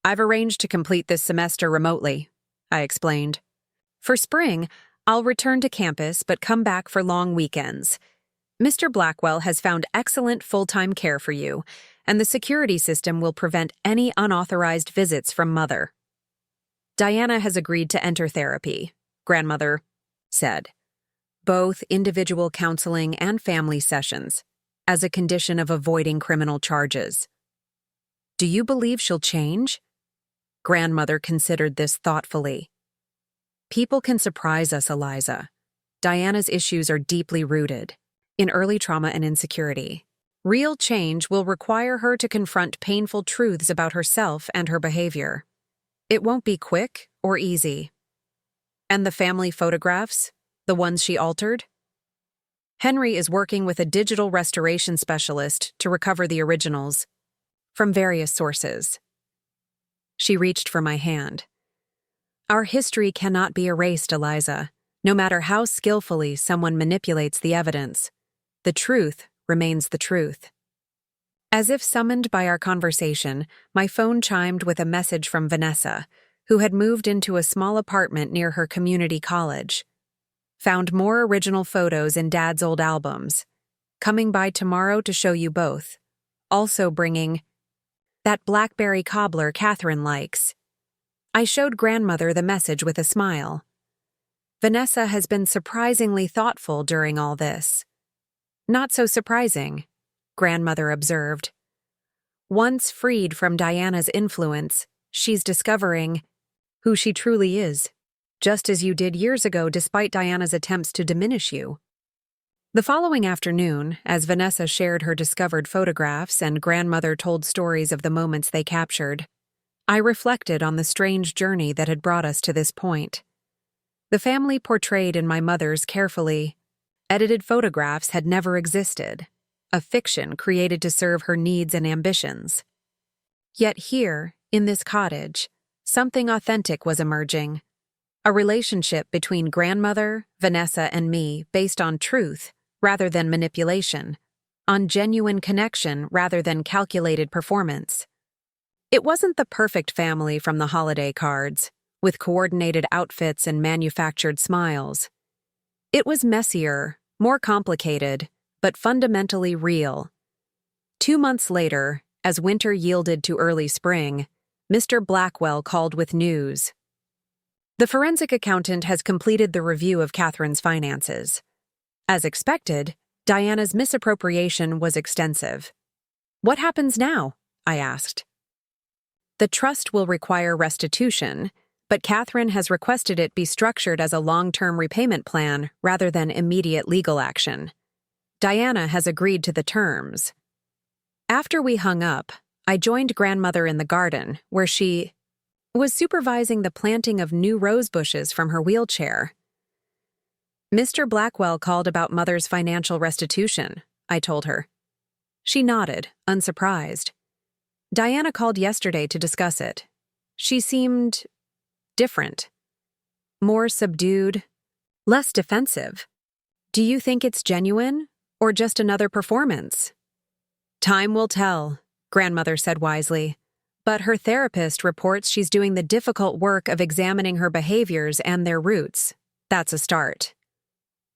I've arranged to complete this semester remotely, I explained. For spring, I'll return to campus but come back for long weekends. Mr. Blackwell has found excellent full-time care for you, and the security system will prevent any unauthorized visits from Mother. Diana has agreed to enter therapy, Grandmother said, both individual counseling and family sessions, as a condition of avoiding criminal charges. Do you believe she'll change? Grandmother considered this thoughtfully. People can surprise us, Eliza. Diana's issues are deeply rooted in early trauma and insecurity. Real change will require her to confront painful truths about herself and her behavior. It won't be quick or easy. And the family photographs, the ones she altered? Henry is working with a digital restoration specialist to recover the originals from various sources. She reached for my hand. Our history cannot be erased, Eliza, no matter how skillfully someone manipulates the evidence. The truth remains the truth. As if summoned by our conversation, my phone chimed with a message from Vanessa, who had moved into a small apartment near her community college. Found more original photos in Dad's old albums. Coming by tomorrow to show you both. Also bringing that blackberry cobbler Catherine likes. I showed Grandmother the message with a smile. Vanessa has been surprisingly thoughtful during all this. Not so surprising, Grandmother observed. Once freed from Diana's influence, she's discovering who she truly is, just as you did years ago despite Diana's attempts to diminish you. The following afternoon, as Vanessa shared her discovered photographs and Grandmother told stories of the moments they captured, I reflected on the strange journey that had brought us to this point. The family portrayed in my mother's carefully edited photographs had never existed, a fiction created to serve her needs and ambitions. Yet here, in this cottage, something authentic was emerging. A relationship between Grandmother, Vanessa, and me based on truth rather than manipulation, on genuine connection rather than calculated performance. It wasn't the perfect family from the holiday cards, with coordinated outfits and manufactured smiles. It was messier, more complicated, but fundamentally real. 2 months later, as winter yielded to early spring, Mr. Blackwell called with news. The forensic accountant has completed the review of Catherine's finances. As expected, Diana's misappropriation was extensive. What happens now? I asked. The trust will require restitution, but Catherine has requested it be structured as a long-term repayment plan rather than immediate legal action. Diana has agreed to the terms. After we hung up, I joined Grandmother in the garden, where she was supervising the planting of new rose bushes from her wheelchair. Mr. Blackwell called about Mother's financial restitution, I told her. She nodded, unsurprised. Diana called yesterday to discuss it. She seemed different. More subdued, less defensive. Do you think it's genuine, or just another performance? Time will tell, Grandmother said wisely. But her therapist reports she's doing the difficult work of examining her behaviors and their roots. That's a start.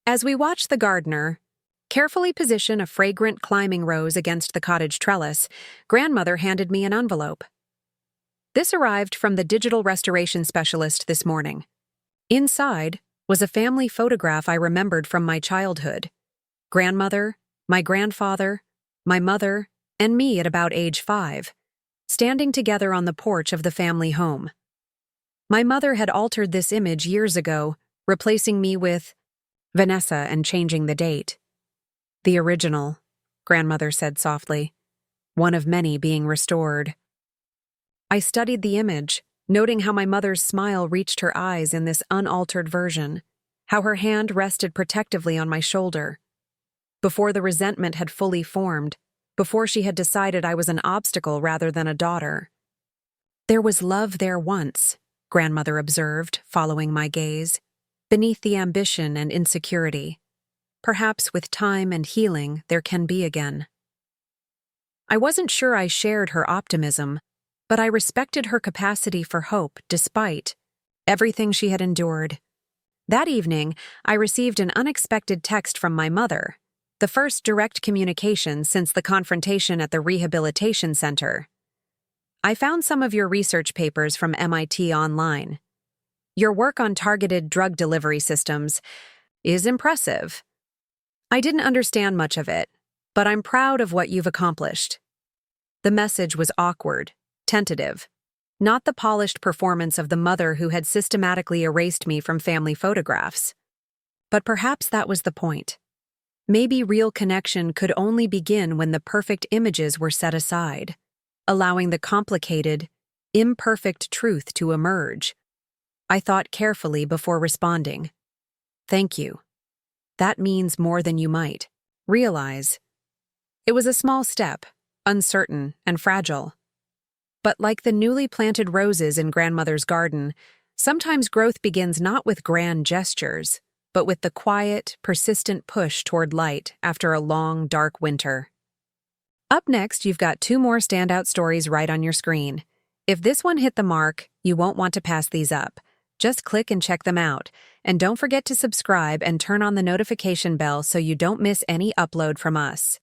As we watched the gardener carefully position a fragrant climbing rose against the cottage trellis, Grandmother handed me an envelope. This arrived from the digital restoration specialist this morning. Inside was a family photograph I remembered from my childhood. Grandmother, my grandfather, my mother, and me at about age 5. Standing together on the porch of the family home. My mother had altered this image years ago, replacing me with Vanessa and changing the date. The original, Grandmother said softly, one of many being restored. I studied the image, noting how my mother's smile reached her eyes in this unaltered version, how her hand rested protectively on my shoulder. Before the resentment had fully formed, before she had decided I was an obstacle rather than a daughter. There was love there once, Grandmother observed, following my gaze. beneath the ambition and insecurity. Perhaps with time and healing, there can be again. I wasn't sure I shared her optimism, but I respected her capacity for hope despite everything she had endured. That evening, I received an unexpected text from my mother, the first direct communication since the confrontation at the rehabilitation center. I found some of your research papers from MIT online. Your work on targeted drug delivery systems is impressive. I didn't understand much of it, but I'm proud of what you've accomplished. The message was awkward, tentative, not the polished performance of the mother who had systematically erased me from family photographs. But perhaps that was the point. Maybe real connection could only begin when the perfect images were set aside, allowing the complicated, imperfect truth to emerge. I thought carefully before responding. Thank you. That means more than you might realize. It was a small step, uncertain and fragile. But like the newly planted roses in grandmother's garden, sometimes growth begins not with grand gestures, but with the quiet, persistent push toward light after a long, dark winter. Up next, you've got 2 more standout stories right on your screen. If this one hit the mark, you won't want to pass these up. Just click and check them out. And don't forget to subscribe and turn on the notification bell so you don't miss any upload from us.